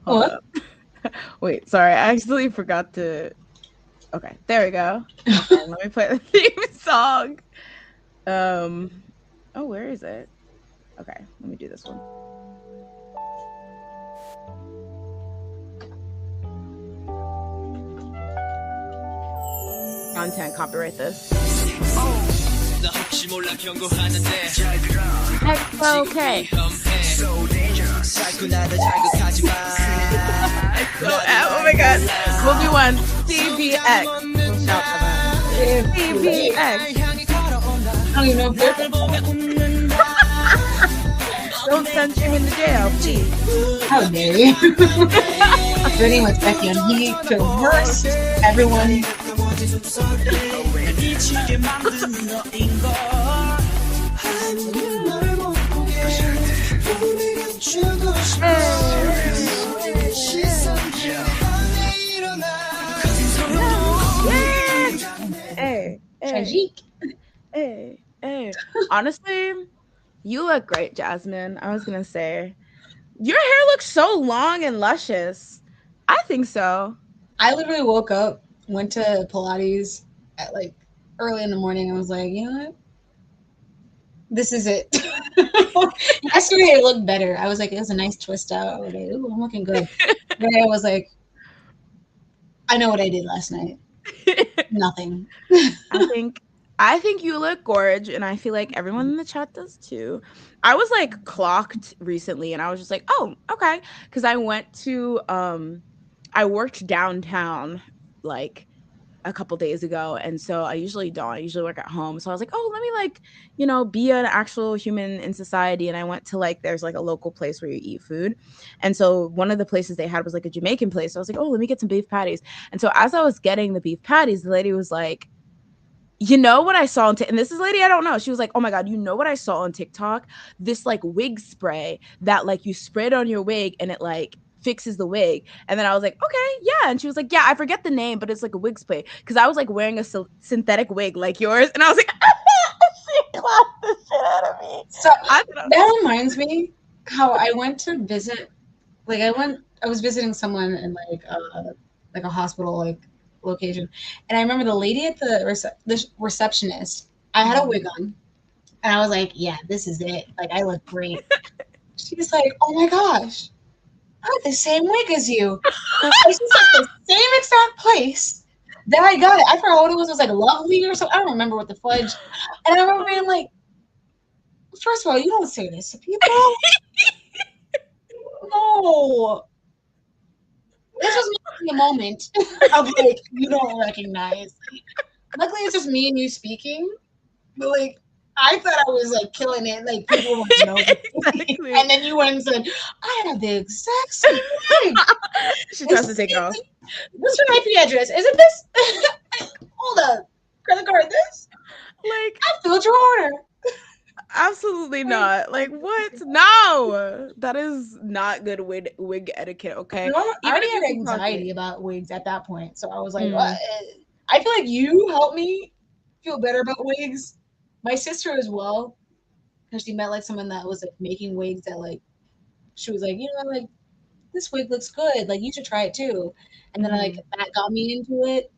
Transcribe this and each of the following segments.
Hold What? up. Wait, sorry. I actually forgot to. Okay, there we go. Okay, let me play the theme song. Um. Oh, where is it? Okay, let me do this one. Content copyright this. Okay. Oh my god. We'll do one. CBX. We'll shout for that. CBX. I don't even know if Don't send him to jail, please. how dare you? Her name was Becky, and he coerced everyone. Hey, Tragique. hey. Honestly, you look great, Jasmine. I was gonna say, your hair looks so long and luscious. I think so. I literally woke up, went to Pilates at like early in the morning, and was like, you know what? This is it. Yesterday it looked better. I was like, it was a nice twist out. I was like, ooh, I'm looking good. Then I was like, I know what I did last night. Nothing. I think you look gorge, and I feel like everyone in the chat does too. I was like clocked recently, and I was just like, oh, okay, because I worked downtown like a couple days ago, and so I usually don't. I usually work at home, so I was like, oh, let me like be an actual human in society. And I went to like there's like a local place where you eat food, and so one of the places they had was like a Jamaican place. So I was like, oh, let me get some beef patties. And so as I was getting the beef patties, the lady was like, you know what I saw on and this is a lady I don't know. She was like, oh my god, you know what I saw on TikTok? This like wig spray that like you spray it on your wig and it like fixes the wig. And then I was like, okay, yeah. And she was like, yeah, I forget the name, but it's like a wig spray, because I was like wearing a synthetic wig like yours, and I was like, she clapped the shit out of me. So that reminds me how I went to visit. Like I was visiting someone in like a hospital like location, and I remember the lady at the receptionist. I had a wig on, and I was like, "Yeah, this is it. Like I look great." She's like, "Oh my gosh, I have the same wig as you." And she's like the same exact place that I got it. I forgot what it was. It was like Lovely or something. I don't remember what the fudge. And I remember being like, first of all, you don't say this to people. No. This was me in the moment of like you don't recognize. Luckily, it's just me and you speaking. But like, I thought I was like killing it. Like people would know. Exactly. And then you went and said, "I have the exact same wig." She tries to take it off. What's your IP address? Is it this? Hold up, credit card. This? Like I filled your order. Absolutely not. Like what? No, that is not good wig etiquette. Okay, You know, I already had anxiety about wigs at that point, so I was like, what? I feel like you helped me feel better about wigs. My sister as well, because she met like someone that was like making wigs that like she was like, you know, like this wig looks good, like you should try it too. And then like that got me into it,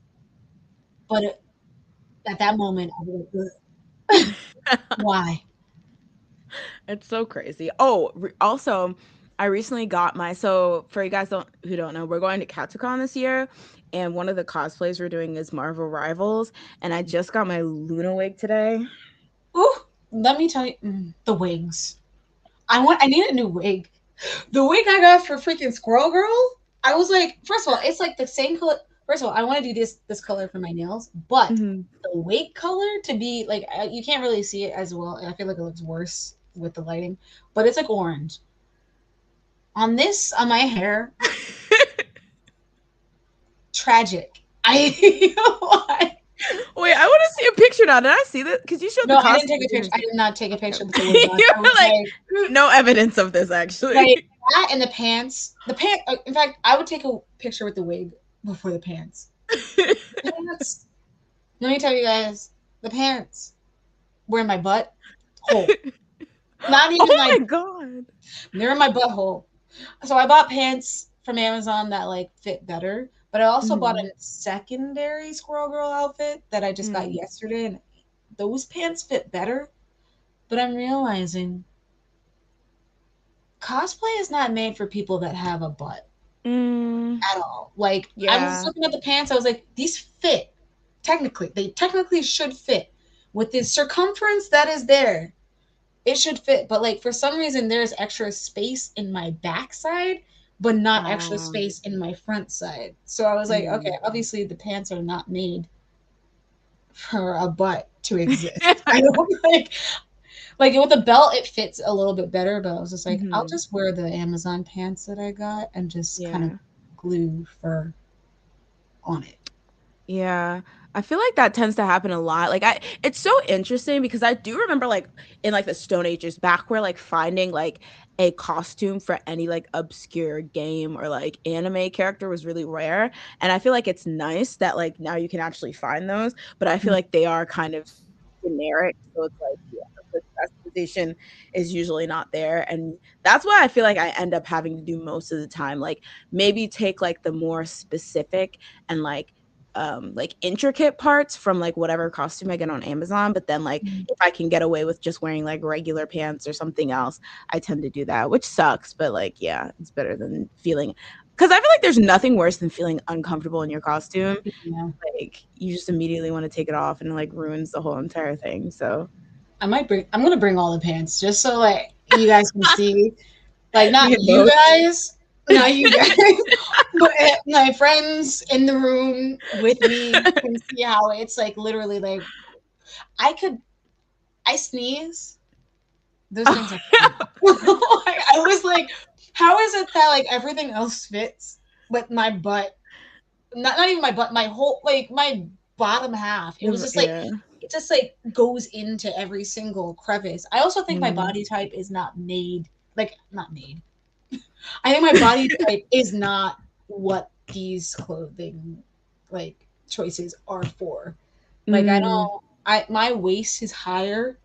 but at that moment I was like, why? It's so crazy. Oh, also, I recently got so for you guys who don't know, we're going to Katsucon this year, and one of the cosplays we're doing is Marvel Rivals, and I just got my Luna wig today. Ooh, let me tell you, the wigs. I need a new wig. The wig I got for freaking Squirrel Girl, I was like, first of all, it's like the same color. First of all, I want to do this color for my nails, but the wig color to be like, you can't really see it as well. I feel like it looks worse with the lighting, but it's like orange. On my hair, tragic. Wait, I want to see a picture now. Did I see that? Because you showed no, I didn't take a picture. I did not take a picture. With the wig on. You were like, no evidence of this, actually. Like that and the pants. In fact, I would take a picture with the wig before the pants. Pants. Let me tell you guys, the pants were in my butt hole. Not even oh my god. They're in my butthole. So I bought pants from Amazon that like fit better. But I also bought Mhm. a secondary Squirrel Girl outfit that I just got Mm. yesterday, and those pants fit better. But I'm realizing cosplay is not made for people that have a butt Mm. at all. Like I was Yeah. looking at the pants, I was like, these fit. Technically, they technically should fit with the circumference that is there. It should fit, but like for some reason there's extra space in my backside, but not extra space in my front side. So I was like, okay, Mm. obviously the pants are not made for a butt to exist. I don't like with a belt it fits a little bit better, but I was just like, I'll Mhm. just wear the Amazon pants that I got and just kind of Yeah. glue fur on it. Yeah. I feel like that tends to happen a lot. Like it's so interesting because I do remember like in like the Stone Ages back where like finding like a costume for any like obscure game or like anime character was really rare. And I feel like it's nice that like now you can actually find those, but I feel like they are kind of generic. So it's like yeah, the customization is usually not there. And that's why I feel like I end up having to do most of the time. Like maybe take like the more specific and like intricate parts from like whatever costume I get on Amazon, but then like Mm. if I can get away with just wearing like regular pants or something else, I tend to do that, which sucks, but like yeah, it's better than feeling because I feel like there's nothing worse than feeling uncomfortable in your costume. Yeah. Like you just immediately want to take it off and it like ruins the whole entire thing. So I'm gonna bring all the pants just so like you guys can see. Like not we can you both. guys, not you guys, but my friends in the room with me can see how it's like literally like I could I sneeze, those things are fine. Like, I was like, how is it that like everything else fits, but my butt, not even my butt, my whole like my bottom half, it was just like Yeah. it just like goes into every single crevice. I also think my Mm. body type is not made like not made. I think my body type is not what these clothing like choices are for. Like I Mm. don't I my waist is higher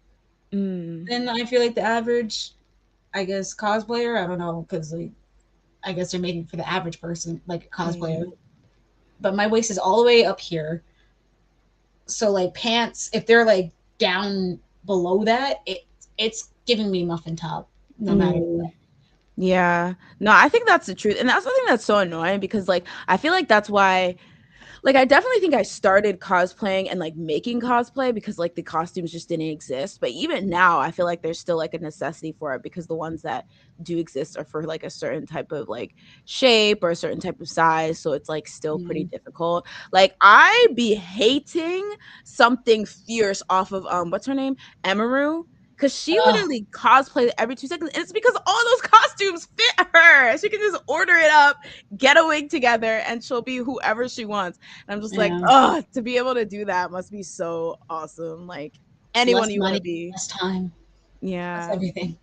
Mm. than I feel like the average I guess cosplayer. I don't know because like I guess they're making for the average person like a cosplayer. Yeah. But my waist is all the way up here. So like pants, if they're like down below that, it's giving me muffin top no matter what. Mm. Yeah. No, I think that's the truth. And that's the thing that's so annoying because like I feel like that's why like I definitely think I started cosplaying and like making cosplay because like the costumes just didn't exist. But even now I feel like there's still like a necessity for it because the ones that do exist are for like a certain type of like shape or a certain type of size. So it's like still pretty Yeah. difficult. Like I be hating something fierce off of what's her name? Emaru. Cause she Oh, literally cosplays every 2 seconds, and it's because all those costumes fit her. She can just order it up, get a wig together, and she'll be whoever she wants. And I'm just like, yeah. oh, to be able to do that must be so awesome. Like anyone Less you want to money, be. less time. That's Yeah. everything.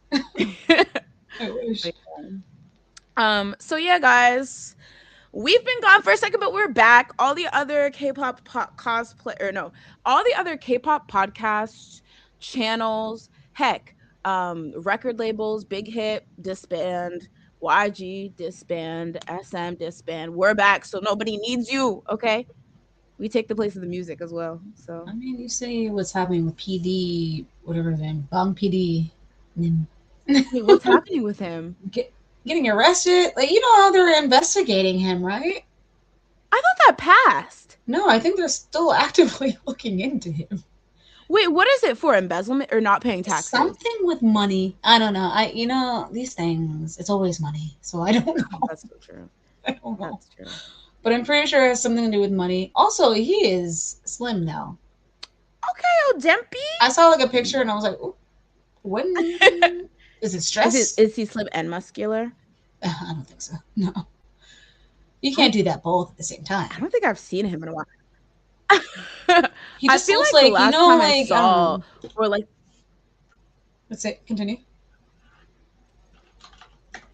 I wish. But yeah. So yeah, guys, we've been gone for a second, but we're back. All the other K-pop cosplay or no, all the other K-pop podcasts, channels, heck, record labels, Big Hit disband, YG disband, SM disband. We're back, so nobody needs you. Okay, we take the place of the music as well. So I mean, you say what's happening with PD, whatever his name, Bum PD, and wait, what's happening with him? get, getting arrested. Like you know how they're investigating him, right? I thought that passed. No, I think they're still actively looking into him. Wait, what is it for? Embezzlement or not paying taxes? Something with money. I don't know. You know these things. It's always money. So I don't know. That's so true. I don't know. That's true. But I'm pretty sure it has something to do with money. Also, he is slim now. Okay, oh Dempy. I saw like a picture and I was like, "Ooh, when is it stress?" Is he slim and muscular? I don't think so. No, you can't do that both at the same I time. don't think I've seen him in a while. He I just feel looks like the like last time I like I don't saw know. or like Let's say continue.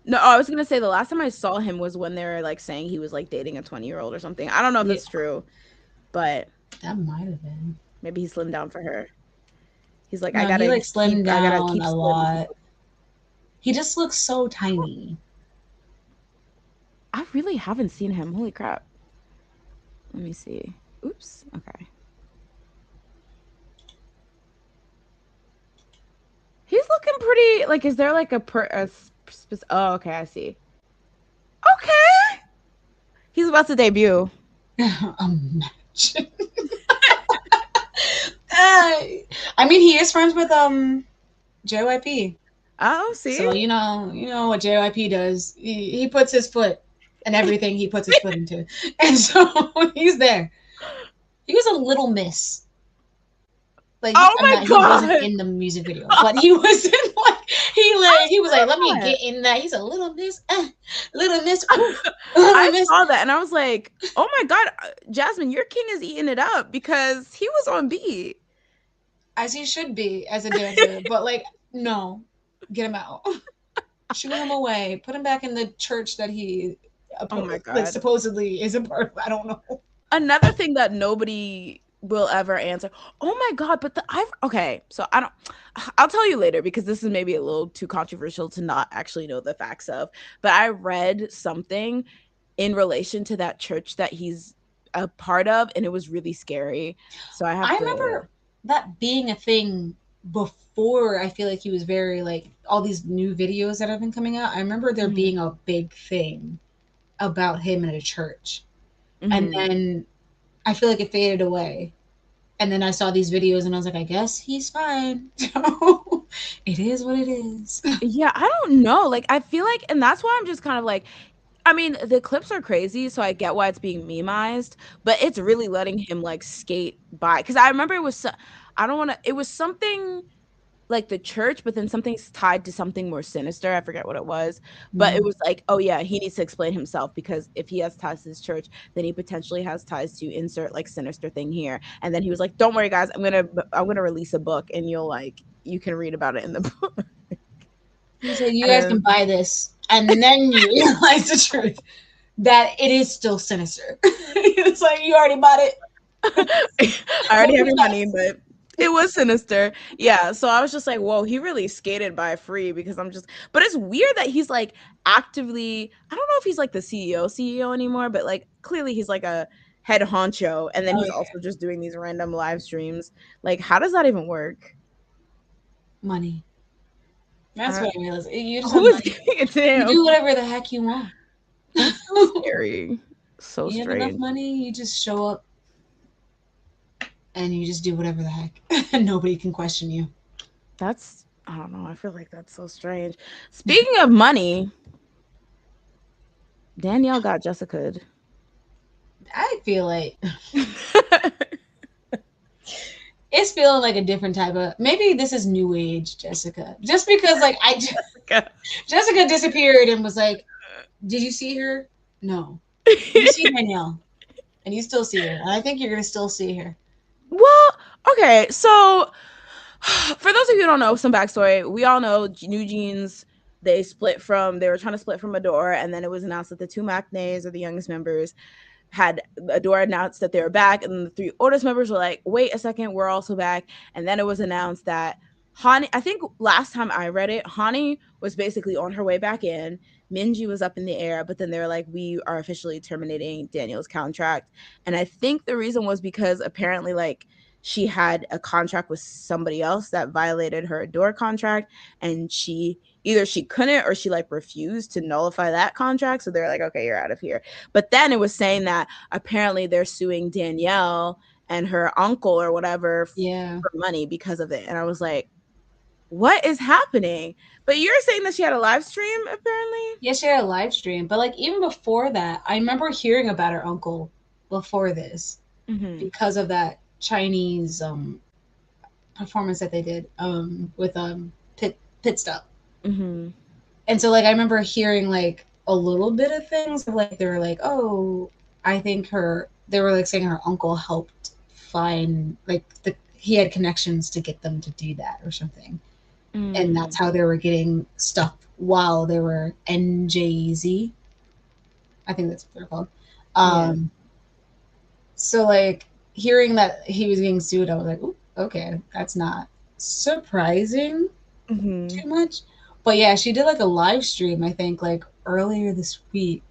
no, I was gonna say the last time I saw him was when they were like saying he was like dating a 20-year-old or something. I don't know if Yeah, it's true, but that might have been. maybe he slimmed down for her. He's like, No, he like slimmed I gotta down keep a slim. lot. He just looks so tiny. I really haven't seen him. Holy crap. Let me see. Oops. Okay. He's looking pretty. Like, is there like oh, okay. I see. Okay. He's about to debut. Imagine. I mean, he is friends with JYP. Oh, see. So you know what JYP does. He puts his foot in everything he puts his foot into, and so he's there. He was a little miss. Like Oh my he god. wasn't in the music video, but he was in he was like, let me get in that. He's a little miss, little miss. I saw that and I was like, oh my god, Jasmine, your king is eating it up because he was on beat. As he should be as a dancer, but like, no, get him out. Shoo him away. Put him back in the church that he Oh my god. supposedly is a part of. I don't know. Another thing that nobody will ever answer. Oh my god, but okay, so I'll tell you later because this is maybe a little too controversial to not actually know the facts of. But I read something in relation to that church that he's a part of and it was really scary. So I remember that being a thing before. I feel like he was very like all these new videos that have been coming out. I remember there being a big thing about him in a church. And then I feel like it faded away. And then I saw these videos and I was like, I guess he's fine. So it is what it is. Yeah, I don't know. Like, I feel like, and that's why I'm just kind of like, I mean, the clips are crazy, so I get why it's being memeized, but it's really letting him like skate by. Because I remember I don't want to, it was something like the church, but then something's tied to something more sinister. I forget what it was, but it was like, oh yeah, he needs to explain himself because if he has ties to his church, then he potentially has ties to insert like sinister thing here. And then he was like, don't worry guys, I'm gonna release a book and you can read about it in the book. He said, you guys can buy this, and then you realize the truth that it is still sinister. It's like you already bought it. I already have your money, but it was sinister. Yeah. So I was just like, whoa, he really skated by free because but it's weird that he's like actively, I don't know if he's like the CEO anymore, but like clearly he's like a head honcho. And then he's also just doing these random live streams. Like, how does that even work? Money. That's what I realized. You just who is giving it to him? You do whatever the heck you want. That's so scary. So you strange. have enough money, you just show up and you just do whatever the heck. And nobody can question you. I don't know. I feel like that's so strange. Speaking of money, Danielle got Jessica. I feel like it's feeling like a different type of, maybe this is new age Jessica. Just because like Jessica disappeared and was like, did you see her? No. You see Danielle. And you still see her. And I think you're gonna still see her. Well, okay, so for those of you who don't know some backstory, we all know New Jeans, they were trying to split from Adore, and then it was announced that the two Maknaes, or the youngest members, had Adore announced that they were back, and the three oldest members were like, wait a second, we're also back. And then it was announced that Hani, I think last time I read it, Hani was basically on her way back in. Minji was up in the air, but then they were like, we are officially terminating Daniel's contract. And I think the reason was because apparently like she had a contract with somebody else that violated her Adore contract, and she couldn't or she like refused to nullify that contract. So they're like, okay, you're out of here. But then it was saying that apparently they're suing Danielle and her uncle or whatever for money because of it. And I was like, what is happening? But you're saying that she had a live stream, apparently? Yeah, she had a live stream. But like even before that, I remember hearing about her uncle before this because of that Chinese performance that they did with Pit Stop. And so like I remember hearing like a little bit of things like they were like, oh, I think they were like saying her uncle helped find like he had connections to get them to do that or something. And that's how they were getting stuff while they were NJZ. I think that's what they're called. So like hearing that he was being sued, I was like, ooh, okay, that's not surprising too much. But yeah, she did like a live stream, I think, like earlier this week.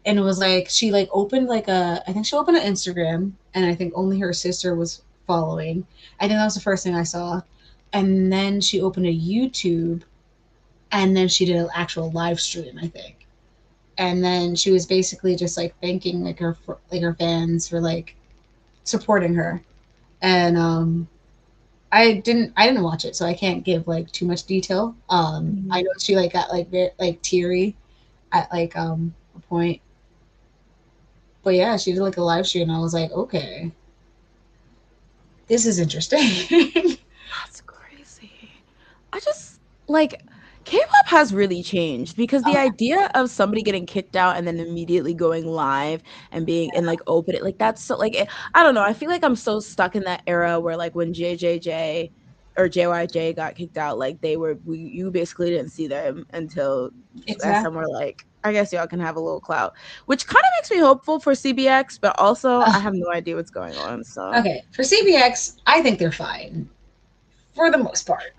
and it was like she like opened like I think she opened an Instagram, and I think only her sister was following. I think that was the first thing I saw, and then she opened a YouTube, and then she did an actual live stream, I think, and then she was basically just like thanking like her fans for like supporting her, and I didn't watch it, so I can't give like too much detail. I Mhm. know she like got like very like teary at like a point, but yeah, she did like a live stream, and I was like, okay, this is interesting. That's crazy. I just like K-pop has really changed because Oh the idea of somebody getting kicked out and then immediately going live and being and like open it like that's so like I don't know. I feel like I'm so stuck in that era where like when JJJ or JYJ got kicked out, like you basically didn't see them until yeah, SM were exactly. like, I guess y'all can have a little clout, which kind of makes me hopeful for CBX, but also I have no idea what's going on. So. Okay, for CBX, I think they're fine for the most part.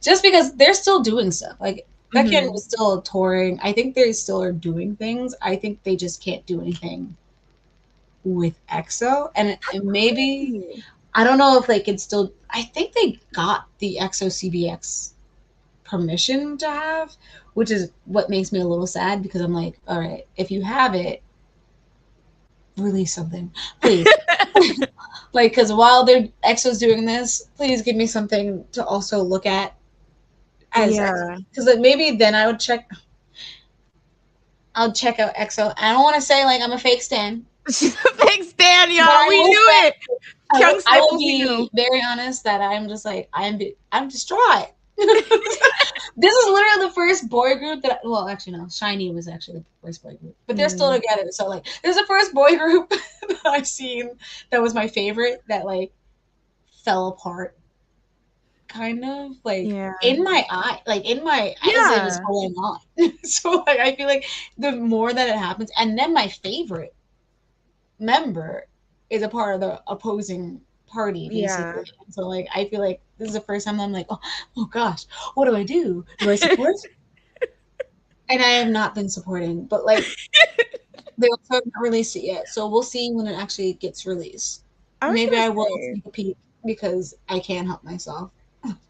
Just because they're still doing stuff. Like Baekhyun Mhm. was still touring. I think they still are doing things. I think they just can't do anything with EXO. And maybe Crazy. I don't know if they can still. I think they got the EXO CBX permission to have, which is what makes me a little sad because I'm like, all right, if you have it, release something, please. Like, because while their EXO's doing this, please give me something to also look at as EXO. Yeah. Because like maybe then I'll check out EXO. I don't want to say like I'm a fake stan, Thanks, Dan, but y'all. I We will knew say it. Kyung I will Staples, we be knew. very honest that I'm just like I'm distraught. This is literally the first boy group that well actually no Shiny was actually the first boy group, but they're still Mm, together. So like this is the first boy group that I've seen that was my favorite that like fell apart kind of like yeah. in my eye, like in my as it was Yeah. going on. So like I feel like the more that it happens, and then my favorite member is a part of the opposing party Yeah. basically. And so like I feel like this is the first time I'm like, oh gosh, what do I do? Do I support? And I have not been supporting, but like they also haven't released it yet, so we'll see when it actually gets released. I was Maybe gonna I will say, sneak a peek because I can't help myself.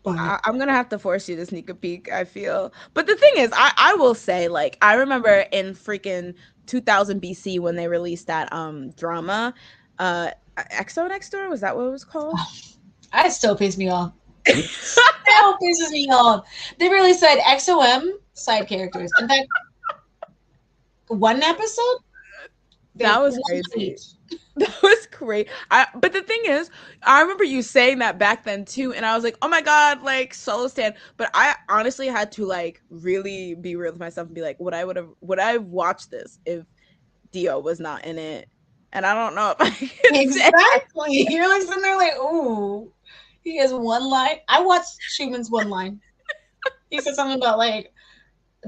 But I'm gonna have to force you to sneak a peek, I feel. But the thing is, I will say, like, I remember in freaking 2000 BC when they released that drama, EXO Next Door, was that what it was called? it still pisses me off. Still pisses me off. They really said XOM side characters. In fact, one episode, they That was one on crazy. each. That was great. But the thing is, I remember you saying that back then too, and I was like, "Oh my god, like solo stand." But I honestly had to like really be real with myself and be like, would I have watched this if Dio was not in it? And I don't know if I can say. Exactly. You're like sitting there like, ooh, he has one line. I watched Schumann's one line. He said something about like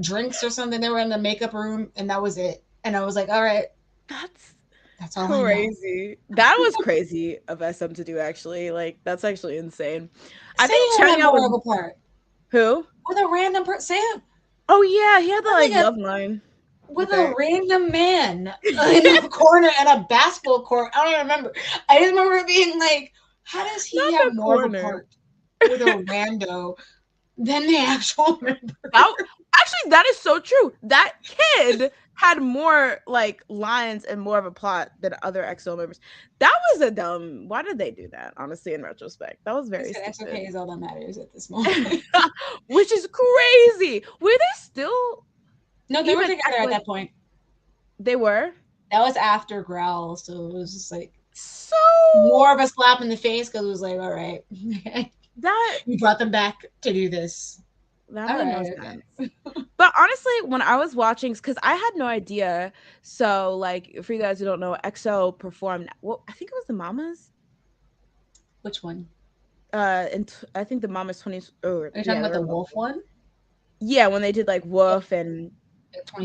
drinks or something. They were in the makeup room, and that was it. And I was like, all right, That's that's all I know. crazy. That was crazy of SM to do. Actually, like that's actually insane. I think Sam had Chanya more was of a part who? with a random person. Sam Oh yeah, he had the with like like a love line with with a her. random man in a corner and a basketball court. I don't even remember. I just remember it being like, how does he Not have the more of a corner. part with a rando than the actual member? That actually that is so true. That kid had more like lines and more of a plot than other EXO members. That was a dumb. Why did they do that? Honestly, in retrospect, that was He very said XOK stupid. is all that matters at this moment. Which is crazy. Were they still No, they were even together at like that point. they were? That was after Growl, so it was just like So more of a slap in the face because it was like, all right, that you brought them back to do this. that All made no right, sense. okay. But honestly, when I was watching, because I had no idea. So, like, for you guys who don't know, EXO performed. Well, I think it was the Mamas. Which one? And I think the Mamas 20. Or Are you talking yeah, about they're the in both. wolf one? Yeah, when they did like Yeah, Woof and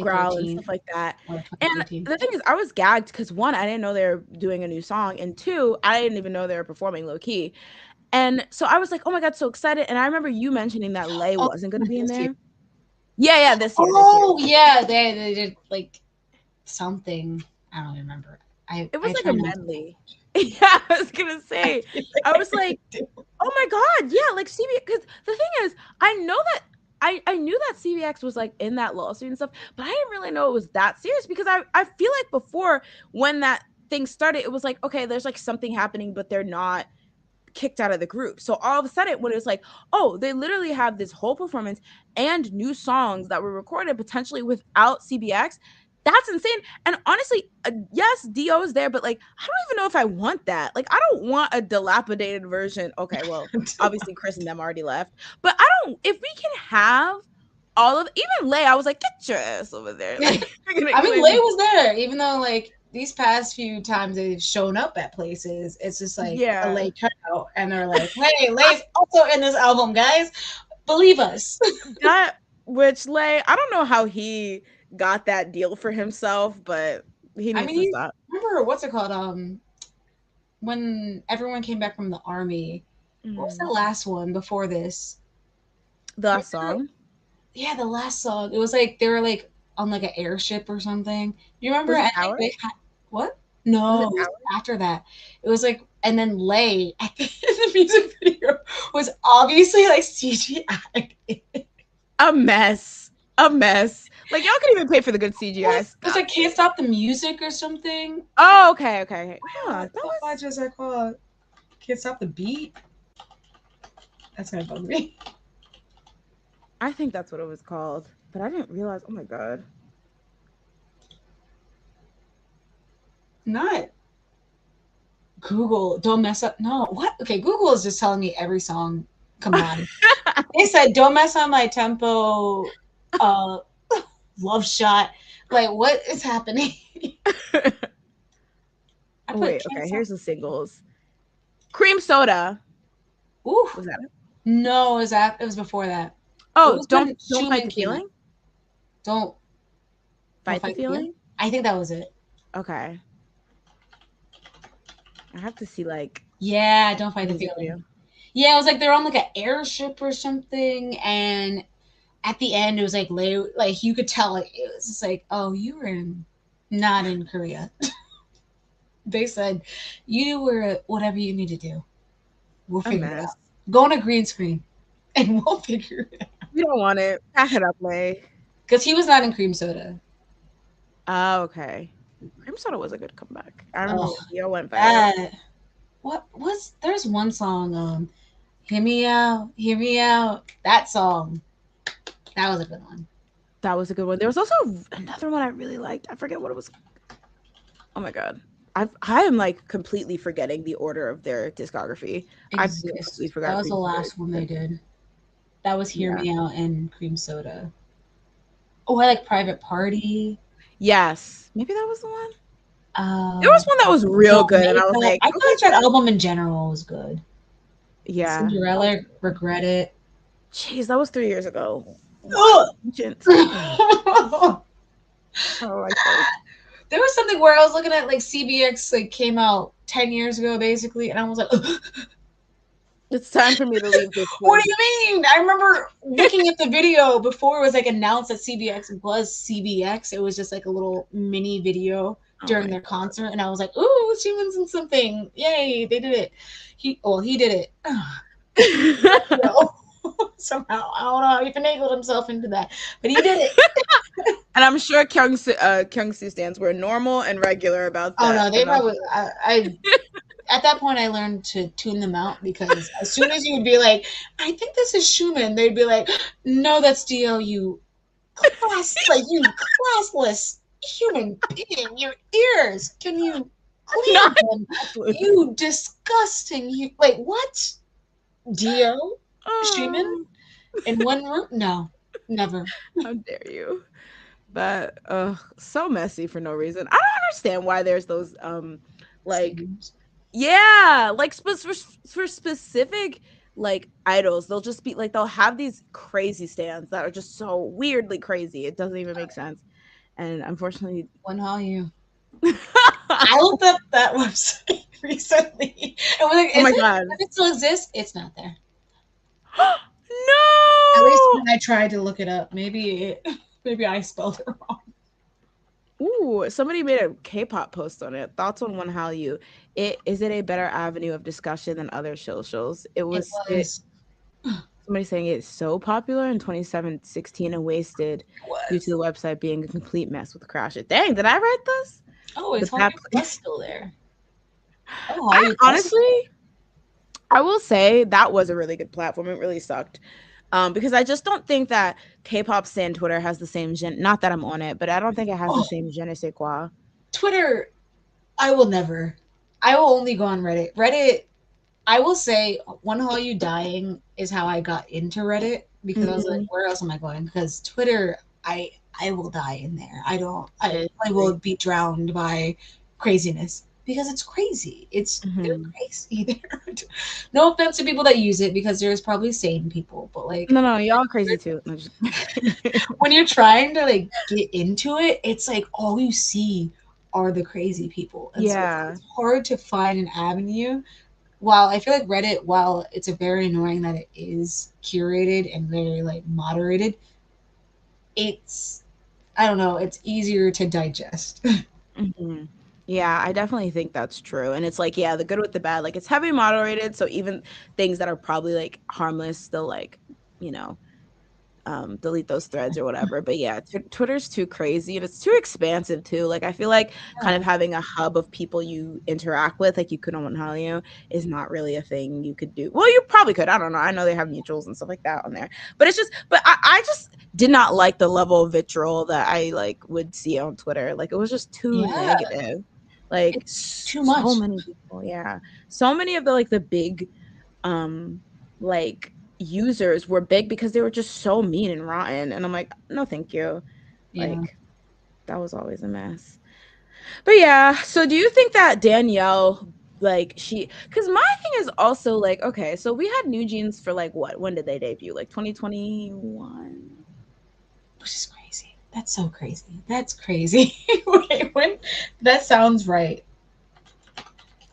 Growl and 2013 stuff like that. or And 2018. the thing is, I was gagged because one, I didn't know they were doing a new song, and two, I didn't even know they were performing low key. And so I was like, oh my god, so excited. And I remember you mentioning that Lay Oh, wasn't going to be in this year. there. Yeah, yeah, this year, this year. Oh yeah, they did like something. I don't remember. It was I like try a not to. medley. Yeah, I was gonna I say. feel like I was like, I do. oh my god, yeah, like CBX. Because the thing is, I know that I knew that CBX was like in that lawsuit and stuff, but I didn't really know it was that serious because I feel like before when that thing started, it was like okay, there's like something happening, but they're not kicked out of the group. So all of a sudden, when it was like, oh, they literally have this whole performance and new songs that were recorded potentially without CBX. That's insane. And honestly, yes, Dio is there, but like, I don't even know if I want that. Like, I don't want a dilapidated version. Okay, well, obviously, Chris and them already left, but I don't. If we can have all of even Lay, I was like, get your ass over there. Yeah. Like, you're gonna I mean, Lay claim, was there, even though like these past few times they've shown up at places, it's just like a yeah. Lay cutout, and they're like, "Hey, Lay's also in this album, guys. Believe us." That which Lay, I don't know how he got that deal for himself, but he I needs mean, to you stop. remember what's it called? When everyone came back from the army, what was the Mhm. last one before this? The last Remember? song Yeah, the last song. It was like they were like on like an airship or something. You remember? was And it like Power? they had what? Was No, it it was Power? after that. It was like, and then Lay at the music video was obviously like CGI. A mess, a mess. Like y'all could even pay for the good CGI It was stuff. like Can't Stop the Music or something. Oh, okay, okay, okay. Huh, What that the was. fudge is that called? Can't Stop the Beat? That's gonna bug me. I think that's what it was called, but I didn't realize. Oh my god. Not Google. Don't mess up. No, what? Okay, Google is just telling me every song combined. They said, "Don't mess on my tempo." Uh, Love Shot. Like, what is happening? I Oh put wait, Can't okay. Stop. Here's the singles. Cream Soda. Ooh, Was that it? no, it was before that. It Oh, was when don't fight the Schumann came out. feeling. Don't don't Fight the fight the feeling. feeling. I think that was it. Okay, I have to see like Yeah, don't the fight the music feeling. video. Yeah, it was like they're on like an airship or something, and at the end it was like you could tell like it was just like, oh, you were not in Korea. They said you were whatever you need to do. We'll A figure it mess. out. Go on a green screen, and we'll figure it out. You don't want it. Pack it up, Lay. Because he was not in Cream Soda. Oh, okay. Cream Soda was a good comeback. I remember Oh, when Dio went viral. that what was there's one song, Hear Me Out, Hear Me Out. That song. That was a good one. That was a good one. There was also another one I really liked. I forget what it was. Oh my god. I am like completely forgetting the order of their discography. I completely Exist. That forgot was the Cream Soda last one they existed. did. That was Hear Yeah. Me Out and Cream Soda. Oh, I like Private Party. Yes. Maybe that was the one. There Uh was one that was real good, and I was Jamaica. like, I okay, thought that album in general was good. yeah. That was Cinderella, Regret It. jeez, that was 3 years ago. Wow. Ugh. Ancient. There Oh, I so was something where I was looking at like CBX like came out 10 years ago basically, and I was like, it's time for me to leave this "What do place. you mean?" I remember looking at the video before it was like announced that CBX was CBX. It was just like a little mini video Oh during my their concert, and I was like, "Ooh, Schumann's in something! Yay, they did it!" He did it. god. Yo, somehow I don't know how he finagled himself into that, but he did it. And I'm sure Kyungsi stands were normal and regular about Oh that. no, they And I'm probably. I at that point I learned to tune them out because as soon as you would be like, I think this is Schumann, they'd be like, no, that's DL. You you classless human being. Your ears, can you clean not them? You disgusting. You like what? DL oh, Schumann in one room? No, never. how dare you? But so messy for no reason. I don't understand why there's those like Standards. yeah, like for specific like idols, they'll just be like they'll have these crazy stands that are just so weirdly crazy. It doesn't even make sense. And unfortunately When are you? I looked up that website recently and was like, oh is my it? god. Does it still exist? It's not there. At least No. when I tried to look it up, maybe maybe I spelled it wrong. Ooh, Ooh, somebody made a K-pop post on it. Thoughts on One Hallyu? Is it a better avenue of discussion than other socials? It was. Somebody saying it's so popular in 2016 and wasted It due to was. the website being a complete mess with crashes. Dang, did I write this? Oh, The it's Hallyu pap- Plus still there. Oh, I Hallyu Plus. honestly, I will say that was a really good platform. It really sucked. Because I just don't think that K-pop stan Twitter has the same not that I'm on it, but I don't think it has the Oh, same je ne sais quoi. Twitter. I will never. I will only go on Reddit. Reddit. I will say, One Hallyu dying is how I got into Reddit because I was like, Mhm. where else am I going? Because Twitter, I will die in there. I don't. I will Seriously. be drowned by craziness because it's crazy. They're Mhm. crazy. No offense to people that use it because there's probably sane people, but like No, y'all crazy too. No, just when you're trying to like get into it, it's like all you see are the crazy people, and so Yeah. it's hard to find an avenue. While I feel like Reddit, while it's a very annoying that it is curated and very like moderated, it's I don't know, it's easier to digest. Mhm. Yeah, I definitely think that's true. And it's like, yeah, the good with the bad. Like it's heavy moderated, so even things that are probably like harmless still like, you know, delete those threads or whatever. But yeah, Twitter's too crazy and it's too expansive too. Like I feel like kind Yeah. of having a hub of people you interact with, like you could on Hallyu, is not really a thing you could do. Well, you probably could. I don't know. I know they have mutuals and stuff like that on there, but it's just. But I just did not like the level of vitriol that I like would see on Twitter. Like it was just too Yeah, negative. Like it's too so much. many people. Yeah, so many of the like the big um like users were big because they were just so mean and rotten, and I'm like, no thank you. Yeah. Like that was always a mess. But yeah, so do you think that Danielle, like she, because my thing is also like, okay, so we had New Jeans for like what, when did they debut, like 2021? Which is crazy. That's so crazy. That's crazy. Wait, when that sounds right.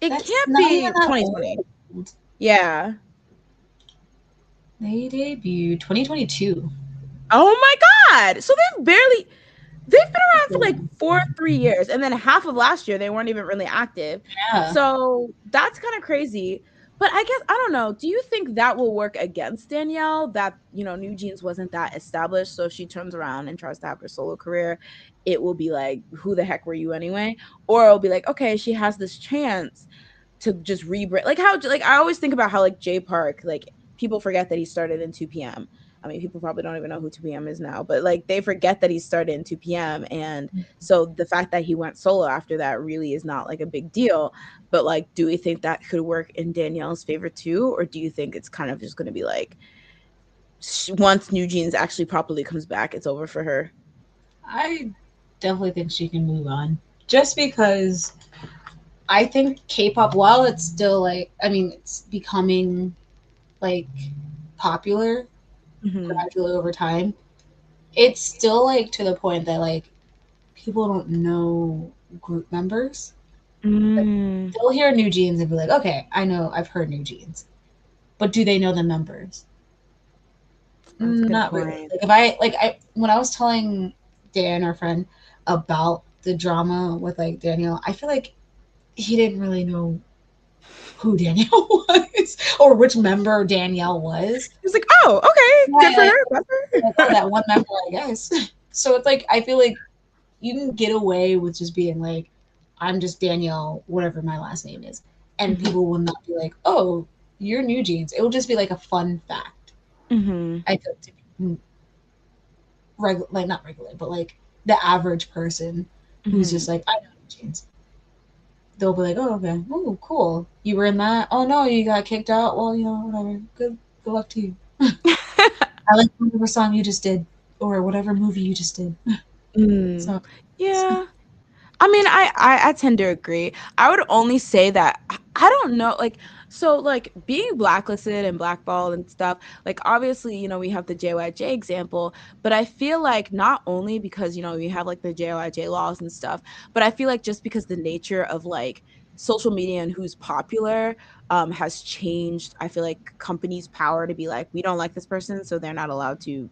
It That's can't not even be that 2020. old. Yeah. They debuted 2022. Oh my God, so they've been around for like 3 years, and then half of last year they weren't even really active. Yeah. So that's kind of crazy. But I guess I don't know. Do you think that will work against Danielle? That New Jeans wasn't that established, so if she turns around and tries to have her solo career, it will be like, who the heck were you anyway? Or it'll be like, okay, she has this chance to just rebrand. Like how, like I always think about how like Jay Park, like people forget that he started in 2 p.m. I mean, people probably don't even know who 2 p.m. is now, but like they forget that he started in 2 p.m. And so the fact that he went solo after that really is not like a big deal. But like, do we think that could work in Danielle's favor too? Or do you think it's kind of just going to be like, once New Jeans actually properly comes back, it's over for her? I definitely think she can move on. Just because I think K-pop, while it's still like, I mean, it's becoming like popular Mm-hmm. gradually over time, it's still like to the point that like people don't know group members. Like, Mm, they'll hear New Jeans and be like, okay, I know, I've heard New Jeans. But do they know the members? that's a good Not really. point. Like, if I, like, when I was telling Dan, our friend, about the drama with like Danielle, I feel like he didn't really know who Danielle was or which member Danielle was. It's like, oh, okay, good Right, for like, her. Good like, for oh, her. that one member, I guess. So it's like I feel like you can get away with just being like, I'm just Danielle, whatever my last name is, and Mhm, people will not be like, oh, you're New Jeans. It will just be like a fun fact. mhm, I feel to like not regular, but like the average person who's just mhm. like, I know New Jeans. They'll be like, oh, okay, oh, cool. You were in that? Oh no, you got kicked out. Well, whatever. Good luck to you. I like whatever song you just did, or whatever movie you just did. Mm, So, yeah. I mean, I tend to agree. I would only say that I don't know, like, so like being blacklisted and blackballed and stuff, like obviously, we have the JYJ example, but I feel like not only because, we have like the JYJ laws and stuff, but I feel like just because the nature of like social media and who's popular has changed, I feel like, companies' power to be like, we don't like this person, so they're not allowed to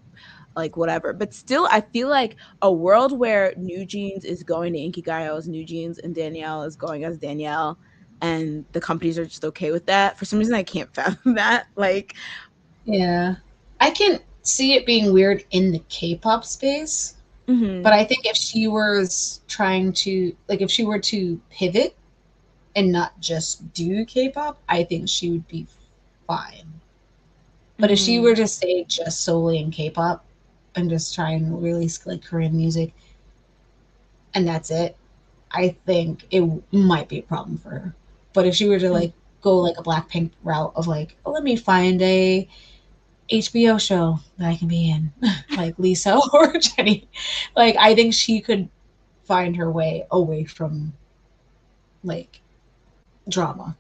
like whatever. But still, I feel like a world where New Jeans is going to Inkigayo as New Jeans and Danielle is going as Danielle, and the companies are just okay with that. For some reason, I can't fathom that. Like, Yeah. I can see it being weird in the K-pop space, but I think if she was trying to, like, if she were to pivot and not just do K-pop, I think she would be fine. But if she were to stay just solely in K-pop and just try and release like Korean music and that's it, I think it might be a problem for her. But if she were to like go like a Blackpink route of like, oh, let me find a HBO show that I can be in, like Lisa or Jenny, like I think she could find her way away from like drama.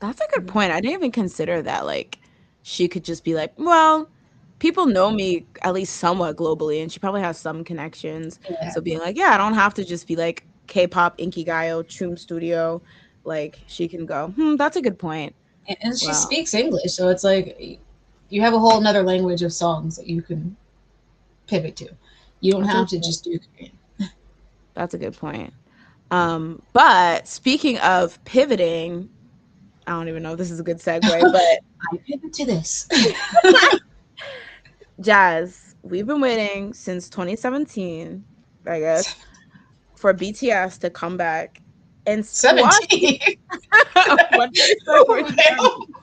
That's a good point. I didn't even consider that. Like, she could just be like, well, people know me at least somewhat globally, and she probably has some connections. Yeah. So being like, yeah, I don't have to just be like K-pop, Inkigayo, Choom Studio. Like, she can go, that's a good point. And she Wow. speaks English, so it's like you have a whole another language of songs that you can pivot to. You don't That's a have good to point. just do Korean. That's a good point. But speaking of pivoting, I don't even know if this is a good segue, but I pivot to this. Jazz, we've been waiting since 2017, I guess, for BTS to come back and squash 17. what did I say? 2017?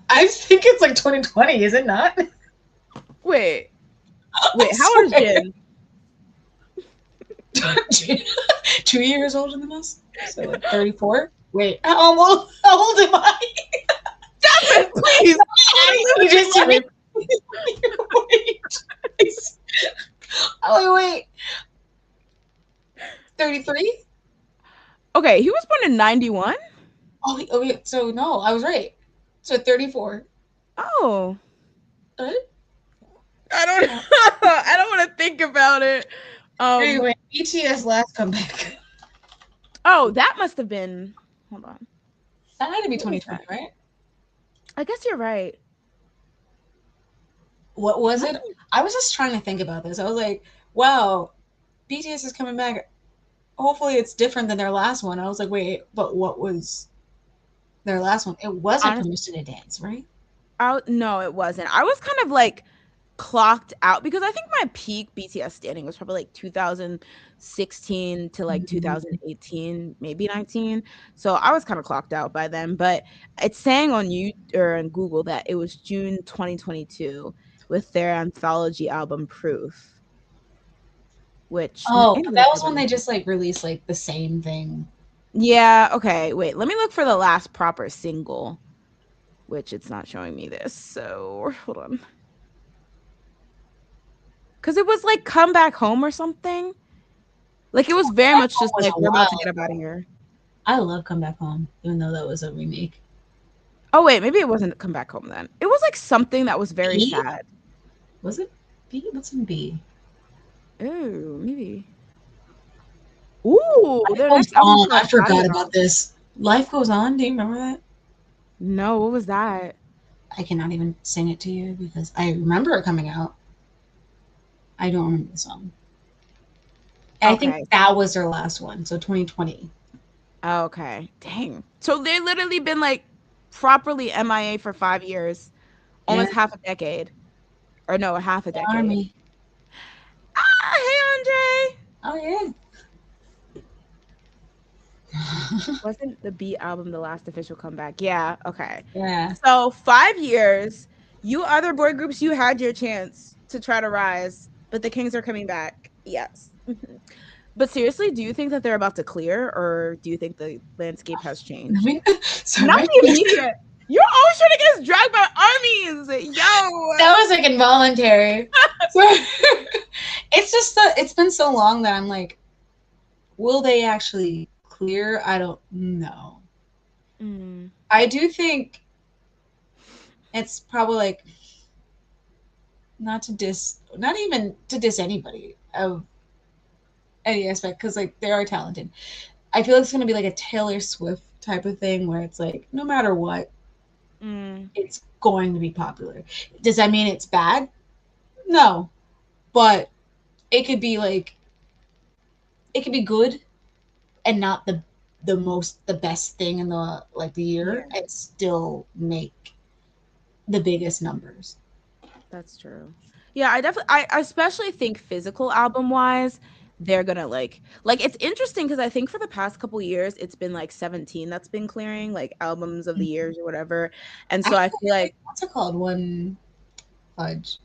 I think it's like 2020, is it not? Wait, how old is Jin? 2 years older than us? So like 34? Wait, how old am I? Stop it, please. You just wait. Oh, wait. 33? Okay, he was born in 91? Oh, yeah. So no, I was right. So 34. Oh. What? I don't know. I don't want to think about it. Anyway, BTS last comeback. Oh, that must have been, hold on. That had to be 2020, right? I guess you're right. What was it? I was just trying to think about this. I was like, wow, BTS is coming back. Hopefully it's different than their last one. I was like, wait, but what was their last one? It wasn't Permission to Dance, right? No, it wasn't. I was kind of like clocked out because I think my peak BTS standing was probably like 2016 to like 2018, maybe 19. So I was kind of clocked out by then. But it's saying on you or on Google that it was June 2022 with their anthology album Proof. Which Oh, but that was when they just like released like the same thing. Yeah, okay. Wait, let me look for the last proper single, which it's not showing me this. So hold on. Because it was like Come Back Home or something. Like it was very much just like we're about to get up out of here. I love Come Back Home, even though that was a remake. Oh wait, maybe it wasn't Come Back Home then. It was like something that was very sad. Was it B? What's in B? Oh, maybe. Ooh, I forgot about this. Life Goes On. Do you remember that? No, what was that? I cannot even sing it to you because I remember it coming out. I don't remember the song. Okay. I think that was their last one, so 2020. Okay, dang. So they literally been like properly MIA for 5 years, almost half a decade, or no, half a decade. Army. Ah, hey Andre. Oh yeah. Wasn't the B album the last official comeback? Yeah. Okay. Yeah. So 5 years. You other boy groups, you had your chance to try to rise, but the Kings are coming back. Yes. But seriously, do you think that they're about to clear, or do you think the landscape has changed? Not the immediate. You're always trying to get us dragged by armies. Yo. That was like involuntary. It's just that it's been so long that I'm like, will they actually clear? I don't know. I do think it's probably like not even to diss anybody of any aspect, because like they are talented. I feel like it's gonna be like a Taylor Swift type of thing where it's like no matter what, it's going to be popular. Does that mean it's bad? No, but it could be like it could be good and not the best thing in the year and still make the biggest numbers. That's true. Yeah, I especially think physical album wise, they're gonna like it's interesting because I think for the past couple years it's been like 17 that's been clearing like albums of the years or whatever. And so I feel like What's it called? One fudge.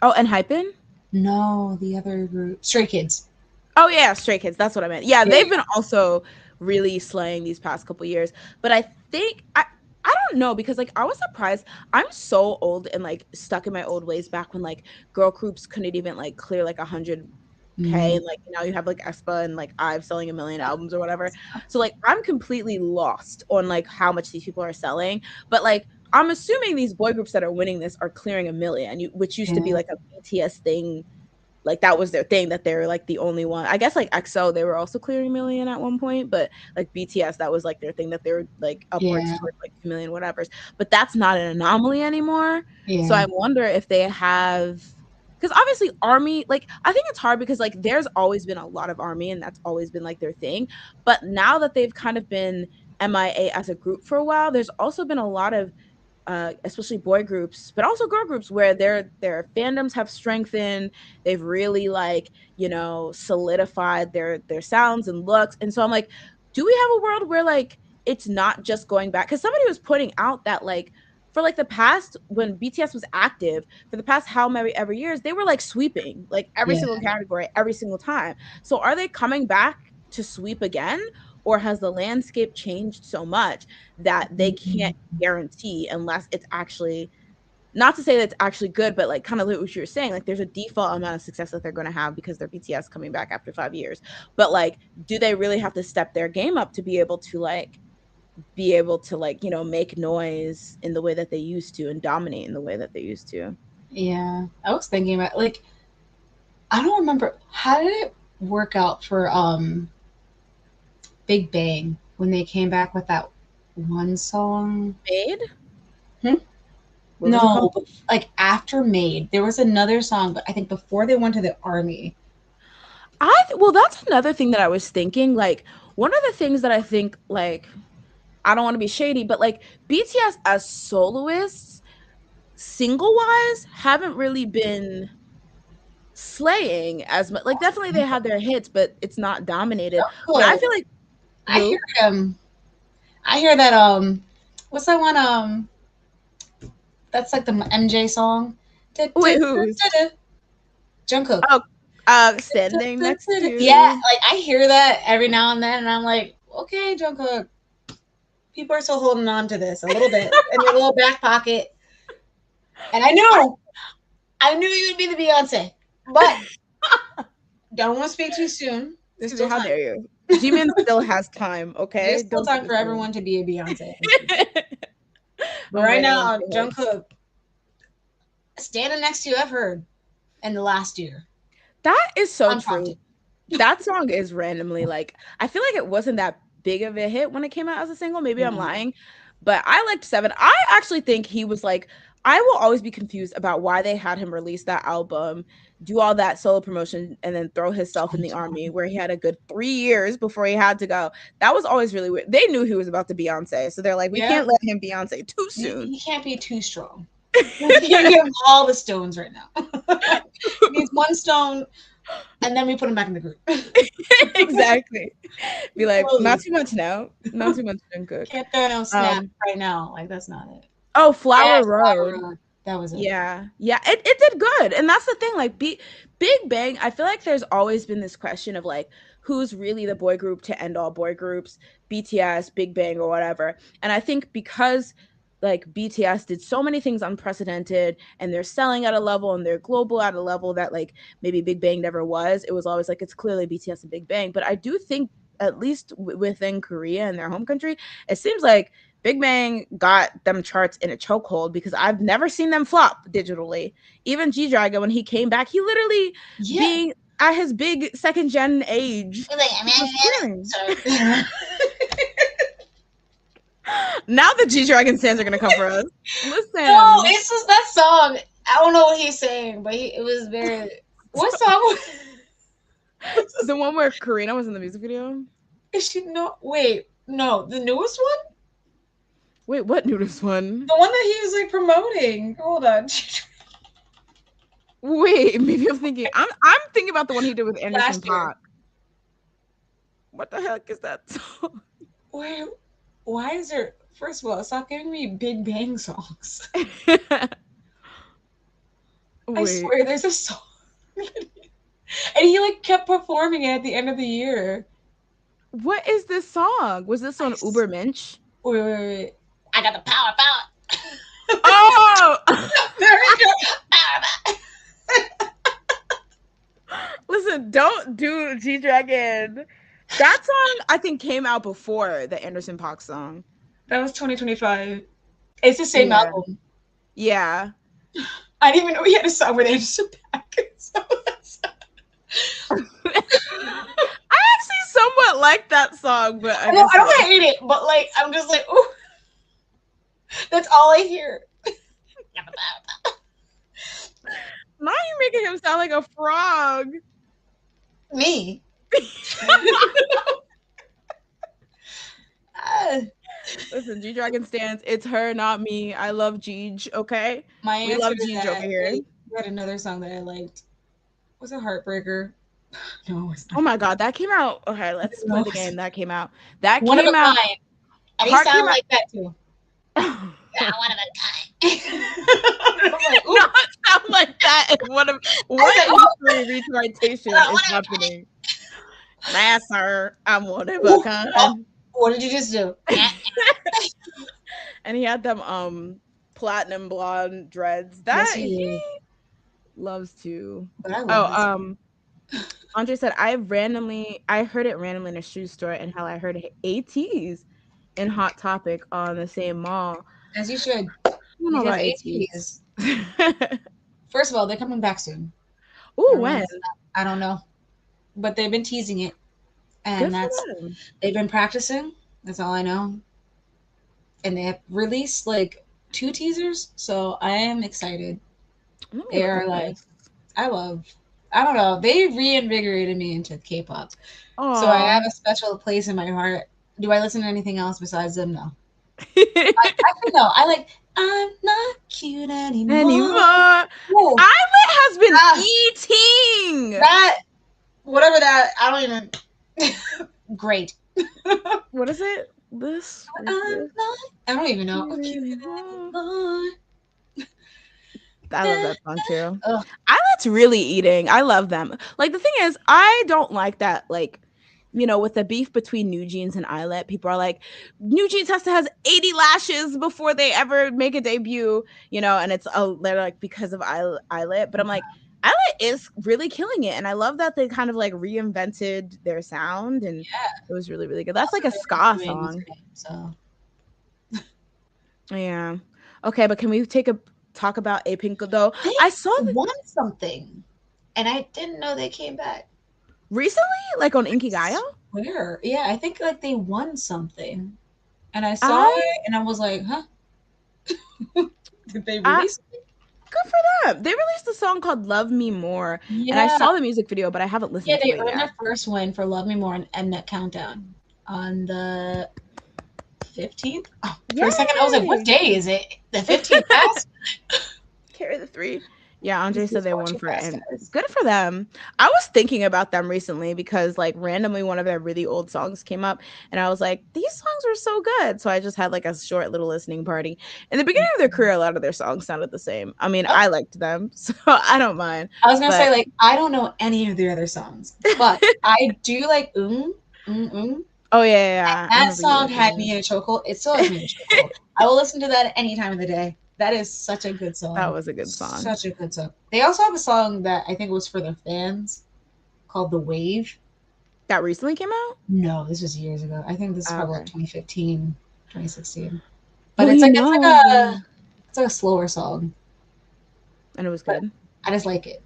oh, and Hypin? No, the other group, Stray Kids. Oh yeah, Stray Kids, that's what I meant. Yeah, they've been also really slaying these past couple years. But I think I don't know because like I was surprised. I'm so old and like stuck in my old ways back when like girl groups couldn't even like clear like 100K and like now you have like aespa and like I've selling 1 million albums or whatever. So like I'm completely lost on like how much these people are selling. But like I'm assuming these boy groups that are winning this are clearing 1 million, which used to be like a BTS thing. Like that was their thing, that they were like the only one. I guess like EXO, they were also clearing 1 million at one point, but like BTS, that was like their thing, that they were like upwards towards like 2 million, whatever. But that's not an anomaly anymore. Yeah. So I wonder if they have, because obviously ARMY, like I think it's hard because like there's always been a lot of ARMY and that's always been like their thing. But now that they've kind of been MIA as a group for a while, there's also been a lot of especially boy groups, but also girl groups, where their fandoms have strengthened. They've really like, you know, solidified their sounds and looks. And so I'm like, do we have a world where like it's not just going back? Because somebody was pointing out that like for like the past, when BTS was active, for the past how many ever years, they were like sweeping like every single category every single time. So are they coming back to sweep again? Or has the landscape changed so much that they can't guarantee, unless it's actually, not to say that it's actually good, but like kind of like what you were saying, like there's a default amount of success that they're going to have because they're BTS coming back after 5 years. But like, do they really have to step their game up to be able to like you know, make noise in the way that they used to and dominate in the way that they used to? Yeah, I was thinking about like I don't remember, how did it work out for Big Bang when they came back with that one song? Made? No, like after Made, there was another song, but I think before they went to the ARMY. Well, that's another thing that I was thinking. Like, one of the things that I think, like, I don't want to be shady, but like BTS as soloists, single wise, haven't really been slaying as much. Like, definitely they had their hits, but it's not dominated. But I feel like I hear him. I hear that what's that one that's like the MJ song? Wait, who's Jungkook? Oh, standing next to you. Yeah, like I hear that every now and then and I'm like, okay, Jungkook, people are still holding on to this a little bit in your little back pocket. And I knew you would be the Beyonce, but don't want to speak too soon. How dare you? Jimin still has time, okay? There's still time for everyone to be a Beyonce. But right now, Jungkook standing next to you, I've heard in the last year. That is so true. That song is randomly like, I feel like it wasn't that big of a hit when it came out as a single. Maybe I'm lying, but I liked Seven. I actually think he was like, I will always be confused about why they had him release that album, do all that solo promotion, and then throw himself in the ARMY, where he had a good 3 years before he had to go. That was always really weird. They knew he was about to Beyonce, so they're like, we can't let him Beyonce too soon. He can't be too strong. You can't give him all the stones right now. He needs one stone, and then we put him back in the group. Exactly. Be like, not too much now. Not too much Jungkook. Can't throw no snap right now. Like, that's not it. Oh, Flower Road. That was it. Yeah. It did good. And that's the thing. Like, Big Bang, I feel like there's always been this question of like, who's really the boy group to end all boy groups, BTS, Big Bang, or whatever. And I think because like BTS did so many things unprecedented and they're selling at a level and they're global at a level that like maybe Big Bang never was, it was always like, it's clearly BTS and Big Bang. But I do think, at least within Korea and their home country, it seems like Big Bang got them charts in a chokehold, because I've never seen them flop digitally. Even G-Dragon, when he came back, he literally being at his big second gen age. He's like, sorry. Now the G-Dragon stands are gonna come for us. Listen. No, it's just that song. I don't know what he's saying, but it was very. What song? The one where Karina was in the music video. Is she no? Wait, no, the newest one. Wait, what newest one? The one that he was like promoting. Hold on. Wait, maybe I'm thinking. I'm thinking about the one he did with Anderson .Paak. What the heck is that song? Wait, why is there? First of all, stop giving me Big Bang songs. I swear, there's a song, and he like kept performing it at the end of the year. What is this song? Was this on Ubermensch? Wait. I got the power. Oh! There we go. Listen, don't do G-Dragon. That song, I think, came out before the Anderson .Paak song. That was 2025. It's the same album. Yeah. I didn't even know he had a song with Anderson .Paak. I actually somewhat like that song, but I don't hate it, but like I'm just like, ooh. That's all I hear. Now you're making him sound like a frog. Me. Listen, G-Dragon stands. It's her, not me. I love Jeej, okay? We love Jeej over here. We had another song that I liked. Was it Heartbreaker? No, it's not. Oh my god, that came out. Okay, let's play the game. That came out. That one came out. And he sounded like that too. Yeah, one of a kind. Like, not sound like that. What retardation is happening? Master, I'm one of a kind. What did you just do? And he had them platinum blonde dreads. That he loves to. Andre said I heard it randomly in a shoe store, and how I heard ATs in Hot Topic on the same mall. As you should. I don't know about ATs. First of all, they're coming back soon. Ooh, when? I don't know, but they've been teasing it, and they've been practicing. That's all I know. And they have released like 2 teasers, so I am excited. They are like, I don't know. They reinvigorated me into K-pop, so I have a special place in my heart. Do I listen to anything else besides them? No. Actually, no. I like. I'm not cute anymore. Islet has been eating that. Whatever that. I don't even. Great. What is it? This? I don't even know. I love that song too. Islet's really eating. I love them. Like the thing is, I don't like that. Like, you know, with the beef between New Jeans and Islet, people are like, New Jeans has 80 lashes before they ever make a debut, you know, and it's they're like because of Islet. But I'm like, Islet is really killing it, and I love that they kind of like reinvented their sound, and it was really, really good. That's like a ska song. So yeah. Okay, but can we talk about A-Pink though? I saw they won something, and I didn't know they came back. Recently, like on Inkigayo? Where? Yeah, I think like they won something, and I saw it, and I was like, "Huh? Did they release it?" Good for them. They released a song called "Love Me More," and I saw the music video, but I haven't listened to it yet. Yeah, they earned their first win for "Love Me More" on Mnet Countdown on the 15th. Oh, for a second, I was like, "What day is it? The 15th past?" Carry the 3. Yeah, Andre said they won for it, and good for them. I was thinking about them recently because, like, randomly one of their really old songs came up, and I was like, these songs were so good. So I just had like a short little listening party. In the beginning of their career, a lot of their songs sounded the same. I mean, I liked them, so I don't mind. I was gonna say, like, I don't know any of the other songs, but I do like Oh yeah. And that song had me in a chokehold. It still has me in a chokehold. I will listen to that at any time of the day. That is such a good song. That was a good song. Such a good song. They also have a song that I think was for their fans called The Wave. That recently came out? No, this was years ago. I think this is probably like 2015, 2016. But it's like a slower song. And it was good. I just like it.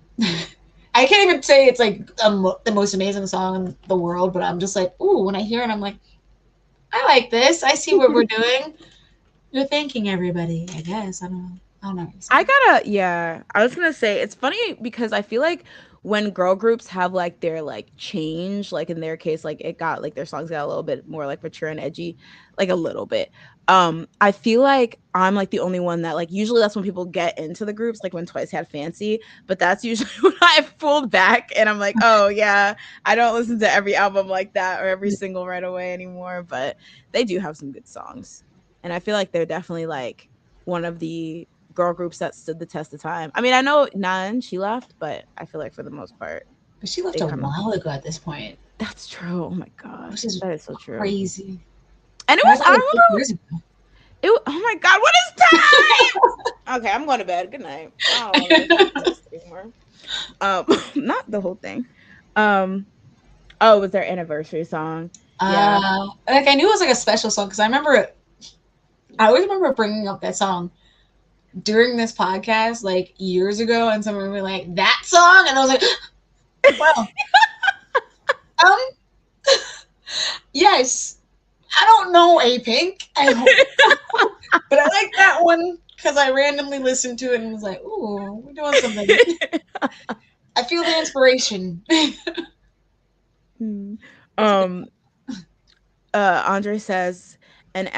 I can't even say it's like the most amazing song in the world, but I'm just like, ooh, when I hear it, I'm like, I like this. I see what we're doing. You're thanking everybody, I guess. I don't know what you're I saying. gotta, yeah. I was gonna say it's funny because I feel like when girl groups have like their like change, like in their case, like it got like their songs got a little bit more like mature and edgy, like a little bit. I feel like I'm like the only one that like usually that's when people get into the groups, like when Twice had Fancy, but that's usually when I've pulled back and I'm like, oh yeah, I don't listen to every album like that or every single right away anymore. But they do have some good songs. And I feel like they're definitely like one of the girl groups that stood the test of time. I mean, I know Nan, she left, but I feel like for the most part, But she left they a kind of. while ago at this point, That's true. Oh my god, which is that is so true. crazy. And it That was was I like 8 remember years ago. it. Oh my god, what is time? Okay, I'm going to bed. Good night. I don't want to listen to this anymore. Um, not the whole thing. Um, oh, it was their anniversary song. Yeah, Like I knew it was like a special song because I always remember bringing up that song during this podcast like years ago, and someone would be like, "That song," and I was like, "Well, um, yes, I don't know A Pink, but I like that one because I randomly listened to it and was like, ooh, we're doing something. I feel the inspiration." Hmm. That's a good. um, Andre says, and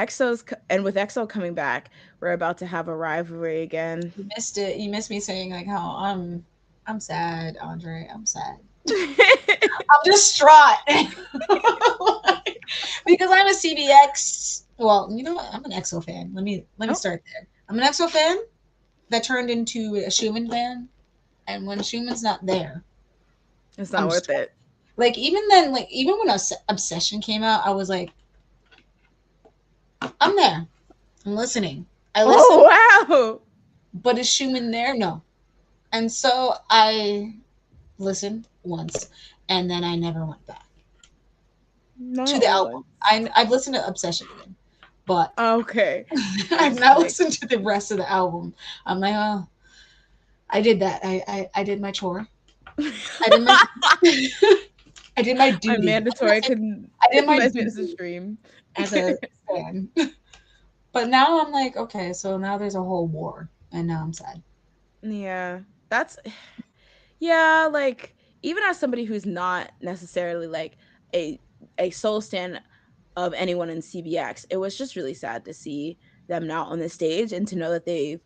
with EXO coming back, we're about to have a rivalry again. You missed it. You missed me saying like how I'm sad, Andre. I'm sad. I'm distraught because I'm a CBX. Well, you know what? I'm an EXO fan. Let me Oh, start there. I'm an EXO fan that turned into a Schumann fan, and when Schumann's not there, it's I'm not worth distraught. it. Like even then, like even when Obsession came out, I was like, I'm there. I'm listening. I listen, Oh wow. but is Schumann there? No. And so I listened once, and then I never went back to the No. album. I've listened to Obsession again, but Okay. I've That's not like listened to the rest of the album. I'm like, oh, I did that. I did my chore. I did my I did my my duty. mandatory I did my 9 minutes of duty stream. as a fan. But now I'm like, okay, so now there's a whole war, and now I'm sad. Yeah. That's yeah, like even as somebody who's not necessarily like a a soul stan of anyone in CBX, it was just really sad to see them not on the stage and to know that they've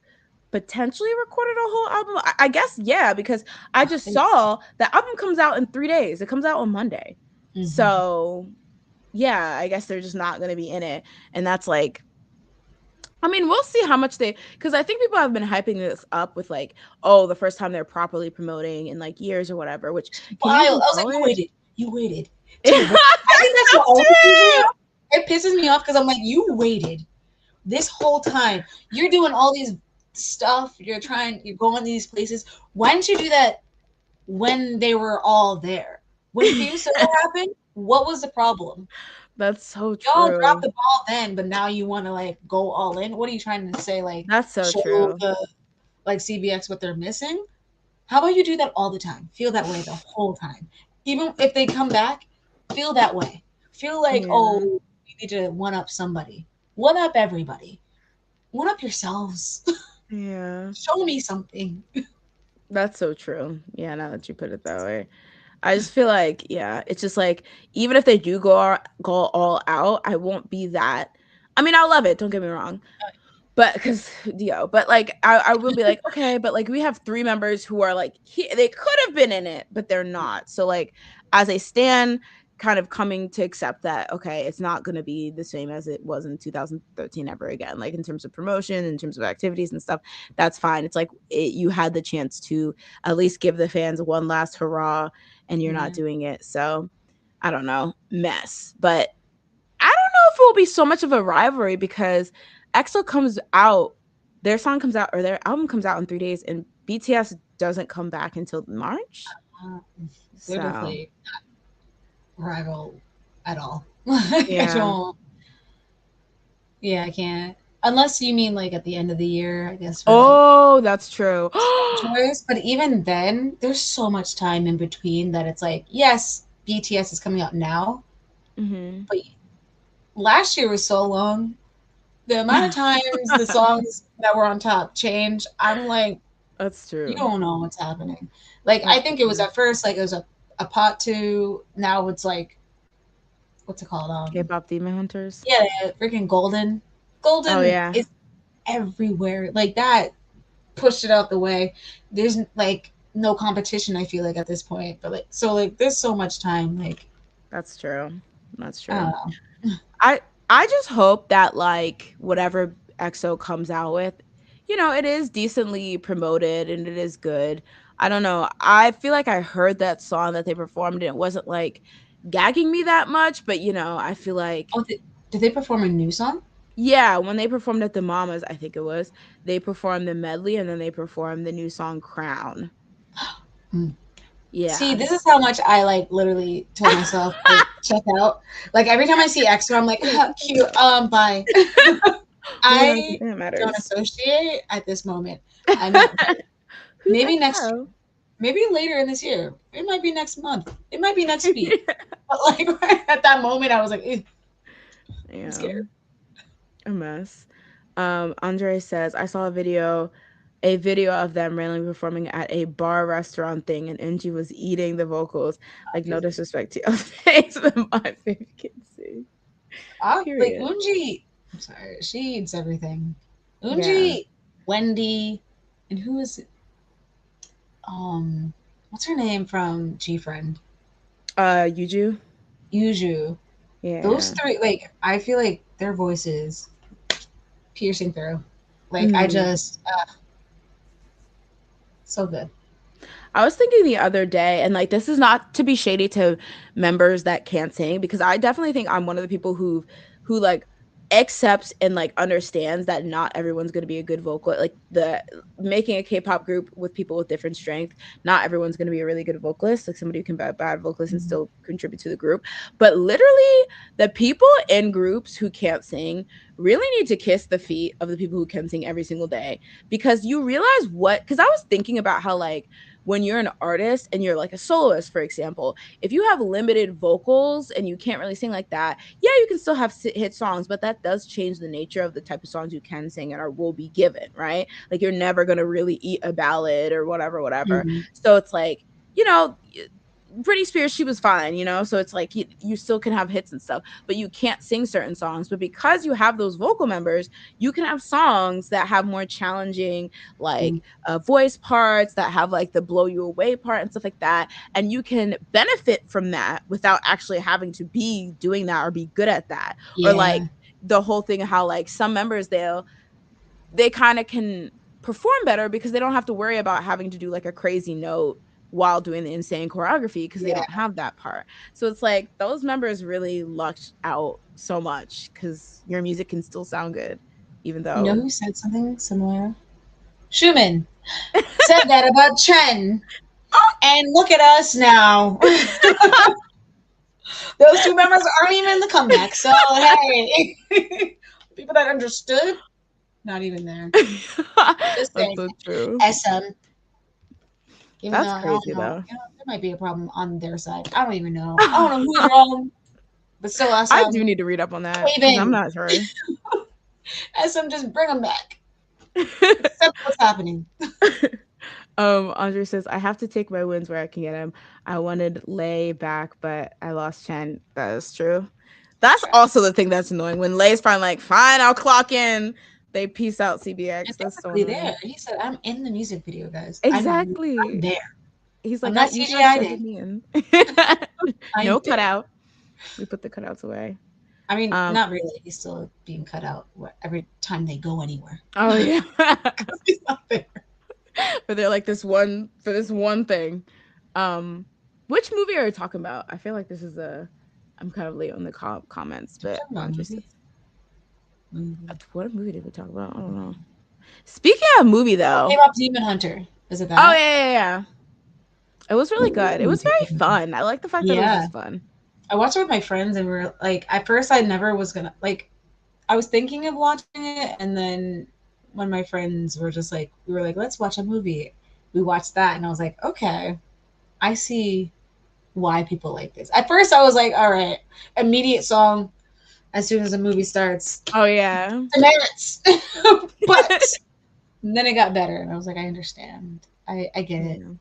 potentially recorded a whole album. I guess yeah, because I just It's saw the album comes out in 3 days. It comes out on Monday. mhm. So yeah, I guess they're just not gonna be in it. And that's like I mean, we'll see how much they because I think people have been hyping this up with like, oh, the first time they're properly promoting in like years or whatever, which can you Wild. even I was like, call you it? waited. You waited to the. I think That's that's so what also pisses me true. off. It pisses me off because I'm like, you waited this whole time. You're doing all these stuff. You're going these places. Why didn't you do that when they were all there? When Fuse Soda happened, what was the problem? That's so Y'all dropped true. the ball then, but now you want to like go all in. What are you trying to say? Like That's so show true. the like CBX what they're missing? How about you do that all the time? Feel that way the whole time. Even if they come back, feel that way. Feel like, oh, Yeah. you need to one up somebody. One up everybody. One up yourselves. Yeah. Show me something. That's so true. Yeah, now that you put it that way. I just feel like, yeah, it's just like even if they do go all out, I won't be that. I mean, I'll love it. Don't get me wrong, but because but like I will be like, okay, but like we have three members who are like they could have been in it, but they're not. So like as a stan, kind of coming to accept that okay, it's not going to be the same as it was in 2013 ever again. Like in terms of promotion, in terms of activities and stuff, that's fine. It's like you had the chance to at least give the fans one last hurrah, and you're not Yeah. doing it. So I don't know, mess, but I don't know if it will be so much of a rivalry because EXO comes out, their song comes out or their album comes out in 3 days, and BTS doesn't come back until March. Uh, they're So definitely rival at all. I yeah, don't. Yeah, I can't. Unless you mean like at the end of the year, I guess, for like Oh, that's true. choice. But even then, there's so much time in between that it's like, yes, BTS is coming out now, Hmm. but last year was so long. The amount of times the songs that were on top change, I'm like, That's you true. don't know what's happening. Like, I That's think it was true. at first like it was a pot to, now it's like, what's it called? K-pop Demon Hunters. Yeah, freaking Golden. Oh Golden yeah, is everywhere. Like that pushed it out the way. There's like no competition, I feel like, at this point. But like, so like there's so much time. Like, that's true. That's I don't true. know. I I just hope that like whatever EXO comes out with, it is decently promoted and it is good. I don't know. I feel like I heard that song that they performed and it wasn't like gagging me that much, but I feel like Oh, did they perform a new song? yeah, when they performed at the Mamas, I think it was, they performed the medley and then they performed the new song Crown. Hmm. See, Yeah. this is how much I like literally tell myself like check out. Like every time I see extra, I'm like, cute. Bye. Who the hell do you I think it don't matters? associate at this moment. I'm not ready. Who's Maybe next year. EXO? Maybe later in this year. It might be next month. It might be next week. But like at that moment, I was like, "Ew, I'm Yeah. scared." A mess. Andre says, I saw a video of them randomly performing at a bar restaurant thing, and Angie was eating the vocals. Like, no disrespect to your face, but my favorite kid sing. Like Period. Unji. I'm sorry, she eats everything. Yeah. Unji, Wendy, and who is it? What's her name from G Friend? Yuju? Yuju. Those Yeah. three, like I feel like their voices piercing through. Like I Mhm. just so good. I was thinking the other day, and like this is not to be shady to members that can't sing, because I definitely think I'm one of the people who like accepts and like understands that not everyone's going to be a good vocal. Like the making a K-pop group with people with different strength, not everyone's going to be a really good vocalist. Like somebody who can be a bad vocalist and Mhm. still contribute to the group. But literally, the people in groups who can't sing really need to kiss the feet of the people who can sing every single day, because you realize what. Because I was thinking about how like when you're an artist and you're like a soloist, for example, if you have limited vocals and you can't really sing like that, yeah, you can still have hit songs, but that does change the nature of the type of songs you can sing and are will be given, right? Like you're never gonna really eat a ballad or whatever, whatever. Mhm. So it's like, you know, Britney Spears, she was fine, so it's like you still can have hits and stuff, but you can't sing certain songs. But because you have those vocal members, you can have songs that have more challenging, like voice parts, that have like the blow you away part and stuff like that. And you can benefit from that without actually having to be doing that or be good at that. Or like Yeah. the whole thing of how like some members they kind of can perform better because they don't have to worry about having to do like a crazy note while doing the insane choreography because they Yeah. don't have that part. So it's like those members really lucked out so much because your music can still sound good, even You know though. who said something similar? Schumann said that about Chen. And look at us now. Those two members aren't even in the comeback. So hey, people that understood, not even there. Just That's saying. so true. SM. Even though That's I don't crazy know, though. there might be a problem on their side. I don't even know. I don't know who's wrong, but still I SM. do need to read up on that Cave because I'm in. not sure. SM, just bring them back. Accept what's happening. Andre says, I have to take my wins where I can get them. I wanted Lay back, but I lost Chen. That is true. That's Trash. also the thing that's annoying. When Lay's finally like, fine, I'll clock in. They peace out And CBX. That's so physically there. annoying. He said, I'm in the music video, guys. I'm Exactly. there. He's I'm like, not you guys CGI'd should get in. me in. I'm No there. cutout. We put the cutouts away. I mean, Um, not really. He's still being cut out every time they go anywhere. oh yeah. He's not there. But they're like this one thing. Um, which movie are you talking about? I feel like this is a. I'm kind of late on the comments, Are we but talking about a Andre says, movie? Mm-hmm. what movie did we talk about? I don't know. Speaking of movie Oh, though, K-pop Demon Hunter. Is it oh that? yeah. It was really good. It Ooh. was very fun. I like the fact that it was Yeah. just fun. I watched it with my friends and we are like, at first I never was gonna like I was thinking of watching it, and then when my friends were just like, we were like, let's watch a movie. We watched that, and I was like, okay, I see why people like this. At first, I was like, all right, immediate song as soon as the movie starts, Oh yeah. minutes. But then it got better, and I was like, I understand. I get it. Yeah.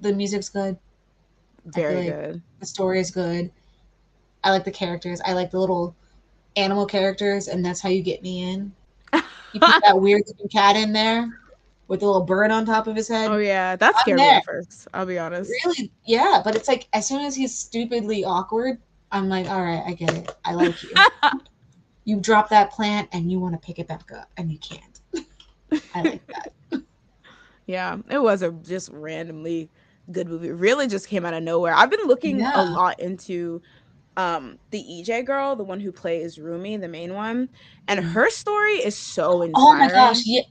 The music's good. I feel Very like good. the story is good. I like the characters. I like the little animal characters, and that's how you get me in. You put that weird looking cat in there with a little bird on top of his Oh head. yeah, that I'm scared me there. at first. I'll be honest. Really? Yeah, but it's like as soon as he's stupidly awkward, I'm like, all right, I get it. I like you. You drop that plant and you want to pick it back up, and you can't. I like that. Yeah, it was a just randomly good movie. It really just came out of nowhere. I've been looking a Yeah. lot into the EJ girl, the one who plays Rumi, the main one, and Mhm. her story is so Oh my gosh! inspiring. Yeah,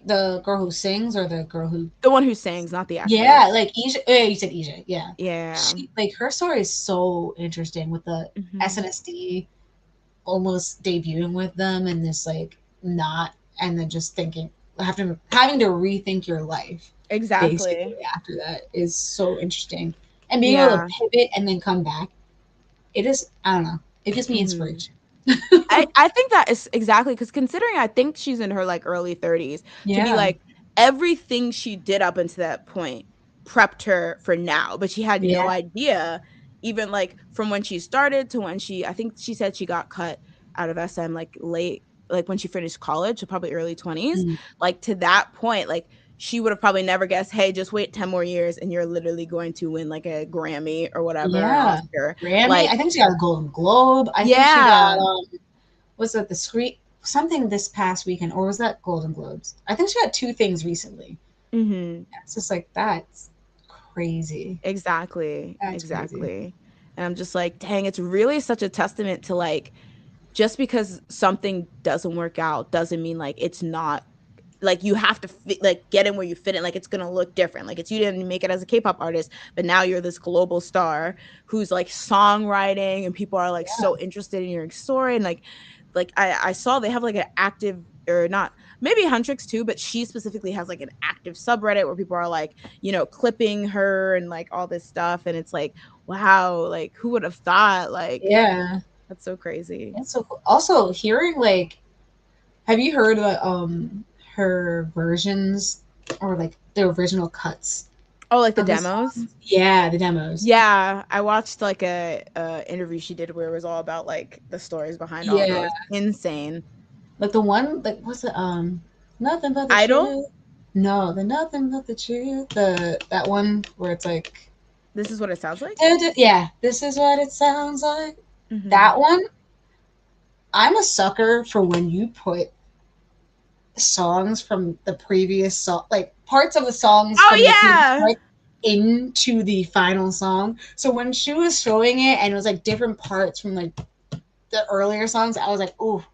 the girl who sings, or the girl who, The one who sings, not the yeah, actress. like Ija. Yeah, you said Ija. Yeah, Yeah. she, like, her story is so interesting with the Hmm. SNSD almost debuting with them, and this like not, and then just thinking, having to rethink your life basically Exactly. after that is so interesting, and being able to Yeah. pivot and then come back. It is, I don't know. It gives me Hmm. inspiration. I think that is exactly because considering I think she's in her like early 30s to be Yeah. like everything she did up until that point prepped her for now, but she had no Yeah. idea even like from when she started to when she I think she said she got cut out of SM like late like when she finished college, so probably early 20s. Mm. Like to that point, like she would have probably never guessed, hey, just wait 10 more years and you're literally going to win like a Grammy or whatever, an Yeah. Oscar. Grammy. I Like, think she got a Golden Globe. I think she got, yeah. was it the screen something this past weekend, or was that Golden Globes? I think she got two things recently. Mhm. It's just like, that's crazy. Exactly, That's crazy. exactly. And I'm just like, dang, it's really such a testament to like just because something doesn't work out doesn't mean like it's not like you have to fit, like get in where you fit in like it's gonna look different like it's you didn't make it as a K-pop artist but now you're this global star who's like songwriting and people are like Yeah. so interested in your story and like I saw they have like an active or not maybe Huntrix too but she specifically has like an active subreddit where people are like clipping her and like all this stuff and it's like wow like who would have thought like Yeah. that's so crazy. It's so cool. Also, hearing like, have you heard of her versions, or like the original cuts Oh, like the of the demos. songs? Yeah, the demos. Yeah, I watched like a interview she did where it was all about like the stories behind all Yeah, those. Insane. like the one, like, what's it, nothing but the Idol? truth. No, the nothing but the truth. The that one where it's like, This is what it sounds like? yeah, this is what it sounds like. Mhm. That one, I'm a sucker for when you put songs from the previous song, like parts of the songs Oh from the previous yeah. part, into the final song. So when she was showing it and it was like different parts from like the earlier songs, I was like, "Oh,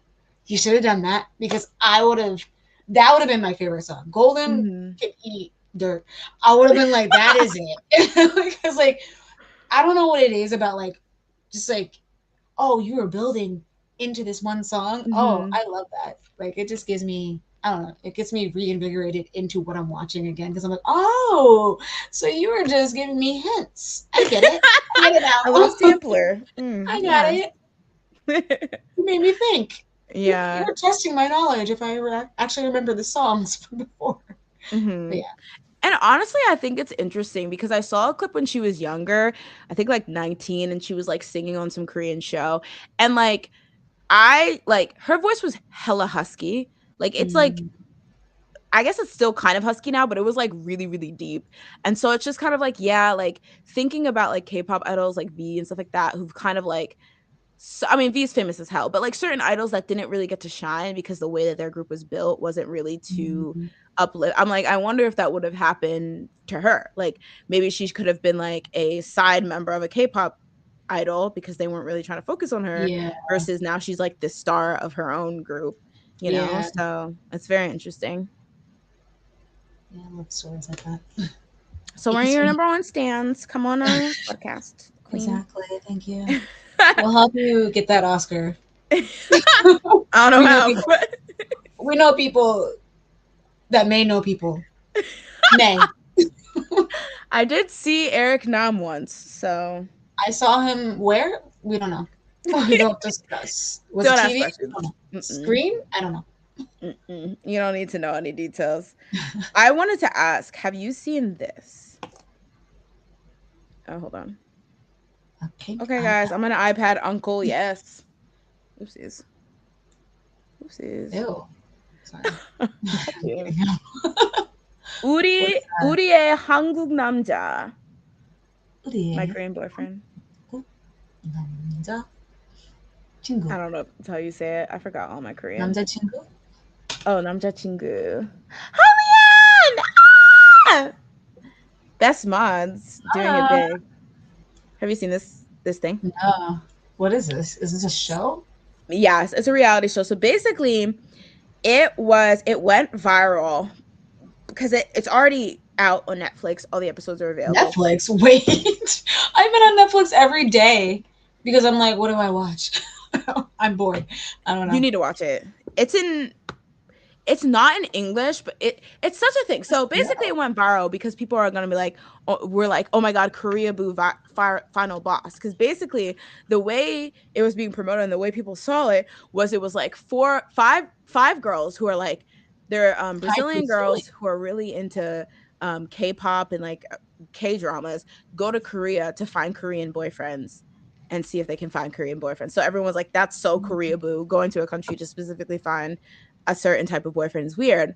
you should have done that," because I would have. That would have been my favorite song. Golden Mhm. can eat dirt. I would have been like, "That is it," because like I don't know what it is about like just like, oh, you were building into this one song. Oh, Mhm. I love that. Like it just gives me, I don't know, it gets me reinvigorated into what I'm watching again, because I'm like, oh, so you were just giving me hints. I get it. I get it A little now. sampler. I got Yeah. it. You made me think. Yeah. You're testing my knowledge if I actually remember the songs from before. But Mhm. yeah. And honestly, I think it's interesting because I saw a clip when she was younger, I think like 19, and she was like singing on some Korean show. And like I like her voice was hella husky. Like it's like Mm, I guess it's still kind of husky now, but it was like really, really deep. And so it's just kind of like, yeah, like thinking about like K-pop idols like V and stuff like that, who've kind of like, so, I mean, V is famous as hell, but like certain idols that didn't really get to shine because the way that their group was built wasn't really to mm, uplift. I'm like, I wonder if that would have happened to her. Like maybe she could have been like a side member of a K-pop idol because they weren't really trying to focus on her yeah. versus now she's like the star of her own group, you know? Yeah. So it's very interesting. Yeah, I love stories like that. So It where are gets your me. number one stands? Come on our podcast, Queen. Exactly. Thank you. We'll help you get that Oscar. I don't know we know how, people. but We know people that may know people. May. I did see Eric Nam once, so I saw him where? We don't know. We don't discuss. Was it don't ask TV? I don't questions. know. Mm-mm, Screen? I don't know. mm-mm. You don't need to know any details. I wanted to ask, have you seen this? Oh, hold on. A pink Okay, guys, iPad. I'm an iPad uncle. Yes. Oopsies. Oopsies. Ew. Sorry. Not I'm you. kidding. 우리 What's that? 우리의 한국 남자. My 우리의 Korean boyfriend. 남자 I 친구. don't know how you say it. I forgot all my Korean. 남자친구? Oh, 남자친구. Halian! Ah! Best mods doing it Ah, big. Have you seen this thing? no. What is this? Is this a show? Yes, it's a reality show. So basically, it went viral because it's already out on Netflix. All the episodes are available. Netflix. Wait. I've been on Netflix every day because I'm like, what do I watch? I'm bored. I don't You know. need to watch it. It's not in English, but it's such a thing. So basically, it went viral because people are gonna be like, oh, we're like, oh my god, Korea Boo final boss. Because basically, the way it was being promoted and the way people saw it was like five girls who are like they're Hi, Brazilian Brazilian. girls who are really into K-pop and like K-dramas go to Korea to find Korean boyfriends and see if they can find Korean boyfriends. So everyone's like, that's so Korea Boo, going to a country to specifically find a certain type of boyfriend is weird.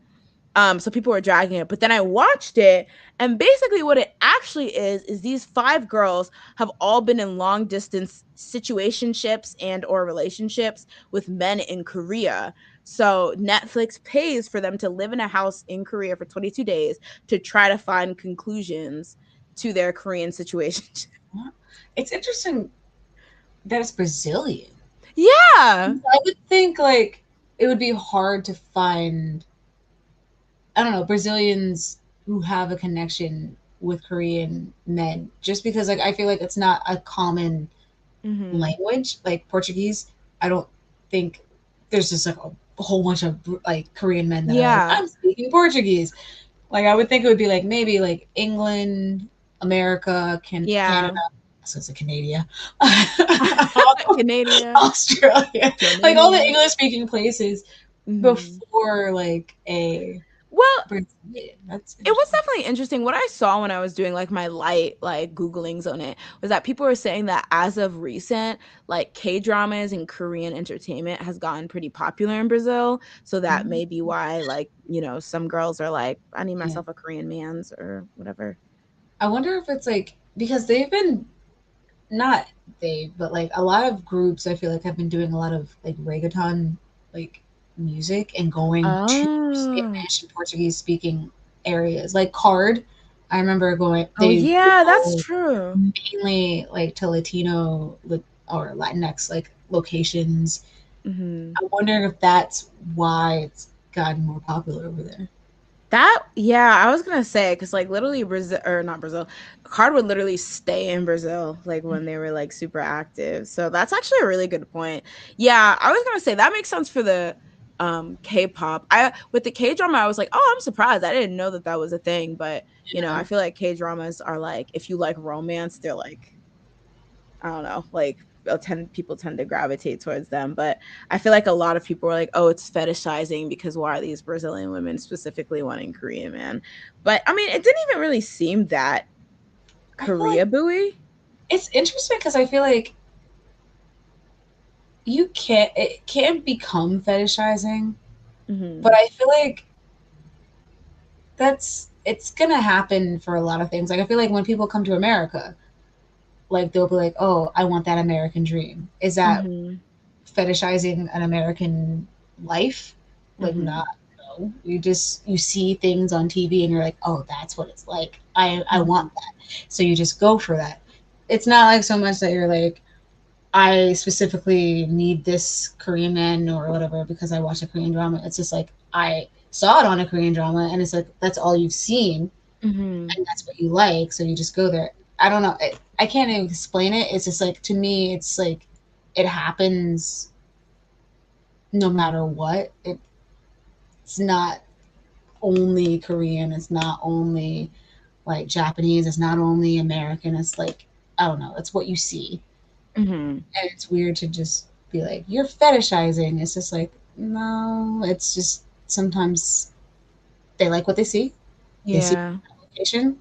So people were dragging it, but then I watched it, and basically what it actually is these five girls have all been in long distance situationships and or relationships with men in Korea. So Netflix pays for them to live in a house in Korea for 22 days to try to find conclusions to their Korean situation. It's interesting that it's Brazilian. Yeah. I would think like it would be hard to find, I don't know, Brazilians who have a connection with Korean men just because like I feel like it's not a common Mm-hmm. language like Portuguese. I don't think there's just like a whole bunch of like Korean men that are like, Yeah. I'm speaking Portuguese. Like I would think it would be like maybe like England, America, Canada. Yeah. So it's a Canada. Canada. Australia. Like all the Canada. English speaking places Mm-hmm. before like a Well, Brazilian. That's it was interesting. definitely interesting. What I saw when I was doing like my light like Googlings on it was that people were saying that as of recent, like K dramas and Korean entertainment has gotten pretty popular in Brazil. So that Mhm. may be why, like, some girls are like, I need Yeah. myself a Korean man's or whatever. I wonder if it's like because they've been not they, but like a lot of groups I feel like have been doing a lot of like reggaeton like music and going to Oh. Spanish and Portuguese speaking areas. Like Card, I remember going Oh they yeah, that's go true. mainly like to Latino or Latinx like locations. Hmm. I'm wondering if that's why it's gotten more popular over there. That yeah, I was gonna say because like literally Brazil or not Brazil, Card would literally stay in Brazil like when they were like super active. So that's actually a really good point. Yeah, I was gonna say that makes sense for the K-pop. I with the K-drama, I was like, oh, I'm surprised. I didn't know that that was a thing. But Yeah. I feel like K-dramas are like if you like romance, they're like I don't know, like people tend to gravitate towards them. But I feel like a lot of people are like, oh, it's fetishizing because why are these Brazilian women specifically wanting Korean man? But I mean, it didn't even really seem that I feel like Korea buoy. it's interesting because I feel like it can't become fetishizing, Hmm. but I feel like it's gonna happen for a lot of things. Like I feel like when people come to America, like they'll be like, "Oh, I want that American dream." Is that Hmm. fetishizing an American life? Like Hmm. not. No. You see things on TV and you're like, "Oh, that's what it's like. I Hmm. want that." So you just go for that. It's not like so much that you're like, I specifically need this Korean man or whatever because I watch a Korean drama. It's just like I saw it on a Korean drama and it's like that's all you've seen Hmm. and that's what you like, so you just go there. I don't know. I can't even explain it. It's just like to me, it's like it happens no matter what. It's not only Korean. It's not only like Japanese. It's not only American. It's like, I don't know. It's what you see, Hmm. and it's weird to just be like, you're fetishizing. It's just like, no. It's just sometimes they like what they see. They see Yeah. a location,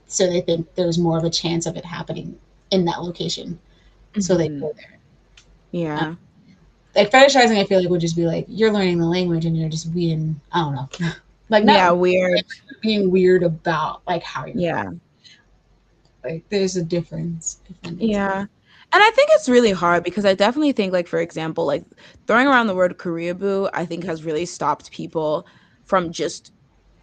so they think there's more of a chance of it happening in that location, so they Hmm. go there. Yeah. Like fetishizing, I feel like would just be like you're learning the language and you're just being, I don't know, like Yeah. not Weird. being weird about like how you're Yeah. like. There's a difference, if that makes sense. Yeah. And I think it's really hard because I definitely think, like, for example, like throwing around the word Koreaboo, I think has really stopped people from just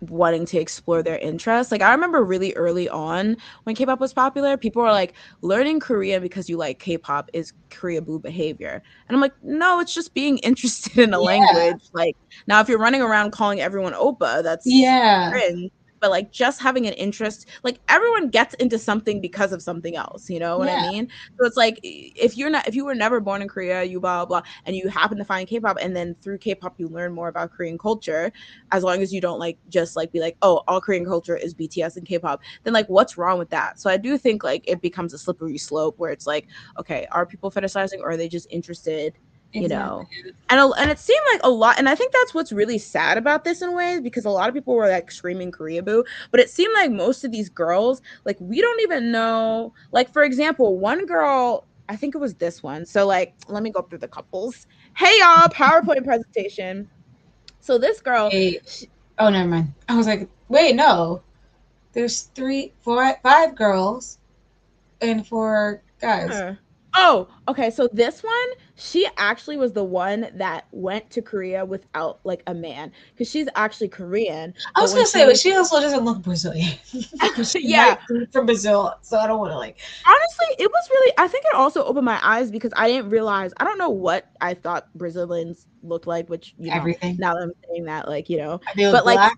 wanting to explore their interests. Like, I remember really early on when K-pop was popular, people were like, learning Korean because you like K-pop is Koreaboo behavior. And I'm like, no, it's just being interested in a Yeah, language. Like, now if you're running around calling everyone Oppa, that's yeah, cringe. But like just having an interest, like everyone gets into something because of something else, you know what I yeah, mean? So it's like if you were never born in Korea, you blah blah, blah and you happen to find K-pop, and then through K-pop you learn more about Korean culture, as long as you don't like just like be like, oh, all Korean culture is BTS and K-pop, then like what's wrong with that? So I do think like it becomes a slippery slope where it's like, okay, are people fetishizing or are they just interested, you exactly. know? And it seemed like a lot, and I think that's what's really sad about this in ways, because a lot of people were like screaming Korea boo, but it seemed like most of these girls, like we don't even know. Like for example, one girl, I think it was this one. So like, let me go through the couples. Hey y'all, PowerPoint presentation. So this girl, Wait, oh, never mind. I was like, wait, no. There's three, four, five girls and four guys. huh. Oh, okay. So this one, she actually was the one that went to Korea without like a man, because she's actually Korean. I But was when gonna say, but she, she also doesn't look Brazilian. She yeah, might be from Brazil, so I don't want to like honestly, it was really, I think it also opened my eyes because I didn't realize, I don't know what I thought Brazilians looked like, which, everything. now that I'm saying that, like, They look but like, black.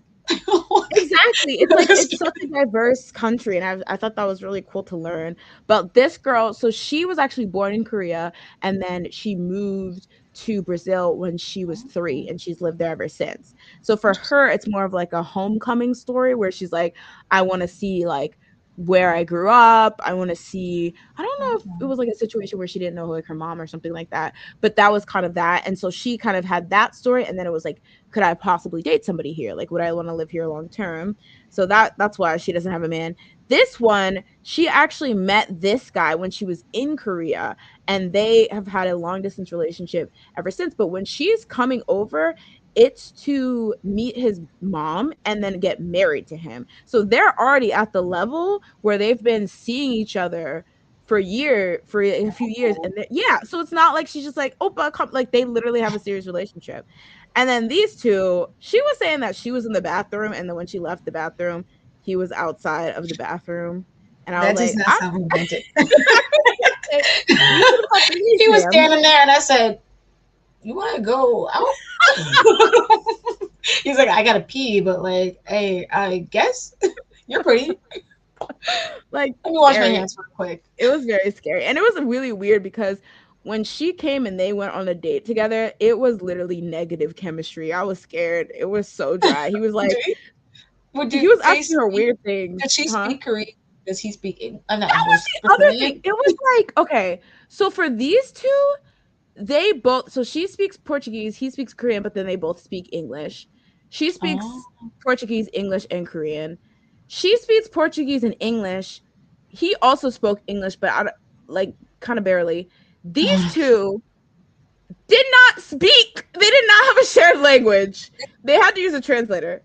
exactly. It's like it's such a diverse country, and I thought that was really cool to learn. But this girl, so she was actually born in Korea, and then she moved to Brazil when she was 3, and she's lived there ever since. So for her, it's more of like a homecoming story where she's like, I want to see like where I grew up. I want to see. I don't know if it was like a situation where she didn't know like her mom or something like that, but that was kind of that. And so she kind of had that story, and then it was like, could I possibly date somebody here? Like, would I want to live here long term? So that's why she doesn't have a man. This one, she actually met this guy when she was in Korea, and they have had a long distance relationship ever since. But when she's coming over, it's to meet his mom and then get married to him. So they're already at the level where they've been seeing each other for a few years, and yeah, so it's not like she's just like, oh, but come, like they literally have a serious relationship. And then these two, she was saying that she was in the bathroom, and then when she left the bathroom, he was outside of the bathroom. And I was That does like, not I sound romantic. you could have fucking leave, He was ma'am. standing there, and I said, "You want to go out?" He's like, "I gotta pee, but like, hey, I guess you're pretty. Like Let me wash my scary. hands real quick." It was very scary. And it was really weird because when she came and they went on a date together, it was literally negative chemistry. I was scared. It was so dry. He was Do like, you, would he you was they asking her speak? weird things, Does she huh? speak Korean? Does he speak? Not That was English. the other thing. Brazilian. It was like, okay, so for these two, they both, so she speaks Portuguese, he speaks Korean, but then they both speak English. She Oh, speaks Portuguese, English, and Korean. She speaks Portuguese and English. He also spoke English, but like kind of barely. These two did not speak. They did not have a shared language. They had to use a translator.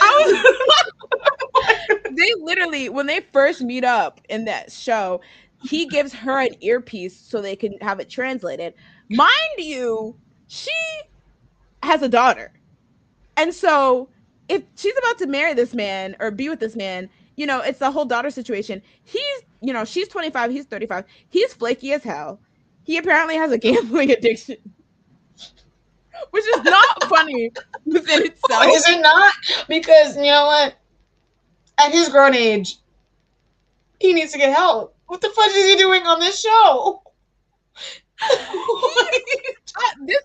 I They literally, when they first meet up in that show, he gives her an earpiece so they can have it translated. Mind you, she has a daughter. And so if she's about to marry this man or be with this man, it's the whole daughter situation. She's 25, he's 35. He's flaky as hell. He apparently has a gambling addiction, which is not funny within itself. is it not? Because you know what? At his grown age, he needs to get help. What the fuck is he doing on this show?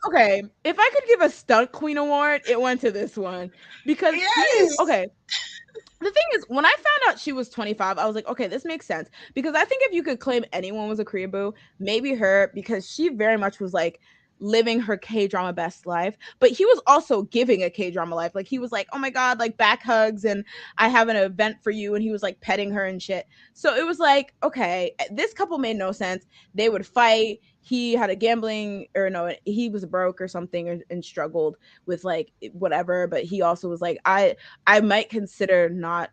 Okay, if I could give a stunt queen award, it went to this one because Yes. okay. The thing is, when I found out she was 25, I was like, okay, this makes sense because I think if you could claim anyone was a Korea boo, maybe her because she very much was like living her K drama best life, but he was also giving a K drama life. Like he was like, oh my god, like back hugs and I have an event for you, and he was like petting her and shit. So it was like, okay, this couple made no sense. They would fight. He had a gambling or no, he was broke or something and struggled with like whatever. But he also was like, I might consider not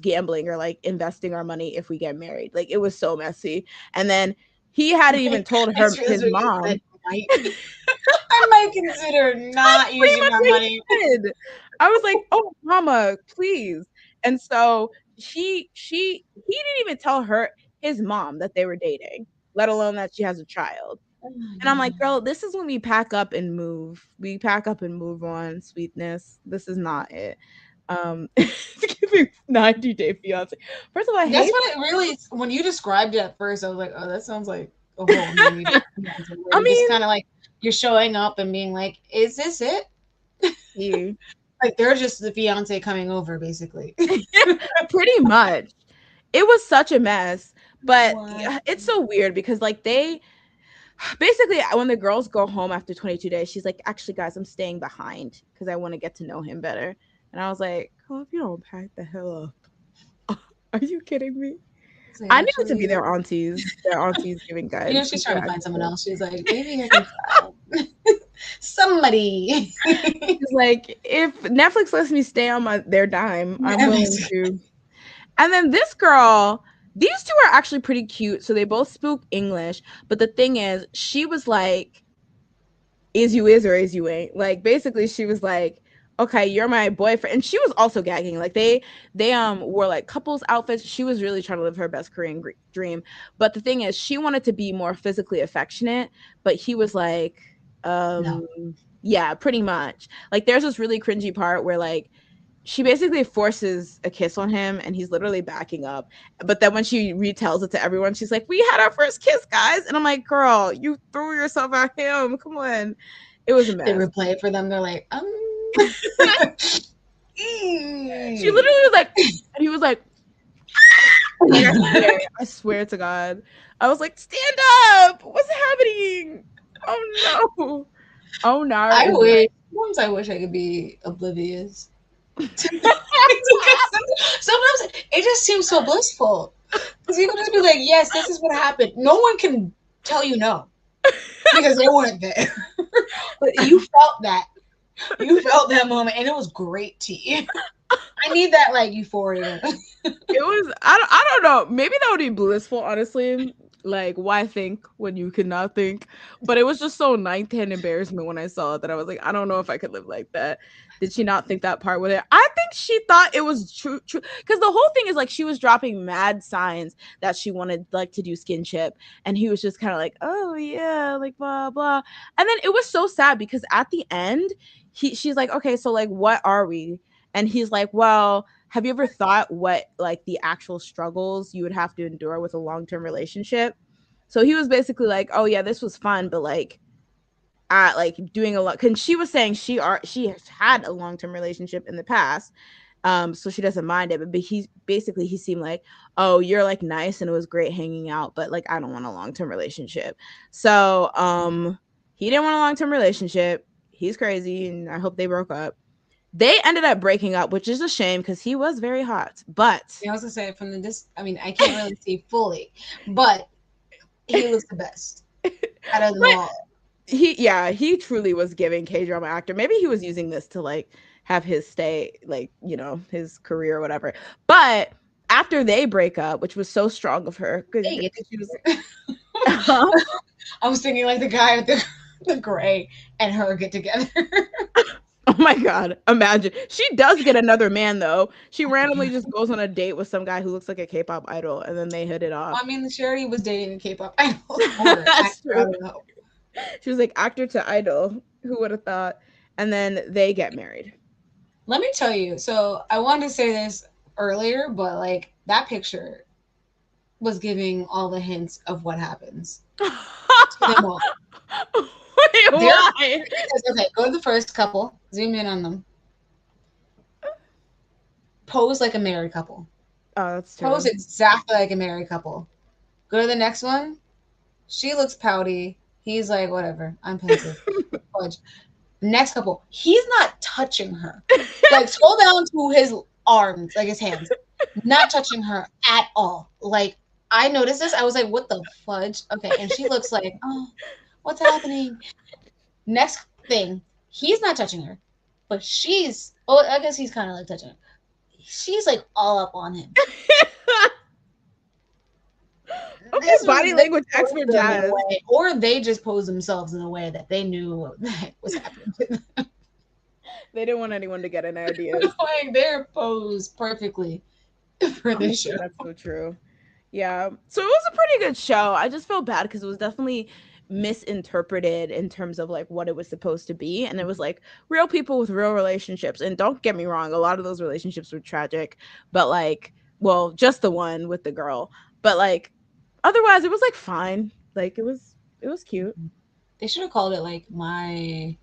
gambling or like investing our money if we get married. Like it was so messy. And then he hadn't even told I her swear that's his what you mom. said. I might consider not Pretty using much my what money. he did. I was like, "Oh, mama, please." And so he didn't even tell her his mom that they were dating, let alone that she has a child. Oh my And I'm like, god. girl, this is when we pack up and move. We pack up and move on, sweetness. This is not it. It's giving 90-day fiance. First of all, I That's hate. what it really. When you described it at first, I was like, "Oh, that sounds like a whole 90 day fiance where I you're just mean, kind of like you're showing up and being like, is this it?" you Like they're just the fiance coming over, basically. pretty much. It was such a mess, but Wow. yeah, it's so weird because like they basically when the girls go home after 22 days, she's like, actually, guys, I'm staying behind because I want to get to know him better. And I was like, oh, if you don't pack the hell up, are you kidding me? So I needed to be actually, their aunties giving guidance she's because trying to they're find someone experts. else. She's like, maybe I can find somebody. She's like, if Netflix lets me stay on their dime, I'm willing to. And then this girl, these two are actually pretty cute. So they both speak English. But the thing is, she was like, is you is or is you ain't. Like basically she was like, okay, you're my boyfriend. And she was also gagging. Like they wore like couples outfits. She was really trying to live her best Korean dream. But the thing is, she wanted to be more physically affectionate, but he was like, No. um, yeah, pretty much. Like there's this really cringy part where like she basically forces a kiss on him and he's literally backing up. But then when she retells it to everyone, she's like, we had our first kiss, guys. And I'm like, girl, you threw yourself at him. Come on. It was a They mess. replay it for them. They're like, She literally was like, and he was like I swear to God. I was like, stand up. What's happening? Oh no. Oh no. I Is wish. Sometimes I wish I could be oblivious. Sometimes it just seems so blissful because you can just be like, "Yes, this is what happened." No one can tell you no because they weren't there, but you felt that. You felt that moment, and it was great tea. I need that like euphoria. it was I don't know. Maybe that would be blissful, honestly. Like, why think when you cannot think? But it was just so ninth hand embarrassment when I saw it that I was like, I don't know if I could live like that. Did she not think that part with it? I think she thought it was true because the whole thing is like she was dropping mad signs that she wanted like to do skinship, and he was just kind of like, oh yeah, like blah blah. And then it was so sad because at the end, she's like, okay, so like what are we? And he's like, well, have you ever thought what like the actual struggles you would have to endure with a long-term relationship? So he was basically like, oh yeah, this was fun, but like doing a lot because she was saying she has had a long-term relationship in the past, so she doesn't mind it. But he seemed like, oh, you're like nice and it was great hanging out, but like I don't want a long-term relationship. So he didn't want a long-term relationship. He's crazy, and I hope they broke up. They ended up breaking up, which is a shame because he was very hot. But I was gonna say from the I mean, I can't really see fully, but he was the best out of them but all. he truly was giving K drama actor. Maybe he was using this to like have his stay, like, his career or whatever. But after they break up, which was so strong of her, because They get she was together. I was thinking like the guy with the gray and her get together. oh my god, imagine. She does get another man though. She randomly just goes on a date with some guy who looks like a K-pop idol and then they hit it off. I mean, she already was dating a K-pop idol or That's actor. I true. don't know. She was like actor to idol. Who would have thought? And then they get married. Let me tell you. So I wanted to say this earlier, but like that picture was giving all the hints of what happens. to them all. Wait, They're why? because okay, go to the first couple, zoom in on them, pose like a married couple, Oh, that's pose true. exactly like a married couple. Go to the next one. She looks pouty. He's like, whatever. I'm pensive. Fudge. Next couple, he's not touching her. Like, scroll down to his arms, like his hands, not touching her at all. Like, I noticed this. I was like, what the fudge? Okay. And she looks like, oh, what's happening? Next thing, he's not touching her, but oh, I guess he's kind of like touching her. She's like all up on him. Okay, This was body they language posed expert them in a Jazz. way, or they just posed themselves in a way that they knew what the heck was happening to them. They didn't want anyone to get any ideas. Like they're posed perfectly for this Honestly, show. that's so true. Yeah. So it was a pretty good show. I just felt bad because it was definitely misinterpreted in terms of like what it was supposed to be. And it was like real people with real relationships. And don't get me wrong, a lot of those relationships were tragic, but like, well, just the one with the girl. But like otherwise it was like fine. Like it was cute. They should have called it like my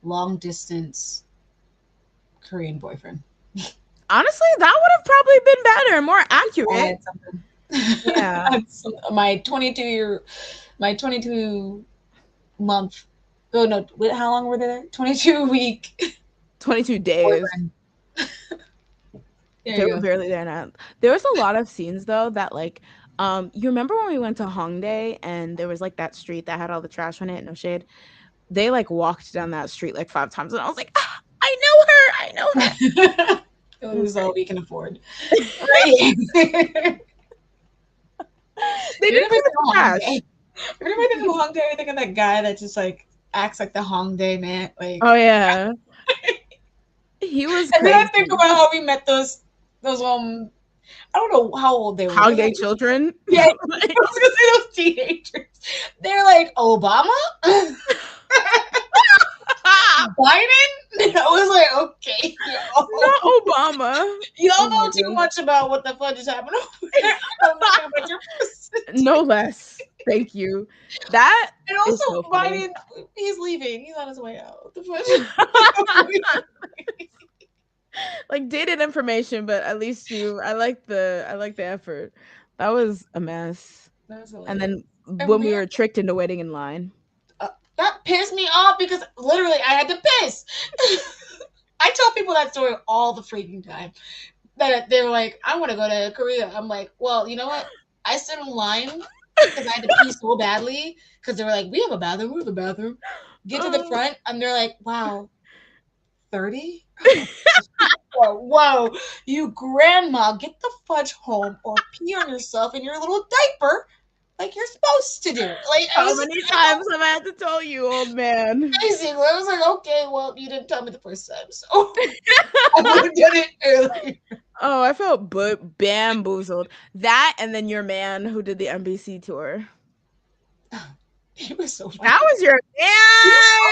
long distance Korean boyfriend. Honestly, that would have probably been better and more accurate. Yeah. That's my 22 month. Oh no, wait, how long were they there? 22-week 22 days. boyfriend. There They you were go. barely there now. There was a lot of scenes though that like you remember when we went to Hongdae and there was like that street that had all the trash on it, no shade. They like walked down that street like 5 times and I was like, ah, I know her. I know her. It was all we can afford. Right. They didn't clean the trash. Whenever I think of Hongdae, I think of that guy that just like acts like the Hongdae man. Like, Oh yeah. He was and then I crazy. think about how we met those I don't know how old they were. Hongdae children. Yeah, I was gonna say those teenagers. They're like Obama, Biden. I was like, okay, Not Obama. you don't Oh know my too God. much about what the fudge is happening over there. I don't know about your person. No less. Thank you. That And also, is so funny. Biden, he's leaving. He's on his way out. The fudge. Like dated information, but at least I like the effort. That was a mess. And then when we were tricked into waiting in line. That pissed me off because literally I had to piss. I tell people that story all the freaking time. That they were like, I want to go to Korea. I'm like, well, you know what? I stood in line because I had to pee so badly because they were like, we have a bathroom. Get to the front, and they're like, wow, 30? Whoa, you grandma, get the fudge home or pee on yourself in your little diaper like you're supposed to do. Like, How many times have I had to tell you, old man? Basically, I was like, okay, well, you didn't tell me the first time, so I would have done it earlier. Oh, I felt bamboozled. That and then your man who did the NBC tour. He was so funny. That was your man.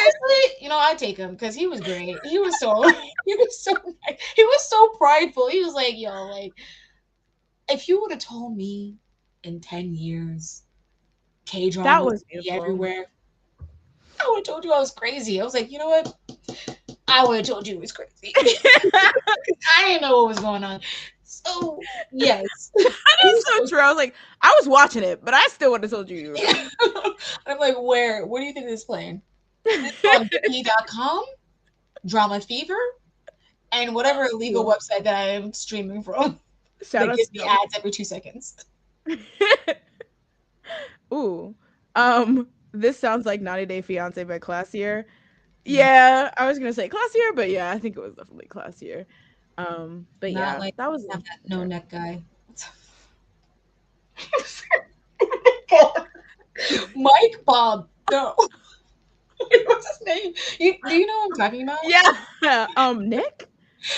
Honestly, I take him because he was great. He was so nice. He was so prideful. He was like, yo, like, if you would have told me in 10 years K-drama That was would be everywhere, I would have told you I was crazy. I was like, you know what? I would have told you it was crazy. I didn't know what was going on. So, yes. That is so true. I was like, I was watching it, but I still would have told you. I'm like, where do you think this is playing? It's on Viki.com, Drama Fever, and whatever illegal website that I am streaming from. That gives me ads every 2 seconds. Ooh. This sounds like 90 Day Fiance by Classier. Yeah, I was gonna say Classier, but yeah, I think it was definitely Classier. But Not yeah, like that was that no neck guy. Mike Bob. No. What's his name? Do you know what I'm talking about? Yeah. Nick?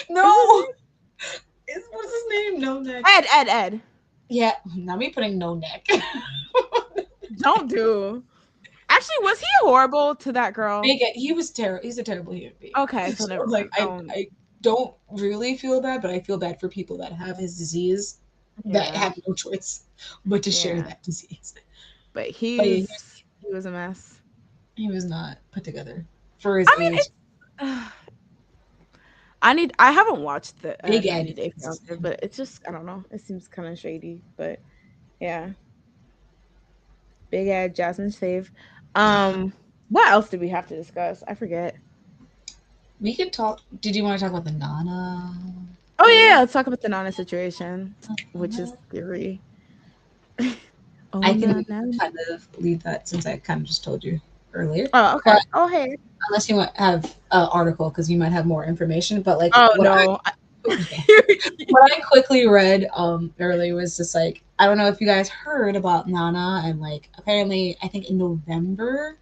No. What's his name? No neck. Ed. Yeah, not me putting no neck. Don't do. Actually, was he horrible to that girl? He was terrible. He's a terrible human being. Okay, so never like I don't really feel bad, but I feel bad for people that have his disease that have no choice but to share that disease. But he He was a mess. He was not put together for his I mean, age. it's. I haven't watched the Big 90 Ed. Day Fiance, but it's just I don't know. It seems kind of shady, but yeah. Big Ed, Jasmine's fave. Um, what else did we have to discuss? I forget. We could talk. Did you want to talk about the Nana? Oh yeah, let's talk about the Nana situation, which is scary. Oh I no, can no. kind of leave that since I kind of just told you earlier. Oh okay. But Oh hey. unless you want have an article because you might have more information. But like Oh what I no. okay. What I quickly read earlier was just like I don't know if you guys heard about Nana and like apparently I think in November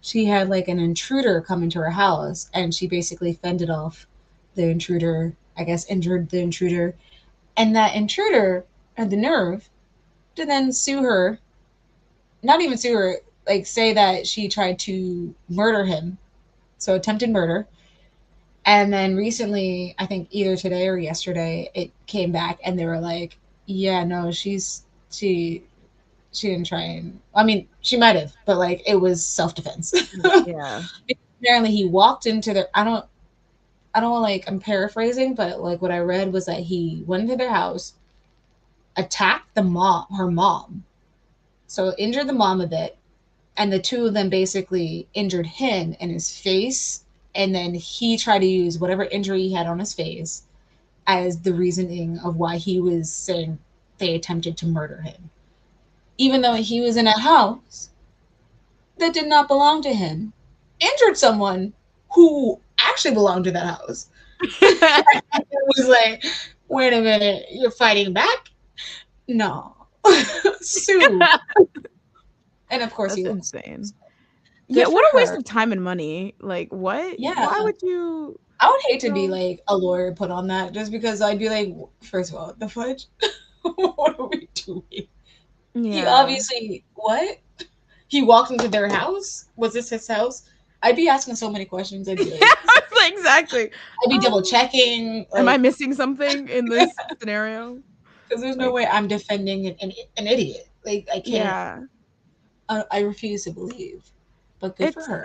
she had like an intruder come into her house and she basically fended off the intruder, I guess injured the intruder, and that intruder had the nerve to then sue her, not even sue her, like say that she tried to murder him, so attempted murder. And then recently, I think either today or yesterday, it came back and they were like, "Yeah, no, she didn't try and I mean, she might have, but like it was self defense." Yeah. Apparently, he walked into their. I don't like I'm paraphrasing, but like what I read was that he went into their house, attacked her mom, so injured the mom a bit, and the two of them basically injured him in his face, and then he tried to use whatever injury he had on his face as the reasoning of why he was saying they attempted to murder him, even though he was in a house that did not belong to him, injured someone who actually belonged to that house. It was like, wait a minute, you're fighting back? No. Sue. And of course he That's lost. insane. Yeah, Good for what a waste her. of time and money. Like what? Why Yeah. would you, I would hate to be no? like a lawyer put on that just because I'd be like, first of all, the fudge? What are we doing? He Yeah. obviously, what? He walked into their house? Was this his house? I'd be asking so many questions. I'd be like, Exactly. I'd be double Um, checking, am I like, missing something in this scenario? because there's no Like, way I'm defending an idiot. Like, I can't, yeah. I refuse to believe. But good for It's her.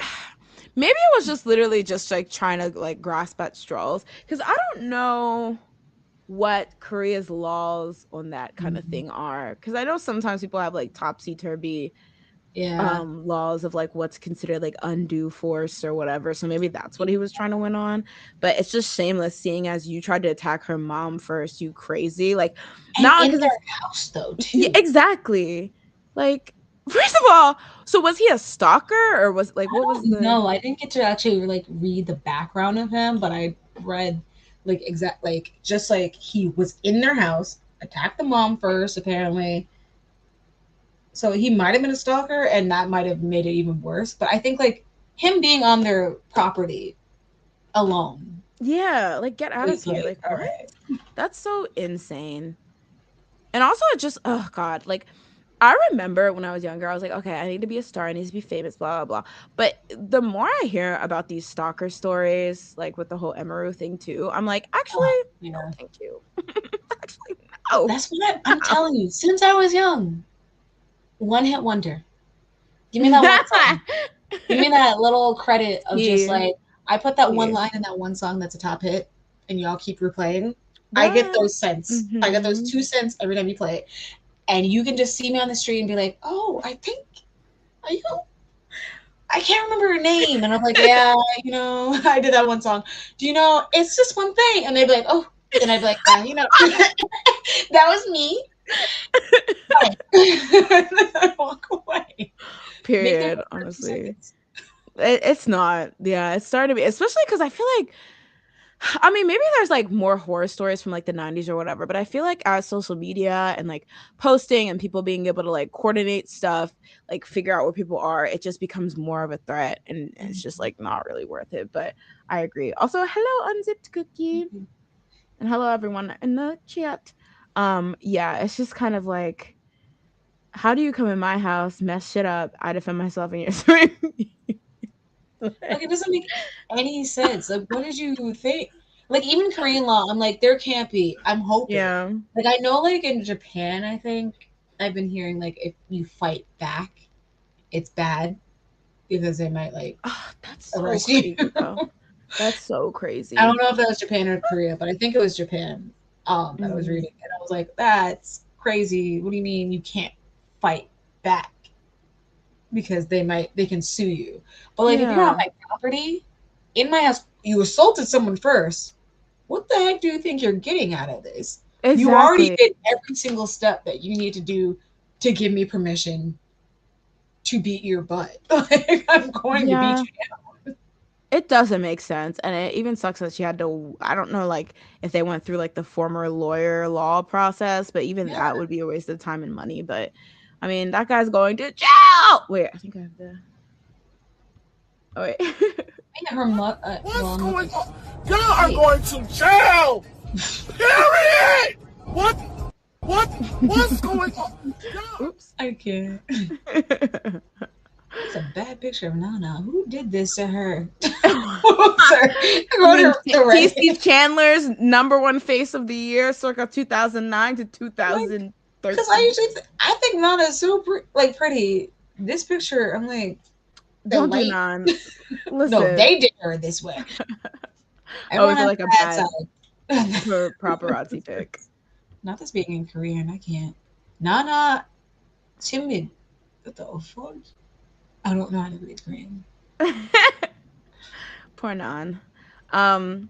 maybe it was just literally just like trying to like grasp at straws because I don't know what Korea's laws on that kind of Mhm. thing are because I know sometimes people have like topsy turvy Yeah. laws of like what's considered like undue force or whatever, so maybe that's what he was trying to win on. But it's just shameless seeing as you tried to attack her mom first, you crazy, like And not in because their it's house, though, yeah, too. exactly, like first of all, so was he a stalker or was like I what was don't the know. I didn't get to actually like read the background of him, but I read like exact like just like he was in their house, attacked the mom first, apparently. So he might have been a stalker, and that might have made it even worse. But I think like him being on their property alone yeah, like get out of was here, like, like all what, right. that's so insane. And also it just oh god, like I remember when I was younger, I was like, okay, I need to be a star, I need to be famous, blah blah blah. But the more I hear about these stalker stories, like with the whole Emaru thing too, I'm like, actually, Oh, no, yeah. thank you. Actually, no. That's what I'm telling you. Since I was young, one hit wonder. Give me that one song. Give me that little credit of just Key, like I put that one key. line in that one song that's a top hit, and y'all keep replaying. I get What? those cents. I get those Mm-hmm. 2 cents every time you play it, and you can just see me on the street and be like, "Oh, I think are you? I can't remember her name," and I'm like, "Yeah, you know, I did that one song. Do you know? It's just one thing," and they'd be like, "Oh," and I'd be like, "Yeah, you know, that was me." Bye. I walk away. Make them Period, wait for two honestly. seconds. It's not. Yeah, it's starting to be, especially because I feel like I mean, maybe there's like more horror stories from like the 90s or whatever, but I feel like as social media and like posting and people being able to like coordinate stuff, like figure out where people are, it just becomes more of a threat and it's just like not really worth it. But I agree. Also, hello, Unzipped Cookie, and hello, everyone in the chat. Yeah, it's just kind of like, how do you come in my house, mess shit up, I defend myself, and you're suing me? Like it doesn't make any sense. Like what did you think? Like even Korean law, I'm like there can't be. I'm hoping. Yeah. Like I know like in Japan, I think I've been hearing like if you fight back, it's bad. because they might like That's so arrest crazy, you. though. That's so crazy. I don't know if that was Japan or Korea, but I think it was Japan that I was Mm. reading. And I was like, that's crazy. What do you mean you can't fight back? Because they can sue you. But like if you're on Yeah, my property, in my house, you assaulted someone first. What the heck do you think you're getting out of this? You already exactly. did every single step that you need to do to give me permission to beat your butt. Like I'm going to beat Yeah, you down. it doesn't make sense. And it even sucks that she had to, I don't know, like, if they went through like the former lawyer law process, but even Yeah. that would be a waste of time and money. But I mean, that guy's going to jail. Wait, I think I have the. Oh, wait. Yeah, her mother. What's Well, going on? Y'all are going to jail. Period. What's going on? Oops. I can't. It's a bad picture of Nana. Who did this to her? Sorry. I I mean, the Reddit. TC Chandler's #1 face of the year, circa 2009 to Like, because I 2013. usually I think Nana's so pretty. This picture, I'm like the Don't do light. none. No, Listen. they did her this way. Oh, Everyone is it has like a a bad bad side. paparazzi pic? Not this being in Korean, I can't. Nana timid. What the fuck? I don't know how to read Korean. Poor Nan. Um,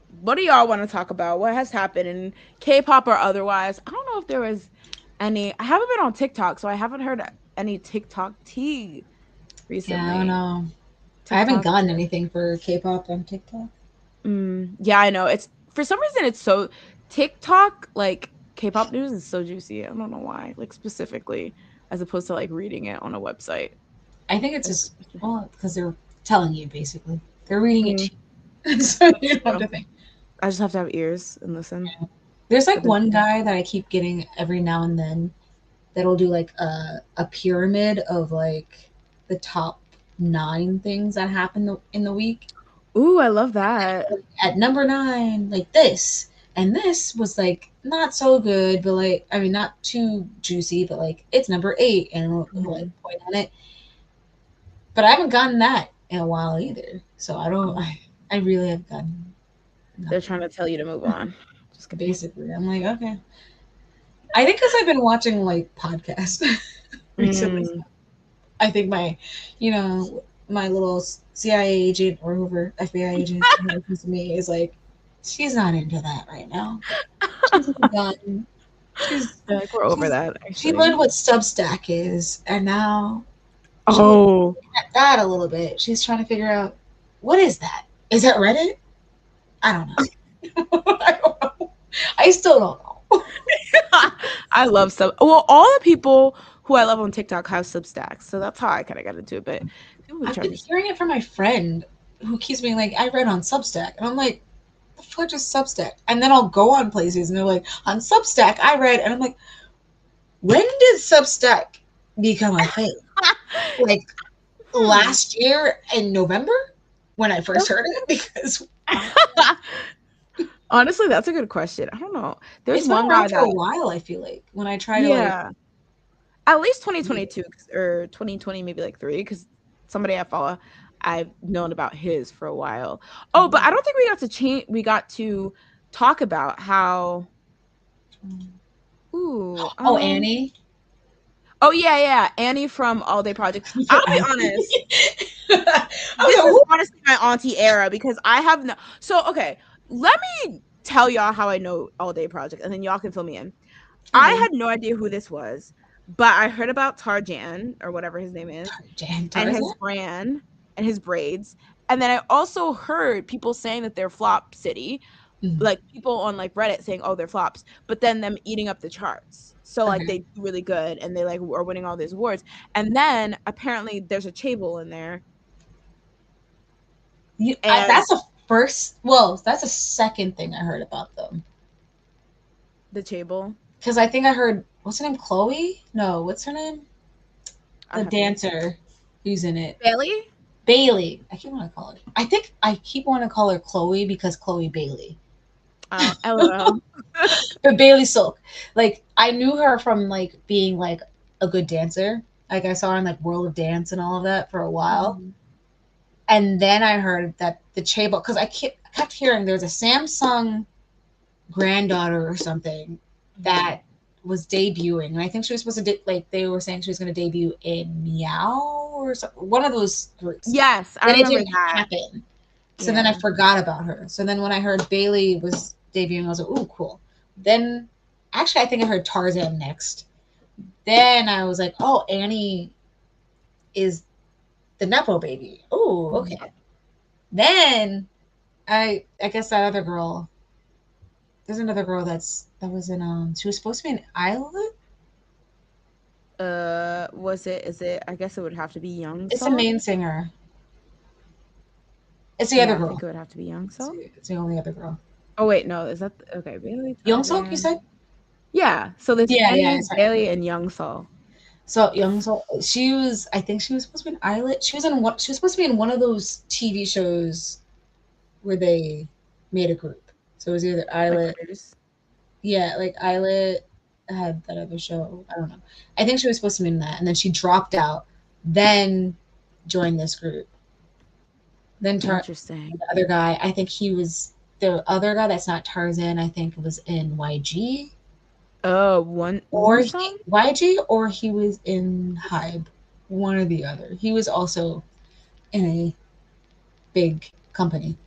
what do y'all want to talk about? What has happened in K-pop or otherwise? I don't know if there was any. I haven't been on TikTok, so I haven't heard any TikTok tea Yeah, I don't recently. know. I haven't TikTok. gotten anything for K-pop on TikTok. Yeah, I know. It's for some reason it's so TikTok, like K-pop news is so juicy. I don't know why, like specifically, as opposed to like reading it on a website. I think it's Like, just because they're telling you basically. They're reading it mm, to you, so that's you don't have true. to think. I just have to have ears and listen. There's But like then, one guy that I keep getting every now and then that'll do like a pyramid of like the top 9 things that happened in the week. ooh, I love that. At number 9, like this. And this was like not so good, but like I mean not too juicy, but like it's number 8 and it'll like Mhm. point on it. But I haven't gotten that in a while either. So I don't Oh, I really have gotten they're nothing. trying to tell you to move on. Just kidding. Basically. I'm like, okay. I think because I've been watching like podcasts recently. Mm. I think my little CIA agent or whoever FBI agent who listens to me is like, she's not into that right now. She's done. She's I feel like we're over she's that she actually. learned what Substack is, and now she's Oh, at that a little bit. She's trying to figure out what is that? Is that Reddit? I don't know. I don't know. I still don't know. I love sub. Well, all the people who I love on TikTok have Substacks, so that's how I kind of got into it. But people be I've trying been to. hearing it from my friend who keeps being like, I read on Substack. And I'm like, the fuck is Substack? And then I'll go on places and they're like, on Substack, I read. And I'm like, when did Substack become a thing? Like Hmm. last year in November when I first heard it? Because Honestly, that's a good question. I don't know. There's it's been one around guy for a that, while, I feel like, when I try to like yeah, at least read it. 2022 or 2020, maybe like 3, because somebody I follow, I've known about his for a while. Oh, but I don't think we got to change. We got to talk about how. Ooh, Oh, Annie. oh yeah, yeah, Annie from All Day Project. I'll be honest. I was This like, is who? honestly my auntie era because I have no. So okay, let me tell y'all how I know All Day Project, and then y'all can fill me in. I Okay. had no idea who this was, but I heard about Tarjan or whatever his name is, Jan and Tarzan? his brand and his braids. And then I also heard people saying that they're flop city, Mm, like people on like Reddit saying, "Oh, they're flops," but then them eating up the charts. So like okay. they do really good and they like are winning all these awards. And then apparently there's a Chable in there, and That's a first. Well, that's a second thing I heard about them. the Chable. Because I think I heard what's her name, Chloe? No, what's her name? I'd The have to look. dancer who's in it, Bailey. Bailey. I keep want to call her. I think I keep wanting to call her Chloe because Chloe Bailey, LOL. but Bailey Silk. Like I knew her from like being like a good dancer, Like I saw her in like World of Dance and all of that for a while. Mhm. And then I heard that the Chaebol, because I kept hearing there's a Samsung granddaughter or something that was debuting, and I think she was supposed to like they were saying she was going to debut in Meow or one of those groups. Yes, I Then it remember didn't that. happen. So then I forgot about her. So then when I heard Bailey was debuting, I was like, "Ooh, cool." Then actually, I think I heard Tarzan next. Then I was like, "Oh, Annie is the Nepo baby." Oh, okay. Then I guess that other girl. There's another girl that was in she was supposed to be an Islet. Is it? I guess it would have to be Young It's the Salt. main singer. It's the other girl. I think it would have to be Young Salt. It's the only other girl. Oh wait, no, is that okay? Bailey, Young Salt, you said? Yeah. So there's Annie, sorry. Bailey, and Young Salt. So Young Salt, I think she was supposed to be an Islet. She was supposed to be in one of those TV shows where they made a group. So it was either Islet. Like Islet had that other show. I don't know. I think she was supposed to be in that, and then she dropped out, then joined this group. Then Interesting. The other guy, I think he was the other guy that's not Tarzan. I think was in YG. YG, or he was in Hybe, one or the other. He was also in a big company.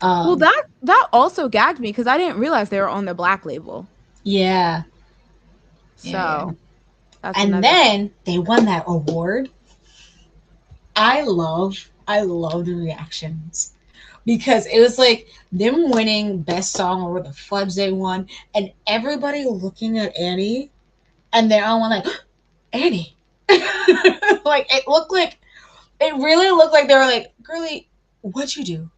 Well, that also gagged me because I didn't realize they were on the Black label. Yeah. So, and then they won that award. I love the reactions because it was like them winning best song or the fudge they won, and everybody looking at Annie, and they're all like, Annie. Like it really looked like they were like, girlie, what'd you do?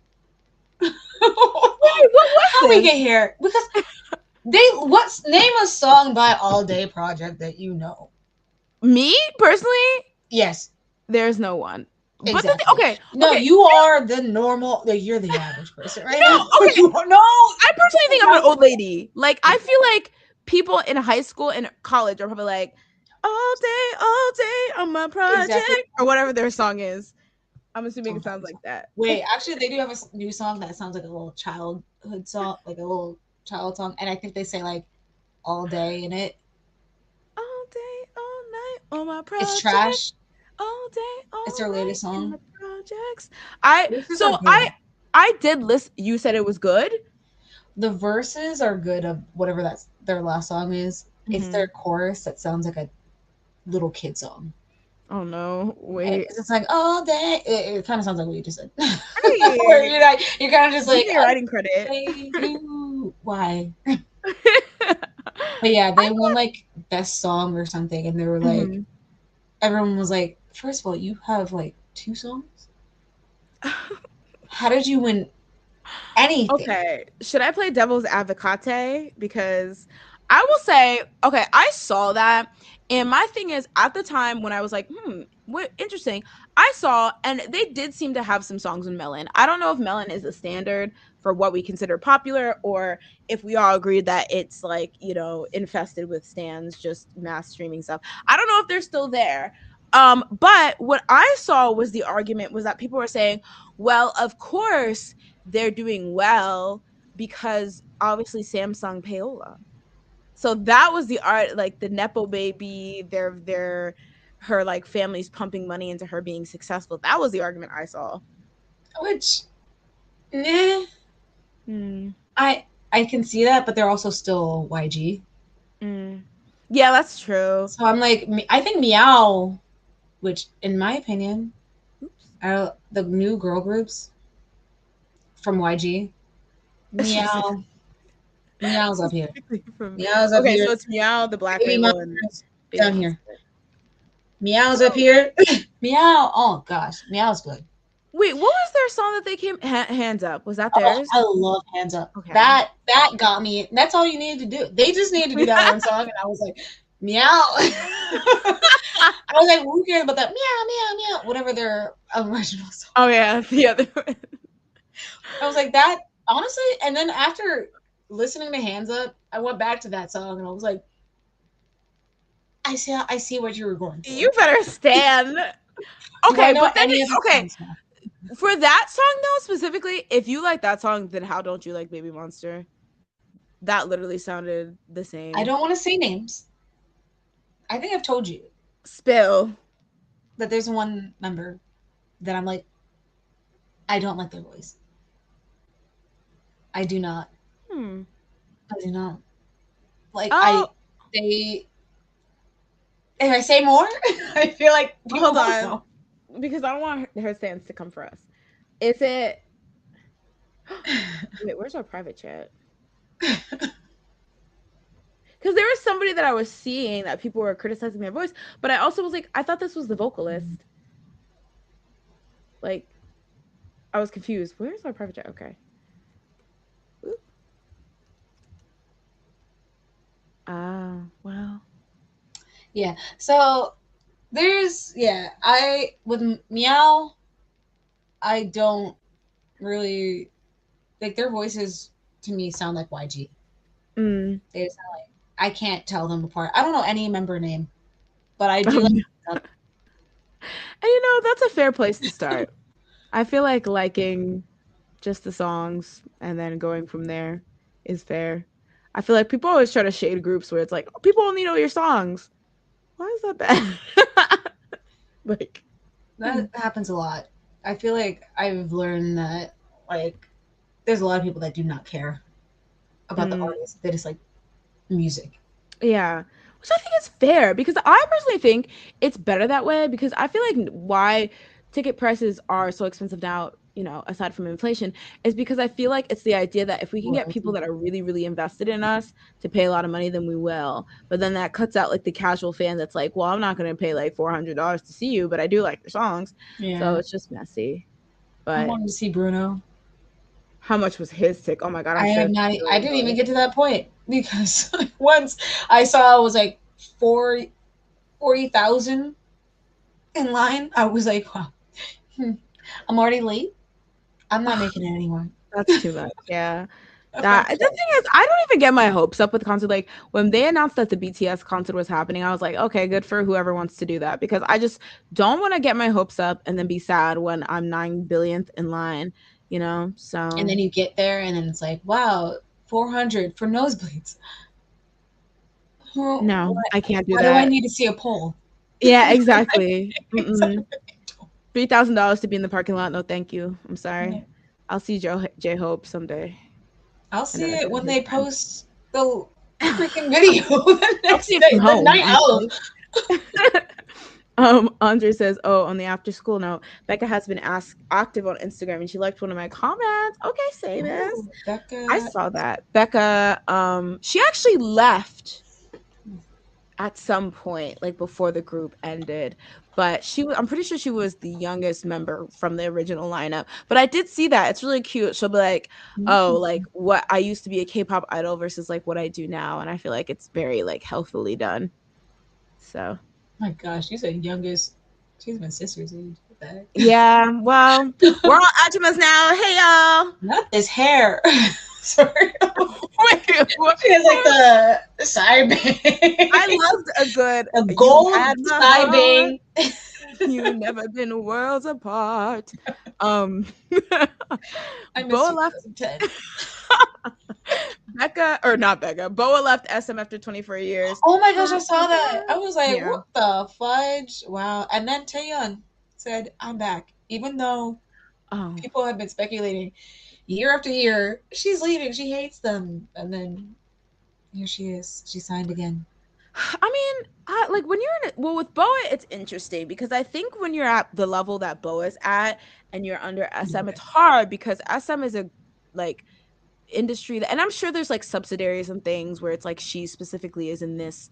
How we get here? Because name a song by All Day Project that you know. Me personally, yes, there's no one. Exactly. Okay. You are the normal. You're the average person, right? No, okay. No. I personally think I'm an old lady. Like I feel like people in high school and college are probably like, all day on my project, or whatever their song is. I'm assuming it sounds like that. Wait, actually, they do have a new song that sounds like a little childhood song, like a little child song, and I think they say like all day in it. All day, all night on my project. It's trash. All day, all it's their latest song. Projects. I did listen. You said it was good. The verses are good of whatever their last song is. Mm-hmm. It's their chorus that sounds like a little kid song. Oh no! Wait, it's like all day. It kind of sounds like what you just said. Where you're kind of just like your writing credit. Why? But yeah, they won like best song or something, and they were like, everyone was like, first of all, you have like 2 songs. How did you win anything? Okay, should I play devil's advocate? Because I will say, okay, I saw that. And my thing is, at the time when I was like, what interesting, I saw, and they did seem to have some songs in Melon. I don't know if Melon is a standard for what we consider popular, or if we all agreed that it's like, infested with stands, just mass streaming stuff. I don't know if they're still there. But what I saw was the argument was that people were saying, well, of course they're doing well because obviously Samsung Payola. So that was the art, like the Nepo baby, her like family's pumping money into her being successful. That was the argument I saw. Which, I can see that, but they're also still YG. Yeah, that's true. So I'm like, I think Meow, which in my opinion, are the new girl groups from YG. Meow. Meow's up here. Meow's up here. So it's Meow, the Black label, and down here. Meow's up here. Meow. Oh gosh, Meow's good. Wait, what was their song that they came? Hands Up. Was that theirs? I love Hands Up. Okay. That got me. That's all you needed to do. They just needed to do that one song, and I was like, Meow. I was like, who cares about that? Meow, meow, meow. Whatever their original song. Oh yeah, the other one. I was like that. Honestly, and then after listening to Hands Up, I went back to that song and I was like, I see what you were going for. You better stand. Do I Okay, know but then any of the okay. songs now? For that song though, specifically, if you like that song, then how don't you like Baby Monster? That literally sounded the same. I don't want to say names. I think I've told you Spill. that there's one member that I'm like, I don't like their voice. I do not. Hmm. I do not. Like Oh, they. If I say more, I feel like people hold won't on. know. Because I don't want her stands to come for us. Is it wait, where's our private chat? Because there was somebody that I was seeing that people were criticizing their voice, but I also was like, I thought this was the vocalist. Like, I was confused. Where's our private chat? Okay. Ah, well. Yeah. So there's I with Meow, I don't really like their voices to me sound like YG. Mm. They sound like I can't tell them apart. I don't know any member name, but I do And like that's a fair place to start. I feel like liking just the songs and then going from there is fair. I feel like people always try to shade groups where it's like, oh, people only know your songs. Why is that bad? Like that happens a lot. I feel like I've learned that like there's a lot of people that do not care about the artist. They just like music. yeah, which I think is fair because I personally think it's better that way because I feel like why ticket prices are so expensive now, aside from inflation, is because I feel like it's the idea that if we can get people that are really, really invested in us to pay a lot of money, then we will. But then that cuts out like the casual fan that's like, well, I'm not going to pay like $400 to see you, but I do like your songs. Yeah. So it's just messy. I But wanted to see Bruno. how much was his ticket? Oh my God, I'm I sure. am not. I didn't even get to that point because once I saw it was like 40,000 in line, I was like, wow, I'm already late. I'm not making it anymore. That's too much. Yeah. The thing is, I don't even get my hopes up with concert. Like when they announced that the BTS concert was happening, I was like, okay, good for whoever wants to do that because I just don't want to get my hopes up and then be sad when I'm 9 billionth in line, So And then you get there, and then it's like, wow, 400 for nosebleeds. No, I can't do Why that. do I need to see a poll? Yeah, exactly. $3,000 to be in the parking lot. No, thank you. I'm sorry. Yeah. I'll see J Hope someday. I'll see it when his they friend. post the freaking video the I'll next see it day, from the home, night of. Andre says, "Oh, on the after school note, Becca has been active on Instagram, and she liked one of my comments. Okay, say this. Ooh, Becca. I saw that. Becca, she actually left at some point, like before the group ended, but I'm pretty sure she was the youngest member from the original lineup. But I did see that. It's really cute. She'll be like, oh, like what I used to be a K-pop idol versus like what I do now, and I feel like it's very like healthily done. So. My gosh, she's the youngest. She's my sister's age. Yeah, well, we're on Ajumas now. Hey, y'all. Not this hair. Sorry. Wait, what? She has like the side bang. I loved a gold side bang. You've never been worlds apart. I Boa left. Boa left SM after 24 years. Oh my gosh, I saw that. I was like, what the fudge? Wow. And then Taeyeon said, I'm back. Even though people have been speculating year after year, she's leaving. She hates them. And then here she is. She signed again. I mean, like when you're with Boa, it's interesting because I think when you're at the level that Boa's at and you're under SM, it's hard because SM is a like industry and I'm sure there's like subsidiaries and things where it's like she specifically is in this,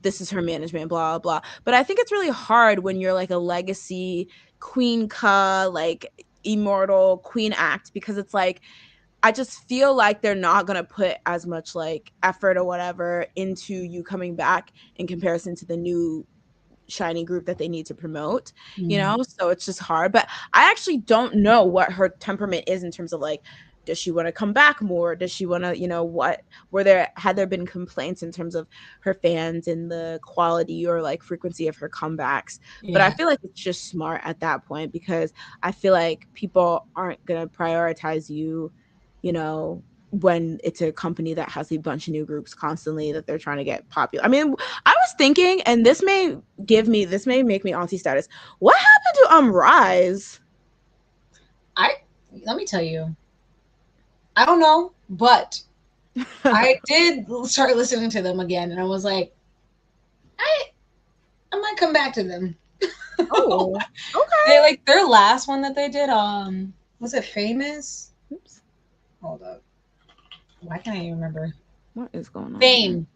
this is her management, blah blah. But I think it's really hard when you're like a legacy Queen Ka, like immortal Queen act, because it's like I just feel like they're not going to put as much like effort or whatever into you coming back in comparison to the new shiny group that they need to promote, so it's just hard. But I actually don't know what her temperament is in terms of like does she want to come back more? Does she want to, what had there been complaints in terms of her fans and the quality or like frequency of her comebacks? Yeah. But I feel like it's just smart at that point, because I feel like people aren't going to prioritize you, when it's a company that has a bunch of new groups constantly that they're trying to get popular. I mean, I was thinking, and this may make me auntie status. What happened to Rise? Let me tell you, I don't know, but I did start listening to them again, and I was like, I might come back to them. Oh, okay. They like their last one that they did. Was it Famous? Oops. Hold up. Why can't I even remember? What is going on? Fame.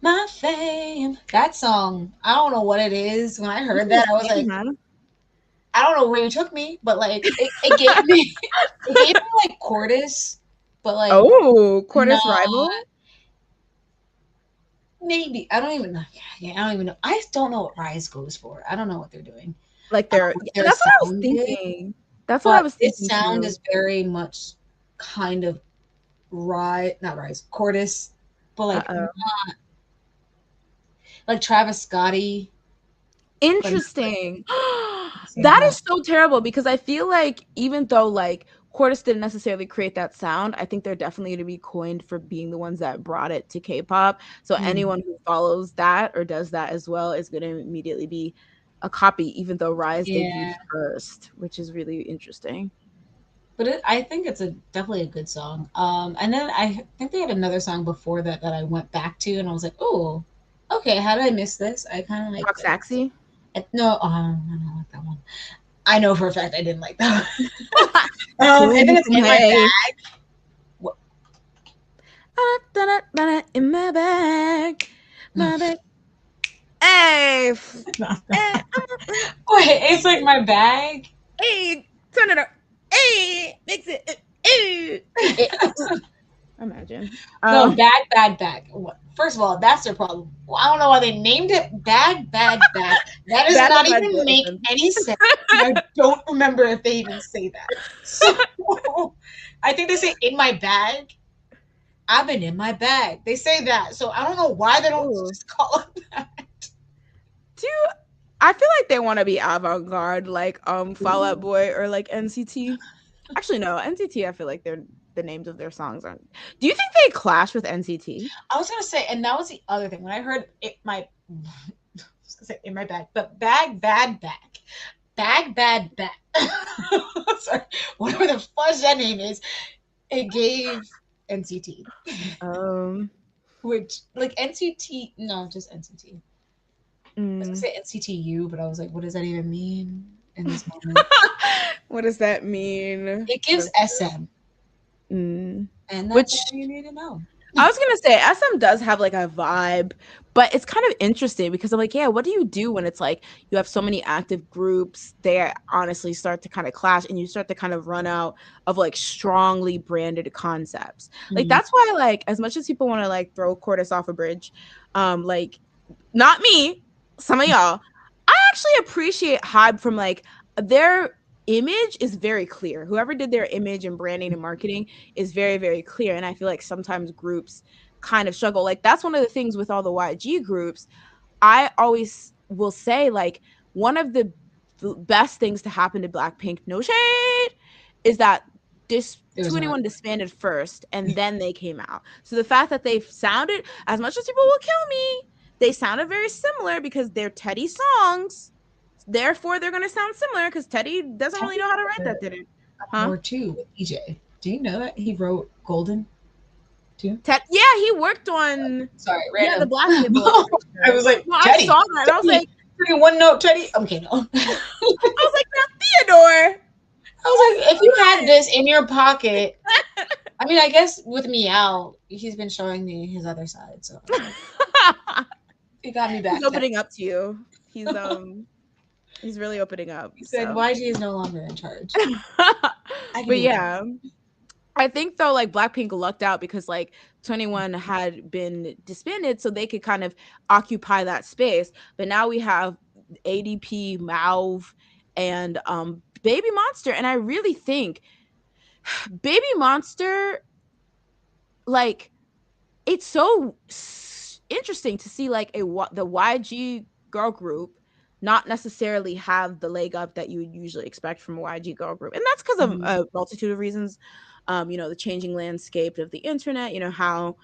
My fame. That song. I don't know what it is. When I heard that, I was like, I don't know where you took me, but like it gave me like Cordis, but like Cordis Rival. Maybe I don't even know. Yeah, I don't even know. I don't know what Rise goes for. I don't know what they're doing. Like that's what I was thinking. That's what I was thinking. Its sound is very much kind of not Rise, Cordis, but like not like Travis Scotty. Interesting. That is so terrible, because I feel like even though like Cordis didn't necessarily create that sound, I think they're definitely going to be coined for being the ones that brought it to K-pop. So anyone who follows that or does that as well is going to immediately be a copy, even though Rise debuted first, which is really interesting. But I think it's definitely a good song. And then I think they had another song before that I went back to, and I was like, oh, okay, how did I miss this? I kind of like Roxaxy? No, I don't like that one. I know for a fact I didn't like that one. I think it's In My Bag. In my bag. My bag. Hey! Wait, it's like my bag? Hey, turn it up. Hey, mix it. Hey. Imagine. No, bag. First of all, that's their problem. Well, I don't know why they named it bag. That does not even make any sense. I don't remember if they even say that. So, I think they say in my bag. I've been in my bag. They say that. So I don't know why they don't just call it that. I feel like they want to be avant-garde, like Fall Out Boy or like NCT. Actually, no, NCT, I feel like the names of their songs aren't. Do you think they clash with NCT? I was gonna say, and that was the other thing when I heard it. I was gonna say in my bag, but bag. Sorry, whatever the fudge that name is, it gave NCT. Which like NCT? No, just NCT. I was gonna say NCTU, but I was like, what does that even mean in this moment? What does that mean? It gives SM. And that's what you need to know. I was gonna say SM does have like a vibe, but it's kind of interesting because I'm like, yeah, what do you do when it's like you have so many active groups? They honestly start to kind of clash, and you start to kind of run out of like strongly branded concepts. Like that's why, like, as much as people want to like throw Cordis off a bridge, like not me, some of y'all, I actually appreciate HYBE from like their image is very clear. Whoever did their image and branding and marketing is very, very clear. And I feel like sometimes groups kind of struggle. Like that's one of the things with all the YG groups. I always will say like one of the best things to happen to Blackpink, no shade, is that this 2NE1 disbanded first and then they came out. So the fact that they sounded, as much as people will kill me, they sounded very similar because they're Teddy songs. Therefore, they're going to sound similar because Teddy doesn't really know how to write that, did it? Or two with EJ. Do you know that he wrote Golden too? Yeah, he worked on. Sorry, random. Yeah, the Black Label. I was like, no, Teddy. I saw that. I was like, one note, Teddy. Okay, no. I was like, now Theodore. I was like, if you had this in your pocket, I mean, I guess with Meow, he's been showing me his other side, so he got me back. He's opening up to you. He's really opening up. He said YG is no longer in charge. But yeah, I think though, like Blackpink lucked out because like 2NE1 had been disbanded, so they could kind of occupy that space. But now we have ADP, Mauve, and Baby Monster, and I really think Baby Monster, like, it's so interesting to see like the YG girl group not necessarily have the leg up that you would usually expect from a YG girl group, and that's because of a multitude of reasons. The changing landscape of the internet. How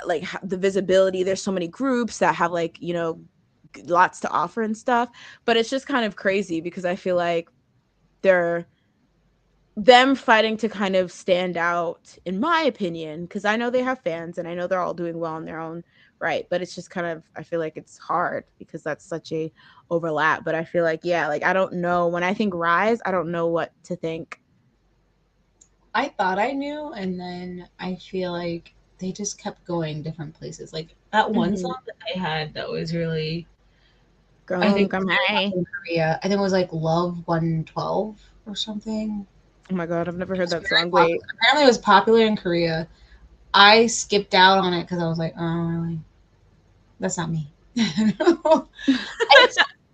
like the visibility. There's so many groups that have like lots to offer and stuff, but it's just kind of crazy because I feel like they're them fighting to kind of stand out, in my opinion, because I know they have fans and I know they're all doing well in their own right, but it's just kind of, I feel like it's hard because that's such a overlap. But I feel like, yeah, like I don't know, when I think Rise, I don't know what to think. I thought I knew, and then I feel like they just kept going different places. Like that one song that they had that was really, I think in Korea, I think it was like Love 112 or something. Oh my god, I've never heard that song. Wait, apparently it was popular in Korea. I skipped out on it because I was like, oh, really? That's not me.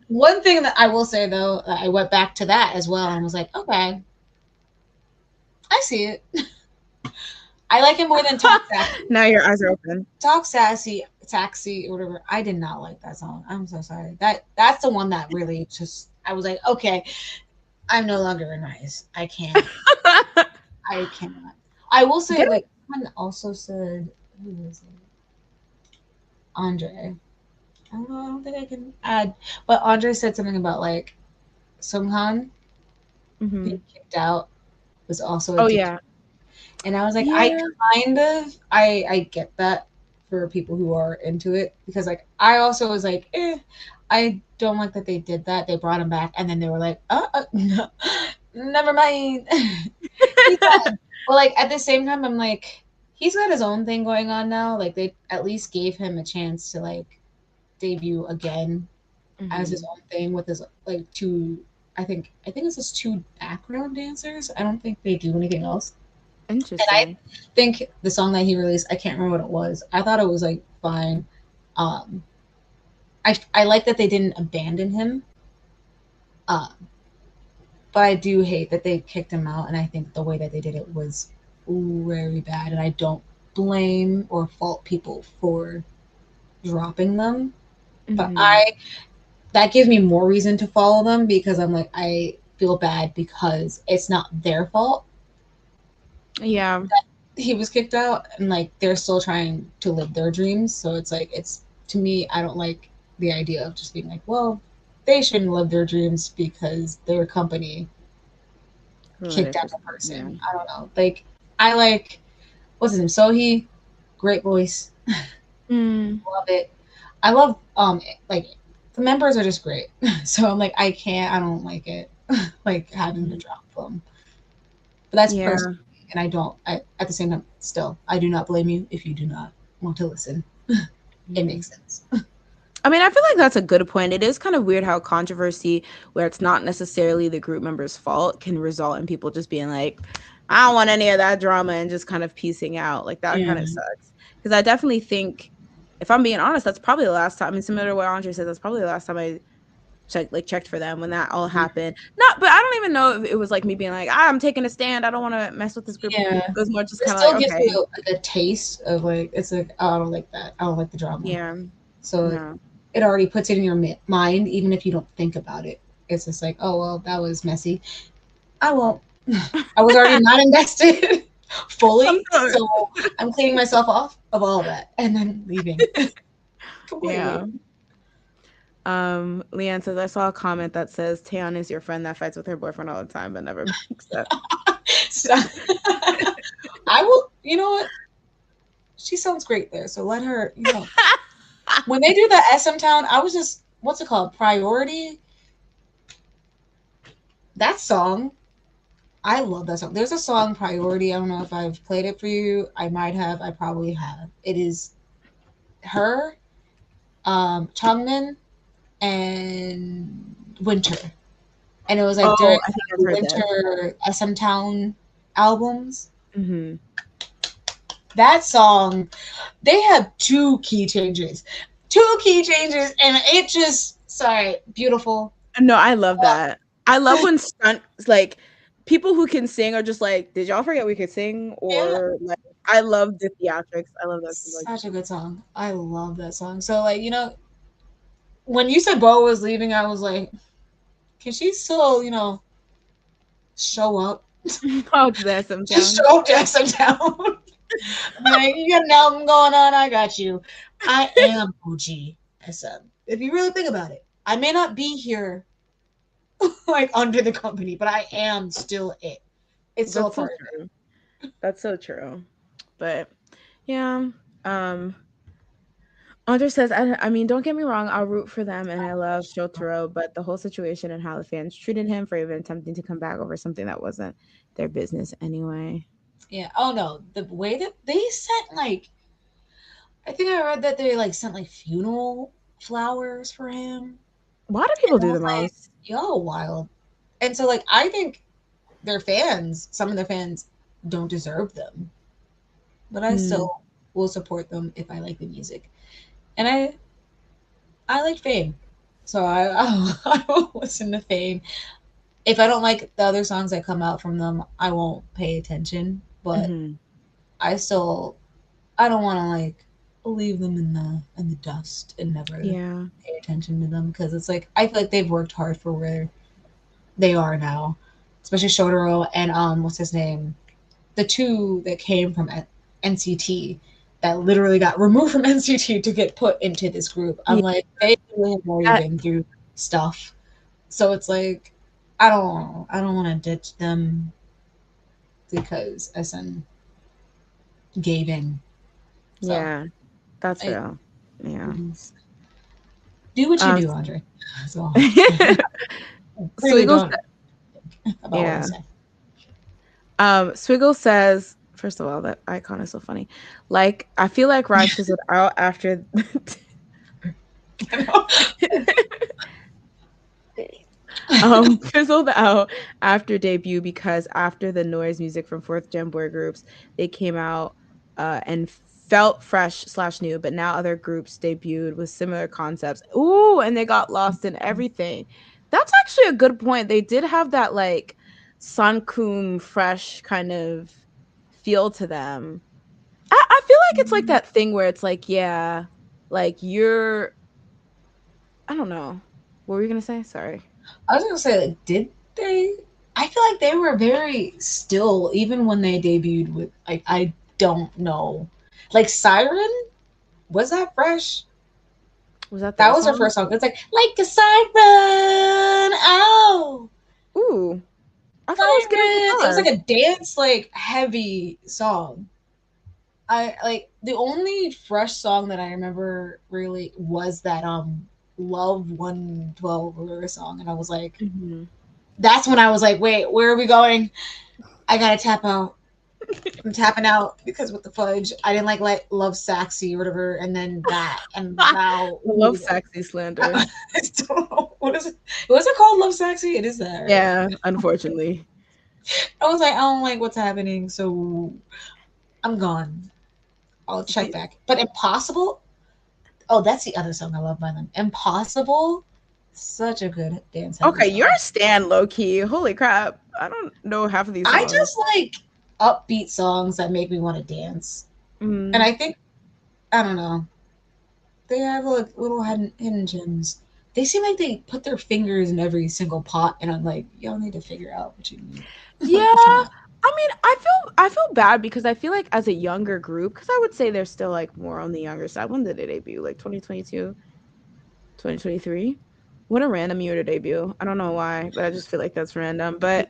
One thing that I will say though, I went back to that as well and was like, okay, I see it. I like it more than Talk Sassy. Now your eyes are open. Talk Sassy, Taxi, or whatever. I did not like that song. I'm so sorry. That's the one that really just, I was like, okay, I'm no longer in Rise. I can't. I cannot. I will say, like, someone also said, who was it? Andre. I don't think I can add, but Andre said something about like Sunghan being kicked out was also. Oh yeah. And I was like, yeah. I get that for people who are into it, because like I also was like, I don't like that they did that. They brought him back and then they were like, no, never mind. Well, like at the same time, I'm like, he's got his own thing going on now. Like they at least gave him a chance to like debut again as his own thing with his like two. I think it's just two background dancers. I don't think they do anything else. Interesting. And I think the song that he released, I can't remember what it was. I thought it was like fine. I like that they didn't abandon him. But I do hate that they kicked him out, and I think the way that they did it was very bad. And I don't blame or fault people for dropping them, but that gives me more reason to follow them, because I'm like, I feel bad because it's not their fault. Yeah, he was kicked out, and like they're still trying to live their dreams. So it's like, it's, to me, I don't like the idea of just being like, well, they shouldn't live their dreams because their company kicked out the person. Yeah. I don't know. Like, I like, what's his name? Sohee, great voice. Love it. I love like the members are just great. So I'm like, I don't like it, like having to drop them. But that's personal. And at the same time, still, I do not blame you if you do not want to listen. It makes sense. I mean, I feel like that's a good point. It is kind of weird how controversy, where it's not necessarily the group member's fault, can result in people just being like, I don't want any of that drama, and just kind of piecing out. Like, that kind of sucks. Because I definitely think, if I'm being honest, that's probably the last time, and similar to what Andre said, that's probably the last time I checked for them when that all happened. But I don't even know if it was like me being like, I'm taking a stand, I don't want to mess with this group. It was more just kind of like, okay, like a taste of like, it's like, oh, I don't like that, I don't like the drama. Yeah. So it already puts it in your mind, even if you don't think about it. It's just like, oh well, that was messy, I won't. I was already not invested fully, so I'm cleaning myself off of all of that and then leaving. Yeah. Leanne says, I saw a comment that says Taeyeon is your friend that fights with her boyfriend all the time but never makes up. So, I will, you know what? She sounds great there, so let her, you know. When they do the SM Town, I was just, what's it called? Priority? That song, I love that song. There's a song, Priority. I don't know if I've played it for you. I might have. I probably have. It is her, Changmin, and Winter. And it was like during the Winter SM Town albums. That song, they have two key changes, and it just, beautiful. No, I love that. I love when stunts, like, people who can sing are just like, did y'all forget we could sing? Or like, I love the theatrics. I love that song. Such a good song. I love that song. So like, you know, when you said Bo was leaving, I was like, can she still, you know, show up? Oh, to SM Town. Just show up to SM Town. Like, you got an album going on, I got you. I am OG SM. If you really think about it, I may not be here like under the company, but I am still it. It's still a part of it. That's so true. But yeah. Andre says, I mean, don't get me wrong, I'll root for them and I love Shotaro, but the whole situation and how the fans treated him for even attempting to come back over something that wasn't their business anyway. Yeah. Oh no. The way that they sent like, I think I read that they like sent like funeral flowers for him. Why do people do the like, most? Yo, wild. And so like I think their fans, some of their fans don't deserve them. But I still will support them if I like the music. And I like Fame. So I will listen to Fame. If I don't like the other songs that come out from them, I won't pay attention. But I don't want to like leave them in the dust and never pay attention to them, because it's like I feel like they've worked hard for where they are now, especially Shotaro and what's his name, the two that came from NCT that literally got removed from NCT to get put into this group. I'm like, they really have already been through stuff, so it's like I don't want to ditch them because SM gave in. So, yeah, that's real. Yeah. Do what you do, Andre. So, Swiggle Swiggle says, first of all, that icon is so funny. Like, I feel like Raj fizzled out after fizzled out after debut, because after the noise music from fourth gen boy groups, they came out and felt fresh / new, but now other groups debuted with similar concepts. Ooh, and they got lost in everything. That's actually a good point. They did have that like Sunkoom fresh kind of feel to them. I feel like it's like that thing where it's like, yeah, like you're, I don't know. What were you gonna say? Sorry. I was gonna say, like, did they? I feel like they were very still, even when they debuted with, like, I don't know. Like, Siren? Was that fresh? Was that was her first song. It's like a siren. Oh. Ooh. I thought it was like a dance, like, heavy song. I like the only fresh song that I remember really was that Love 112 or song, and I was like, that's when I was like, wait, where are we going? I gotta tap out. I'm tapping out because with the fudge, I didn't like Love Saxy or whatever, and then that, and now Love Saxy slander. I don't know. What is it? Was it called Love Saxy? It is that. Right? Yeah, unfortunately. I was like, I don't like what's happening, so I'm gone. I'll check back. But Impossible? Oh, that's the other song I love by them. Impossible? Such a good dance. Okay, you're a stan, low-key. Holy crap. I don't know half of these songs. I just like upbeat songs that make me want to dance. And I think, I don't know, they have like little hidden gems. They seem like they put their fingers in every single pot, and I'm like, y'all need to figure out what you need. Yeah. I mean, I feel bad because I feel like as a younger group, because I would say they're still like more on the younger side. When did they debut? Like 2022, 2023? What a random year to debut. I don't know why, but I just feel like that's random. But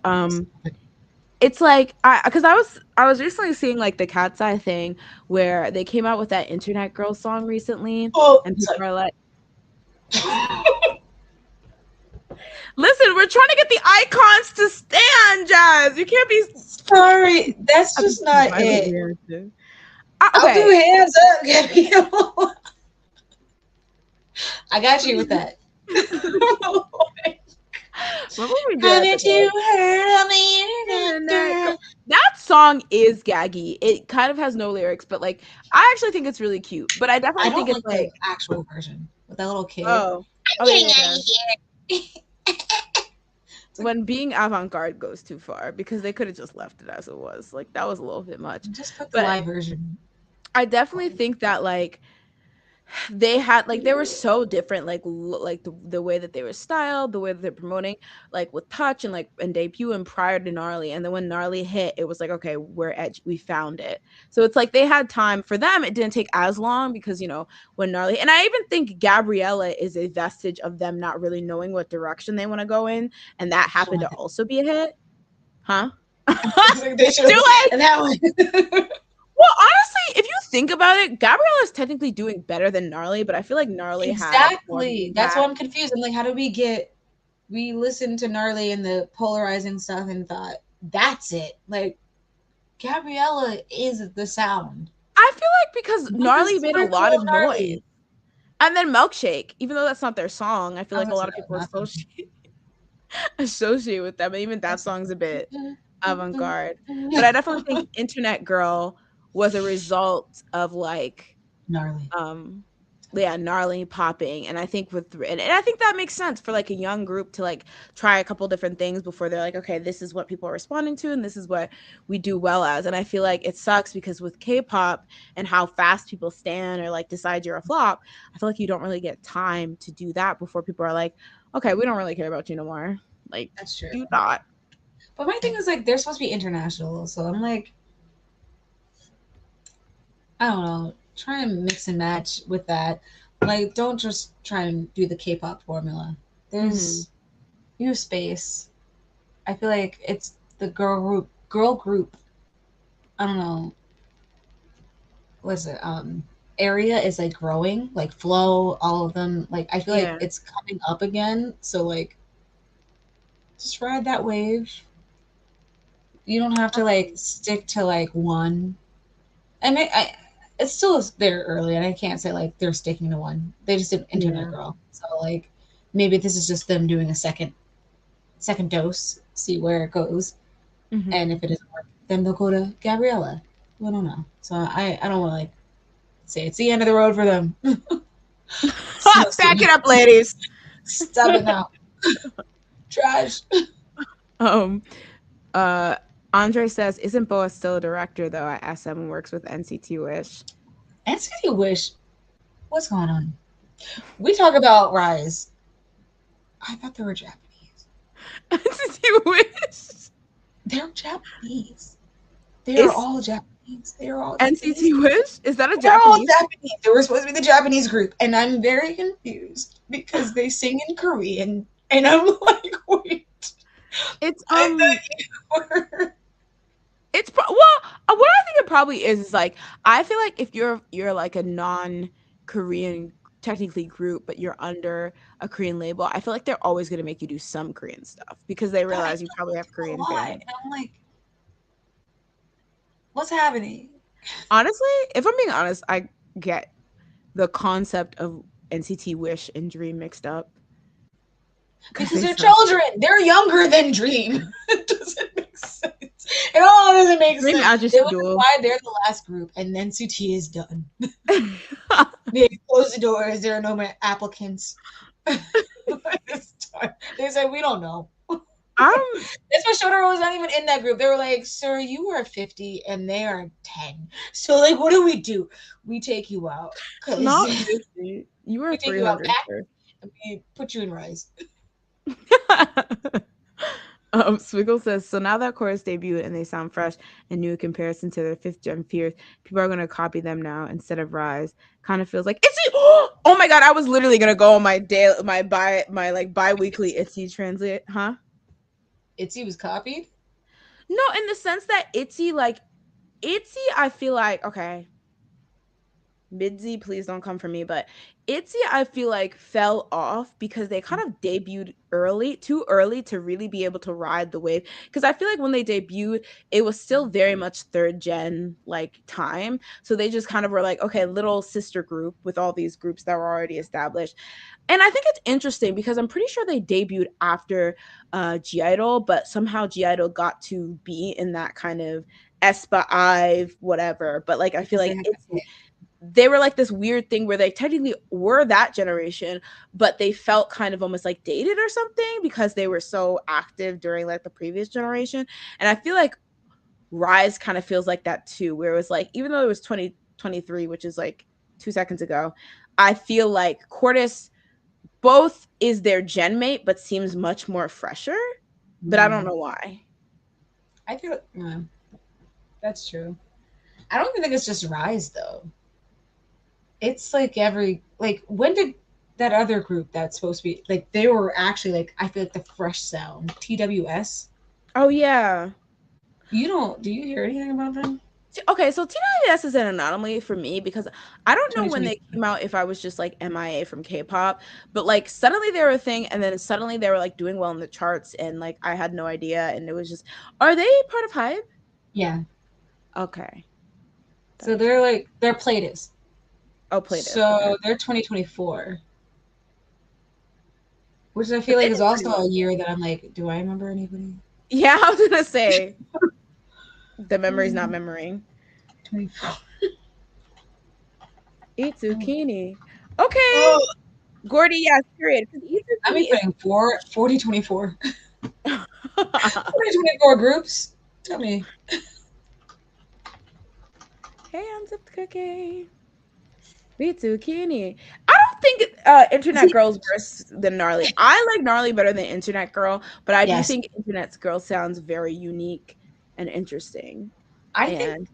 it's like because I was recently seeing like the Cat's Eye thing where they came out with that Internet Girl song recently, and people are like, listen, we're trying to get the icons to stand, Jazz. You can't be sorry. That's just not it. Okay. I'll do hands up. I got you with that. What were we doing? You heard on the internet? That song is gaggy. It kind of has no lyrics, but like I actually think it's really cute. But I definitely think it's like the actual version with that little kid. Oh, I'm getting out of here. when being avant-garde goes too far, because they could have just left it as it was. Like that was a little bit much. Just put the But live version. I definitely think that like they had like they were so different, like like the way that they were styled, the way that they're promoting, like with Touch and like and Debut and prior to Gnarly, and then when Gnarly hit, it was like, okay, we're at we found it. So it's like they had time. For them it didn't take as long because when Gnarly, and I even think Gabriella is a vestige of them not really knowing what direction they want to go in, and that happened to also be a hit. Huh? They should do it. And that one. Well, honestly, if you think about it, Gabriella is technically doing better than Gnarly, but I feel like Gnarly exactly. That's why I'm confused. I'm like, how did we listened to Gnarly and the polarizing stuff and thought that's it. Like Gabriella is the sound. I feel like because Gnarly made a lot of noise. And then Milkshake, even though that's not their song, I feel like a lot of people associate with them. And even that song's a bit avant-garde. But I definitely think Internet Girl was a result of like Gnarly. Gnarly popping. And I think and I think that makes sense for like a young group to like try a couple different things before they're like, okay, this is what people are responding to and this is what we do well as. And I feel like it sucks because with K-pop and how fast people stand or like decide you're a flop, I feel like you don't really get time to do that before people are like, okay, we don't really care about you no more. Like, that's true. Do not. But my thing is like they're supposed to be international, so I'm like, I don't know, try and mix and match with that. Like, don't just try and do the K-pop formula. There's new space. I feel like it's the girl group. I don't know. What's it? Area is like growing, like Flow, all of them. Like, I feel like it's coming up again. So like, just ride that wave. You don't have to like stick to like one. It's still there early, and I can't say like they're sticking to one. They just did Internet Girl, so like maybe this is just them doing a second dose, see where it goes, and if it doesn't work, then they'll go to Gabriella. I don't know. So I don't want to like say it's the end of the road for them. Back it up, ladies. Stop it now. Trash. Andre says, isn't Boa still a director, though, at SM and works with NCT Wish? NCT Wish? What's going on? We talk about Rise. I thought they were Japanese. NCT Wish? They're Japanese. They're all Japanese. They're all NCT Wish? Is that a Japanese? They're all Japanese. They were supposed to be the Japanese group, and I'm very confused because they sing in Korean, and I'm like, wait. It's It's what I think it probably is like, I feel like if you're like a non-Korean technically group, but you're under a Korean label, I feel like they're always going to make you do some Korean stuff because they realize you probably have Korean fans. And I'm like, what's happening? Honestly, if I'm being honest, I get the concept of NCT Wish and Dream mixed up. Because they're children. They're younger than Dream. It doesn't make sense. It all doesn't make sense. They wonder why they're the last group, and then NCT is done. They close the doors. There are no more applicants. They said, we don't know. That's why Shotaro was not even in that group. They were like, sir, you are 50 and they are 10. So, like, what do? We take you out. Not 50. You were 300. And we put you in Rise. Swiggle says, so now that chorus debuted and they sound fresh and new in comparison to their 5th gen peers, people are going to copy them now instead of Rise. Kind of feels like ITZY. Oh my god, I was literally going to go on my bi-weekly ITZY translate. Huh? ITZY was copied? No, in the sense that ITZY, I feel like, okay, Midzy, please don't come for me, but ITZY, I feel like, fell off because they kind of debuted too early to really be able to ride the wave. Because I feel like when they debuted, it was still very much 3rd gen like time. So they just kind of were like, okay, little sister group with all these groups that were already established. And I think it's interesting because I'm pretty sure they debuted after (G)I-DLE, but somehow (G)I-DLE got to be in that kind of aespa, IVE, whatever. But like, I feel like they were like this weird thing where they technically were that generation, but they felt kind of almost like dated or something because they were so active during like the previous generation. And I feel like Rise kind of feels like that too, where it was like, even though it was 2023, which is like 2 seconds ago, I feel like Quartus both is their gen mate, but seems much more fresher. But I don't know why. I feel that's true. I don't even think it's just Rise though. It's like when did that other group that's supposed to be like they were actually like I feel like the fresh sound TWS. Oh yeah. Do you hear anything about them? Okay, so TWS is an anomaly for me because I don't know when they came out if I was just like MIA from K-pop, but like suddenly they were a thing and then suddenly they were like doing well in the charts and like I had no idea and it was just, are they part of Hype? Yeah. Okay. So they're Playlist. Oh, Playlist. So okay. they're 2024. Which I feel like is also a year that I'm like, do I remember anybody? Yeah, I was gonna say the memory's not memorying. 24. Eat zucchini. Okay. Gordy, yes, period. I've been putting 4024. 4024 groups. Tell me. Hey, unzipped cookie. Eat zucchini. I don't think Internet Girl's worse than Gnarly. I like Gnarly better than Internet Girl, but I do think Internet Girl sounds very unique and interesting. I think.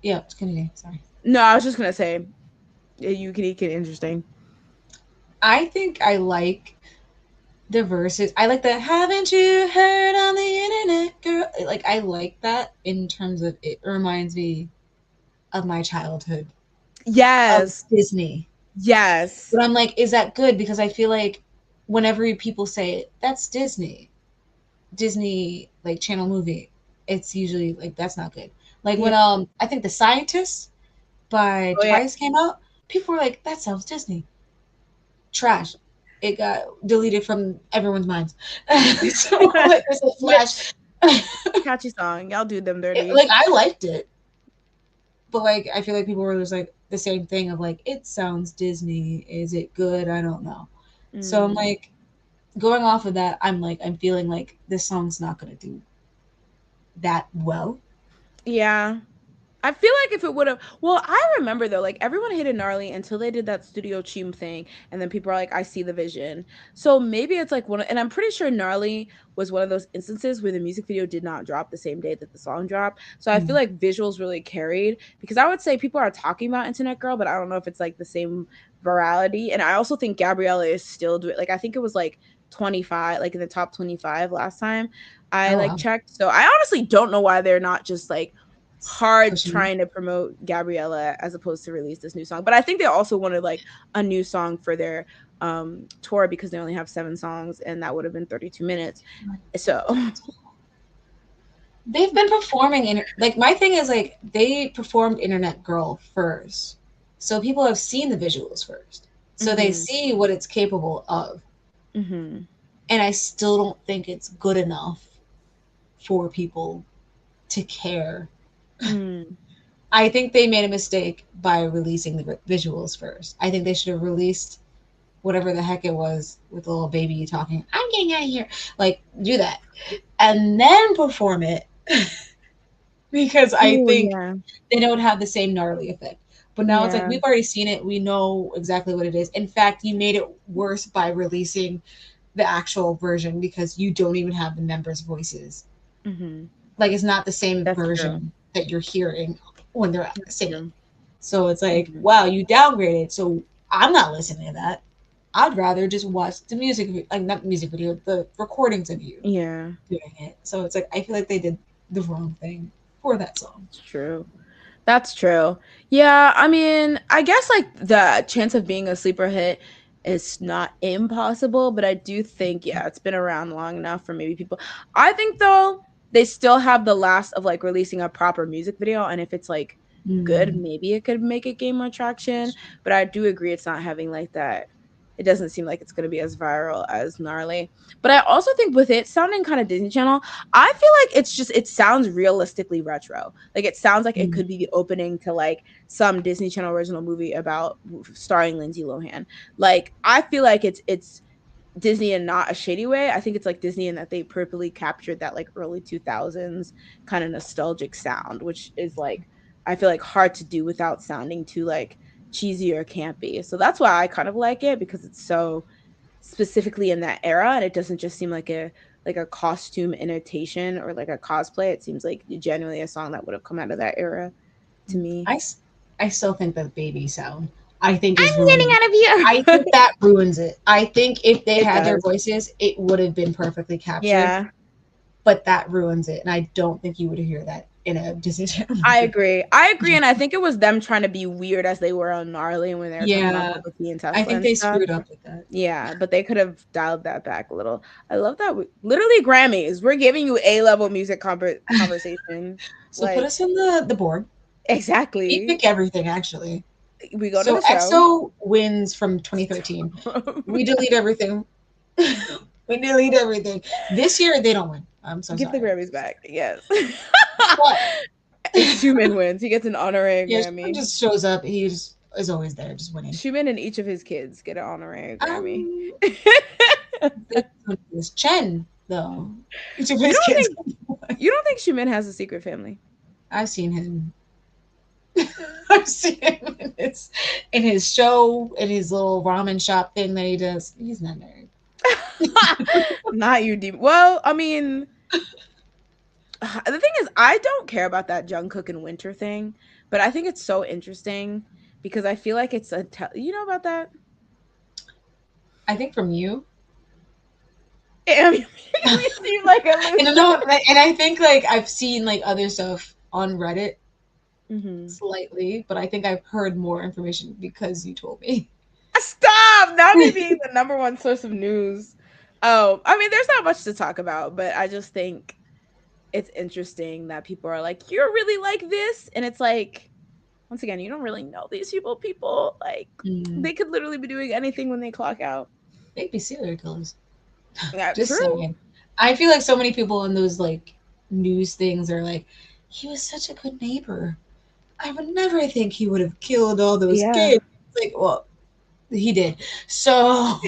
Yeah, it's gonna. Sorry. No, I was just gonna say, unique and interesting. I think I like the verses. I like the "Haven't you heard on the internet, girl?" Like I like that in terms of it reminds me of my childhood. Yes, of Disney. Yes, but I'm like, is that good? Because I feel like whenever people say that's Disney like channel movie, it's usually like that's not good. Like when I think The Scientist by Twice came out, people were like, that sounds Disney. Trash. It got deleted from everyone's minds. So like, there's a flash. Catchy song. Y'all do them dirty. Like I liked it. But like I feel like people were just like the same thing of like it sounds Disney. Is it good? I don't know. So I'm like going off of that, I'm feeling like this song's not gonna do that well. Yeah. I feel like if it would have, well, I remember though, like everyone hated Gnarly until they did that Studio Chim thing, and then people are like, I see the vision. So maybe it's like and I'm pretty sure Gnarly was one of those instances where the music video did not drop the same day that the song dropped. So I feel like visuals really carried because I would say people are talking about Internet Girl, but I don't know if it's like the same virality. And I also think Gabriella is still doing, like I think it was like 25, like in the top 25 last time I checked. So I honestly don't know why they're not just like hard trying to promote Gabriella as opposed to release this new song. But I think they also wanted like a new song for their tour because they only have 7 songs and that would have been 32 minutes. So they've been performing like my thing is like they performed Internet Girl first. So people have seen the visuals first. So they see what it's capable of. And I still don't think it's good enough for people to care. I think they made a mistake by releasing the visuals first. I think they should have released whatever the heck it was with the little baby talking, I'm getting out of here. Like, do that. And then perform it. Because I think they don't have the same gnarly effect. But now it's like, we've already seen it. We know exactly what it is. In fact, you made it worse by releasing the actual version because you don't even have the members' voices. Like, it's not the same version that you're hearing when they're singing. So it's like, wow, you downgraded. So I'm not listening to that. I'd rather just watch the music, like not the music video, the recordings of you doing it. So it's like, I feel like they did the wrong thing for that song. It's true. That's true. Yeah, I mean, I guess like the chance of being a sleeper hit is not impossible, but I do think, it's been around long enough for maybe people. I think though, they still have the last of like releasing a proper music video, and if it's like good, maybe it could make it gain more traction. But I do agree it's not having like that it doesn't seem like it's going to be as viral as Gnarly. But I also think with it sounding kind of Disney Channel, I feel like it sounds realistically retro. Like it sounds like it could be the opening to like some Disney Channel original movie about starring Lindsay Lohan. Like I feel like it's Disney in not a shady way. I think it's like Disney in that they purposely captured that like early 2000s kind of nostalgic sound, which is like I feel like hard to do without sounding too like cheesy or campy. So that's why I kind of like it, because it's so specifically in that era and it doesn't just seem like a costume imitation or like a cosplay. It seems like genuinely a song that would have come out of that era to me. I still think that baby sound, I think is I'm getting out of here. I think that ruins it. I think if they had their voices, it would have been perfectly captured. Yeah. But that ruins it. And I don't think you would hear that in a Disney Channel. I agree. And I think it was them trying to be weird as they were on Gnarly when they were talking about Bookie and Tesla. I think they screwed up with that. Yeah, but they could have dialed that back a little. I love that. Literally Grammys. We're giving you A-level music conversation. So like, put us in the board. Exactly. We pick everything, actually. We go to the show. EXO wins from 2013. We delete everything. We delete everything. This year, they don't win. I'm so Give sorry. the Grammys back. Yes. What? Xiumin wins. He gets an honorary Grammy. He just shows up. He is always there, just winning. Xiumin and each of his kids get an honorary Grammy. It's Chen, though. Each of you his kids. You don't think Xiumin has a secret family? I've seen him. I've seen him in his show, in his little ramen shop thing that he does. He's not married. Not you, Deep. Well, I mean, the thing is, I don't care about that Jungkook and Winter thing, but I think it's so interesting because I feel like it's you know about that? I think from you. You seem like a loser. And I think like I've seen like other stuff on Reddit slightly, but I think I've heard more information because you told me. Stop! Not me being the number one source of news. Oh, I mean, there's not much to talk about, but I just think it's interesting that people are like, you're really like this. And it's like, once again, you don't really know these people. People, like, they could literally be doing anything when they clock out. They'd be serial killers. Yeah, just true. saying. I feel like so many people in those, like, news things are like, he was such a good neighbor. I would never think he would have killed all those kids. Like, well, he did. So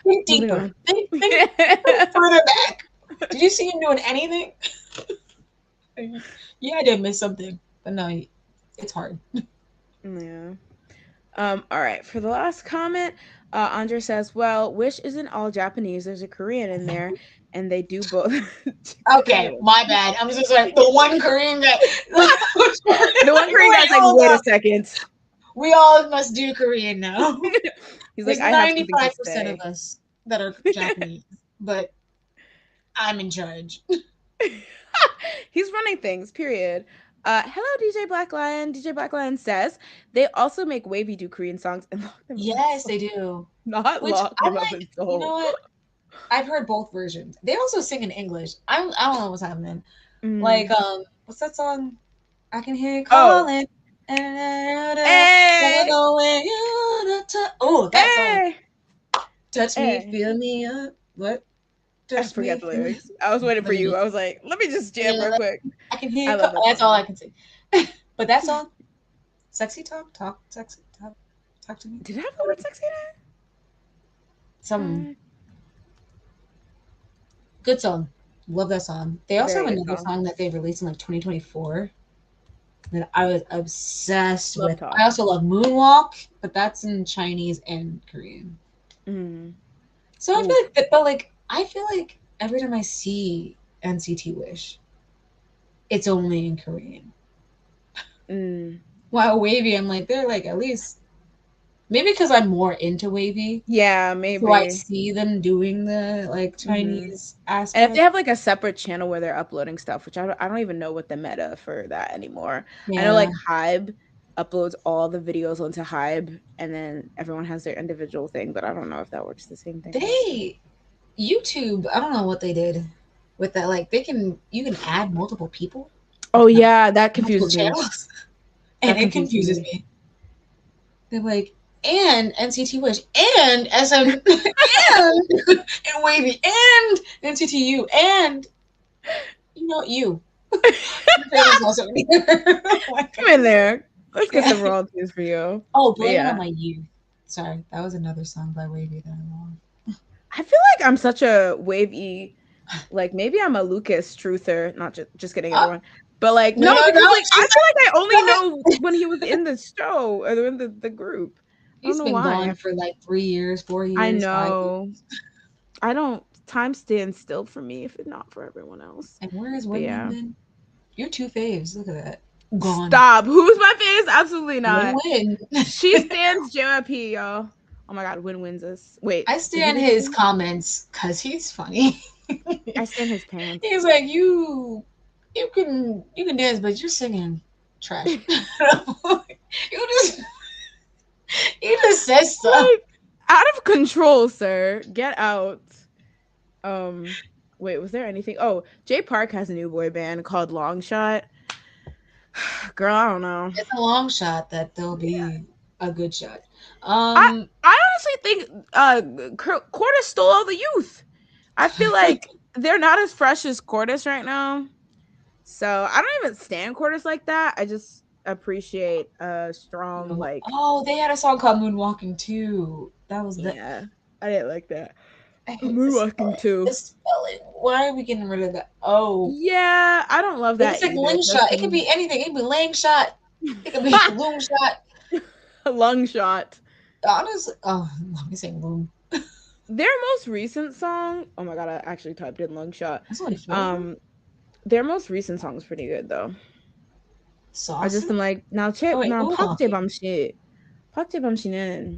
think deeper. Think further back. Did you see him doing anything? Yeah, I did miss something, but no, it's hard. Yeah. All right. For the last comment, Andre says, "Well, Wish isn't all Japanese. There's a Korean in there, and they do both." Okay, my bad. I'm just like the one Korean guy. The one Korean guy's like, wait a second. We all must do Korean now. He's There's like, 95% of us that are Japanese, but I'm in charge. He's running things, period. Hello, DJ Black Lion. DJ Black Lion says they also make Wavy do Korean songs and lock them. Yes, they do. Not lock them up in soul. You know what? I've heard both versions. They also sing in English. I don't know what's happening. Like, what's that song? I can hear you calling. Hey. Oh, that song. Touch me, feel me up. What? I forget the lyrics. I was waiting for you. I was like, let me just jam real quick. I can hear you. That's all I can sing. But that song, Sexy Talk, Sexy Talk, Talk to Me. Did it have the word sexy in it? Some good song. Love that song. They also have another song that they released in like 2024 that I was obsessed with. I also love Moonwalk, but that's in Chinese and Korean. So I feel like, but like, I feel like every time I see NCT Wish, it's only in Korean. While Wavy, I'm like, they're like at least, maybe because I'm more into Wavy. Yeah, maybe. So I see them doing the like Chinese aspect. And if they have like a separate channel where they're uploading stuff, which I don't even know what the meta for that anymore. Yeah. I know like Hybe uploads all the videos onto Hybe, and then everyone has their individual thing, but I don't know if that works the same thing. YouTube, I don't know what they did with that. Like you can add multiple people. Oh yeah, that confuses me. And it confuses me. They're like, and NCT Wish and SM and Wavy and NCTU and you. Your favorite's also in here. Oh my Come God. in there. Let's get some royalties for you. Oh, But Blame It yeah. on My Youth. Sorry, that was another song by Wavy that I love. I feel like I'm such a wavy, like maybe I'm a Lucas truther. Not just kidding, Uh, everyone. But like no, no, no, because no. like I feel like I only Stop it. know when he was in the show or in the group. I don't He's know been why. gone for like 3 years, 4 I years, 5 know. years. I don't. Time stands still for me if it's not for everyone else. And where is But Win Win yeah. then? Your two faves. Look at that. Gone. Stop. Who's my face? Absolutely Win not. Win. She stands JYP, y'all. Oh my god, Win wins this. Wait, I did he stand just his win? comments because he's funny. I stand his pants. He's like, you can dance, but you're singing trash. you just said stuff. Like, out of control, sir. Get out. Wait, was there anything? Oh, Jay Park has a new boy band called Long Shot. Girl, I don't know. It's a long shot that there'll be a good shot. I honestly think Cordis stole all the youth. I feel like they're not as fresh as Cordis right now. So I don't even stand Cordis like that. I just appreciate a strong like oh, they had a song called Moonwalking too. That was the yeah. I didn't like that. I hate Moonwalking too. the spelling. Why are we getting rid of that? Oh, Yeah, I don't love that. it's like either. Ling That's shot. It could be anything. It could be Lang shot. It could be Loom shot. a lung shot. Honestly, oh, let me say Loom. Their most recent song. Oh my god, I actually typed in lung shot. That's only 4. Their most recent song is pretty good though. Sauce. I just am like now check Oh, wait, now Moonwalking. Park Bam shit. Park Bam shit.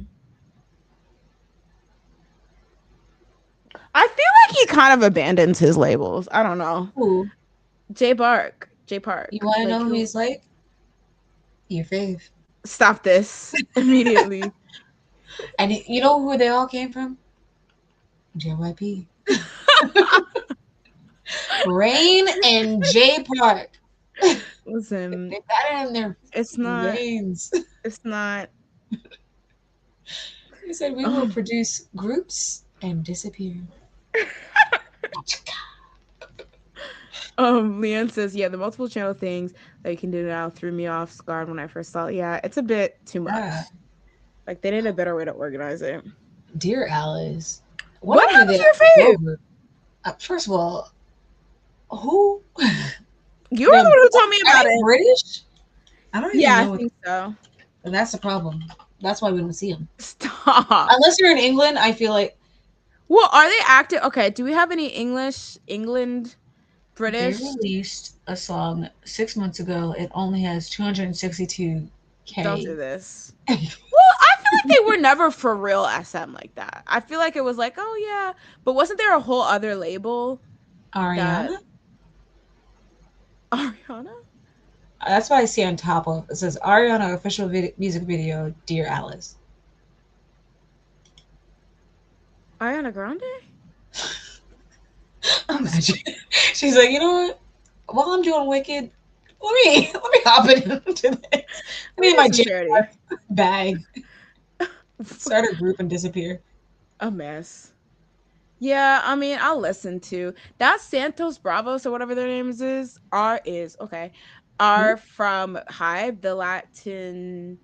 I feel like he kind of abandons his labels. I don't know. Who? Jay Park. Jay Park. You want to Like, know who he's like? Your fave. Stop this immediately. And you know who they all came from? JYP. Rain and Jay Park. Listen, They got it in their it's not. veins. It's not. He said we will produce groups and disappear. Leanne says, yeah, the multiple channel things that you can do now threw me off guard when I first saw it. Yeah, it's a bit too much. Yeah. Like they need a better way to organize it. Dear Alice. What happened happened to to your that fave? group? First of all, who? You were the one who told me about Are they it. British? I don't even Yeah, know. I think so. And that's the problem. That's why we don't see them. Stop. Unless you're in England, I feel like Well, are they active? Okay, do we have any England, British? they released a song 6 months ago. It only has 262K. Don't do this. Well, I feel like they were never for real SM like that. I feel like it was like, oh yeah, but wasn't there a whole other label? Ariana? Ariana? That's what I see on top of it. Says Ariana official music video, Dear Alice. Ariana Grande? Imagine. She's like, you know what? While I'm doing Wicked, let me hop into this. I need my charity bag. Start a group and disappear. A mess. Yeah, I mean, I'll listen to that. Santos Bravos or whatever their names is are from Hive, the Latin.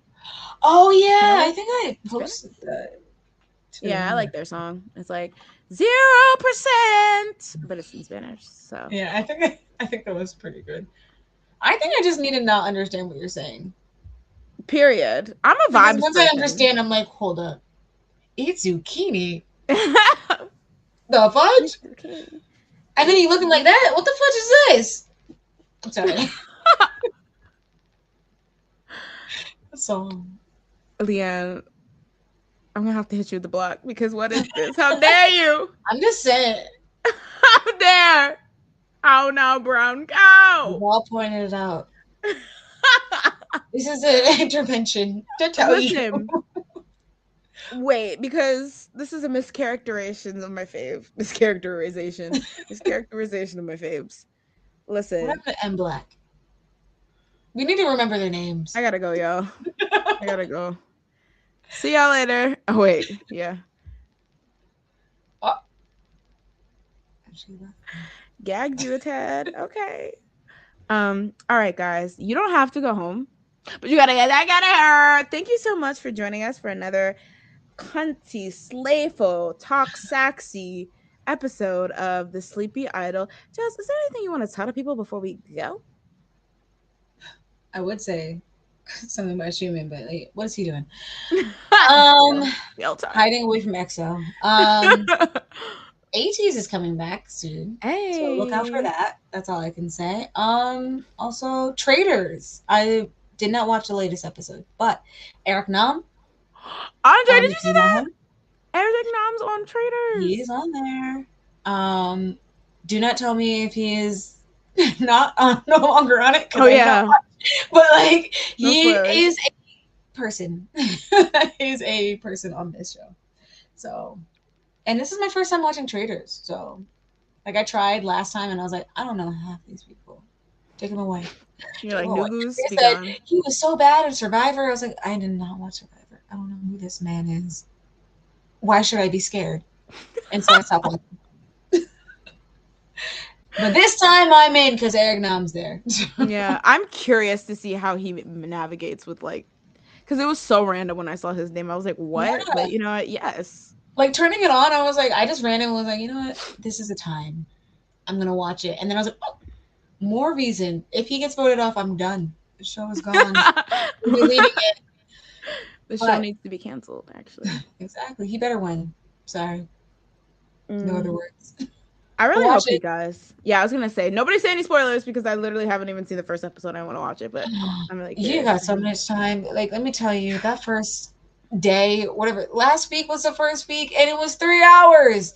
Oh yeah, I think I posted that. Yeah, I like their song. It's like 0%, but it's in Spanish. So yeah, I think that was pretty good. I think I just need to not understand what you're saying. Period. I'm a Because vibes once person. I understand, I'm like, hold up, eat zucchini. The fudge? And then you looking like that? What the fudge is this? I'm sorry. So, Leanne, I'm gonna have to hit you with the block because what is this? How dare you? I'm just saying. How dare? How now, brown cow? We've all pointed it out. This is an intervention to tell you. Wait, because this is a mischaracterization of my fave. Mischaracterization of my faves. Listen. What happened to M Black? We need to remember their names. I gotta go, y'all. I gotta go. See y'all later. Oh wait, yeah. Oh. She left. Gagged you a tad. Okay. All right, guys. You don't have to go home, but you gotta get that out of her. Thank you so much for joining us for another cunty, slayful, talk sexy episode of The Sleepy Idol. Jess, is there anything you want to tell to people before we go? I would say something about Schumann, but like, what is he doing? Real time. Hiding away from EXO. ATEEZ is coming back soon. Hey. So look out for that. That's all I can say. Also Traitors. I did not watch the latest episode, but Eric Nam. Andre, did you see that? Eric Nam's on Traitors. He is on there. Do not tell me if he is not no longer on it. Oh yeah. But like No he spoilers. is a person. He's a person on this show. So, and this is my first time watching Traitors. So, like I tried last time and I was like, I don't know half these people. Take them away. You're like, Nugu's They said he was so bad in Survivor. I was like, I did not watch Survivor. I don't know who this man is. Why should I be scared? And so I stopped watching. But this time I'm in because Eric Nam's there. Yeah, I'm curious to see how he navigates with like, because it was so random when I saw his name. I was like, what? Yeah. But you know what? Yes. Like turning it on, I was like, I just randomly was like, you know what? This is the time. I'm going to watch it. And then I was like, oh, more reason. If he gets voted off, I'm done. The show is gone. I'm deleting it. The show needs to be canceled, actually. Exactly. He better win. Sorry. No other words. I really Watch hope he it. does. Yeah, I was gonna say nobody say any spoilers because I literally haven't even seen the first episode. I want to watch it, but I'm really curious. You got so much time. Like, let me tell you, that first day, whatever. Last week was the first week, and it was 3 hours.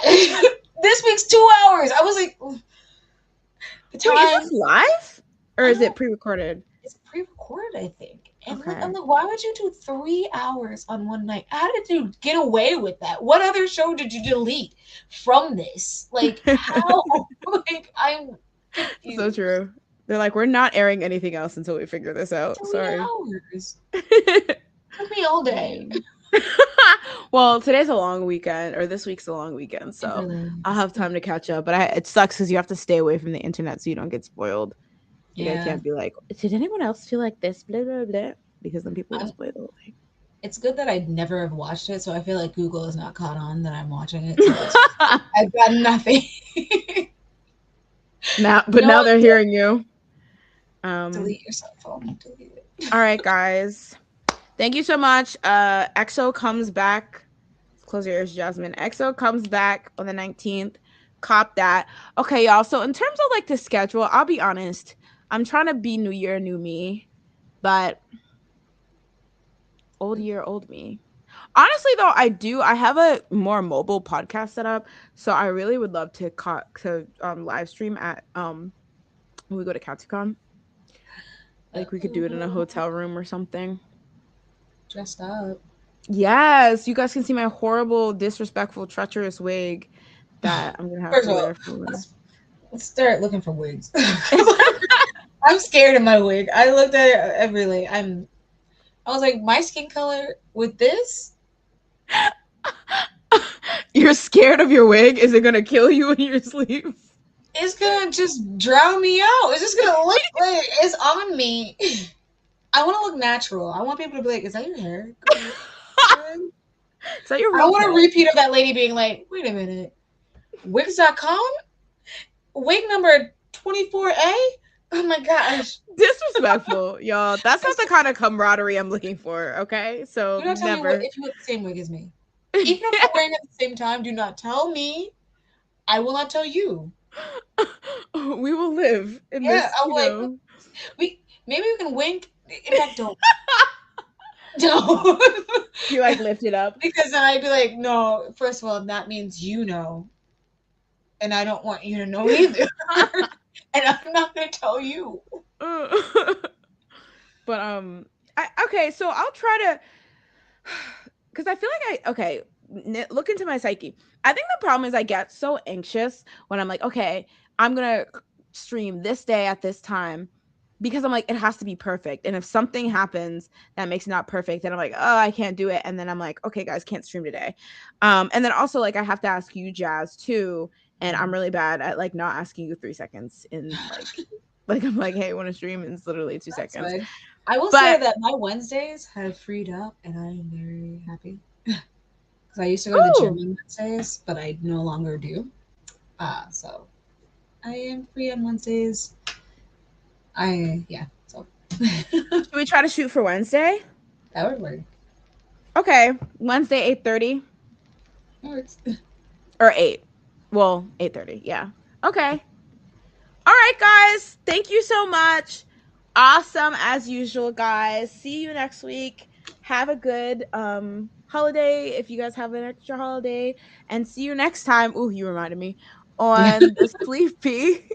This week's 2 hours. I was like, the time. Wait, is this live or is it pre-recorded? It's pre-recorded, I think. And Okay. I'm like, why would you do 3 hours on one night? How did you get away with that? What other show did you delete from this? Like, how? Like, I'm confused. So true. They're like, we're not airing anything else until we figure this out. 3 Sorry. hours. Took me all day. Well, today's a long weekend, or this week's a long weekend, so Really. I'll have time to catch up. But it sucks because you have to stay away from the internet so you don't get spoiled. You Yeah. can't be like, did anyone else feel like this? Blah blah blah. Because then people will spoil the whole thing. It's good that I never have watched it, so I feel like Google is not caught on that I'm watching it. So I've got nothing. Now they're hearing you. Delete your cell phone. Delete it. All right, guys. Thank you so much. EXO comes back. Close your ears, Jasmine. EXO comes back on the 19th. Cop that. Okay, y'all. So in terms of like the schedule, I'll be honest. I'm trying to be new year, new me, but old year, old me. Honestly, though, I have a more mobile podcast set up, so I really would love to live stream at when we go to Katsucon. Like we could do it in a hotel room or something. Dressed up. Yes, you guys can see my horrible, disrespectful, treacherous wig that I'm gonna have First to of all, wear for let's start looking for wigs. I'm scared of my wig. I looked at it every day. I was like, my skin color with this? You're scared of your wig? Is it gonna kill you in your sleep? It's gonna just drown me out. It's just gonna look like it's on me. I want to look natural. I want people to be like, "Is that your hair?" Is that your I real want a hair? repeat of that lady being like, "Wait a minute, Wigs.com, wig number 24A." Oh my gosh! Disrespectful, y'all. That's not the kind of camaraderie I'm looking for. Okay, so Do not tell never. me if you have the same wig as me. Even if we're wearing it at the same time, do not tell me. I will not tell you. We will live in Yeah, this. I'm like, maybe we can wink. In fact, don't. Don't. You like lift it up. Because then I'd be like, no, first of all, that means you know. And I don't want you to know either. And I'm not going to tell you. But okay, so I'll try to, because I feel like look into my psyche. I think the problem is I get so anxious when I'm like, okay, I'm gonna stream this day at this time, because I'm like, it has to be perfect. And if something happens that makes it not perfect, then I'm like, oh, I can't do it. And then I'm like, okay, guys, can't stream today. And then also like I have to ask you, Jazz, too. And I'm really bad at like not asking you 3 seconds in like I'm like, hey, want to stream? And it's literally 2 seconds. Fine. I will say that my Wednesdays have freed up, and I am very happy because I used to go to the gym on Wednesdays, but I no longer do. So I am free on Wednesdays. So should we try to shoot for Wednesday? That would work. Okay, Wednesday 8:30. Works. Or 8. Well, 8:30. Yeah. Okay. All right, guys. Thank you so much. Awesome as usual, guys. See you next week. Have a good holiday if you guys have an extra holiday, and see you next time. Ooh, you reminded me on the Sleepy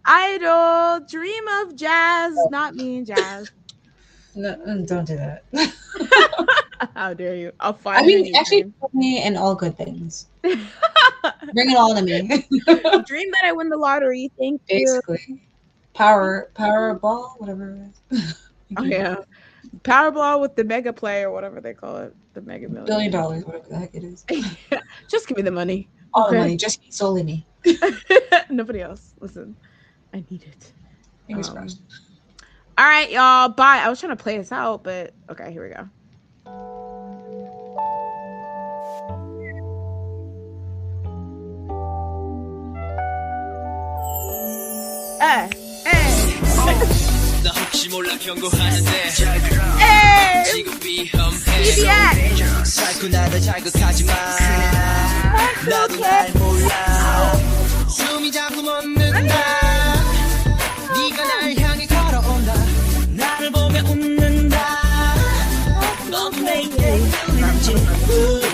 Idol Dream of Jazz, not me and Jazz. No, don't do that. How dare you? I'll find. I mean, actually, put me in all good things. Bring it all to me. Dream that I win the lottery. Thank Basically. you. Powerball, whatever it is. Oh yeah, Powerball with the mega play or whatever they call it, the Mega Million. $1 billion, whatever the heck it is. Just give me the money. All the money, just solely me. Nobody else. Listen, I need it. Fingers crossed. All right, y'all. Bye. I was trying to play this out, but okay, here we go. 나 혹시 몰라 경고하는데 지금 위험해 살구나다 자극하지마 나도 날 몰라 숨이 자꾸 멎는다 네가 날 향해 걸어온다 나를 보며 웃는다 넌 내게 남친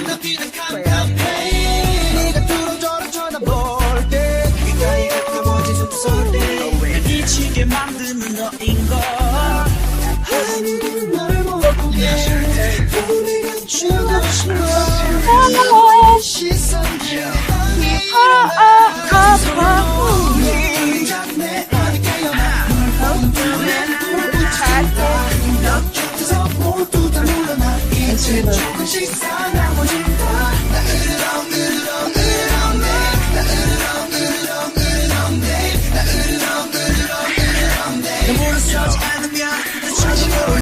나 뛰는 캄캄해 네가 뚫어져라 쳐다볼 때 귓가에 가까워진 숨소리 미치게 만드는 너인걸 하늘은 널 보고 우리가 주고 싶어 너의 시선에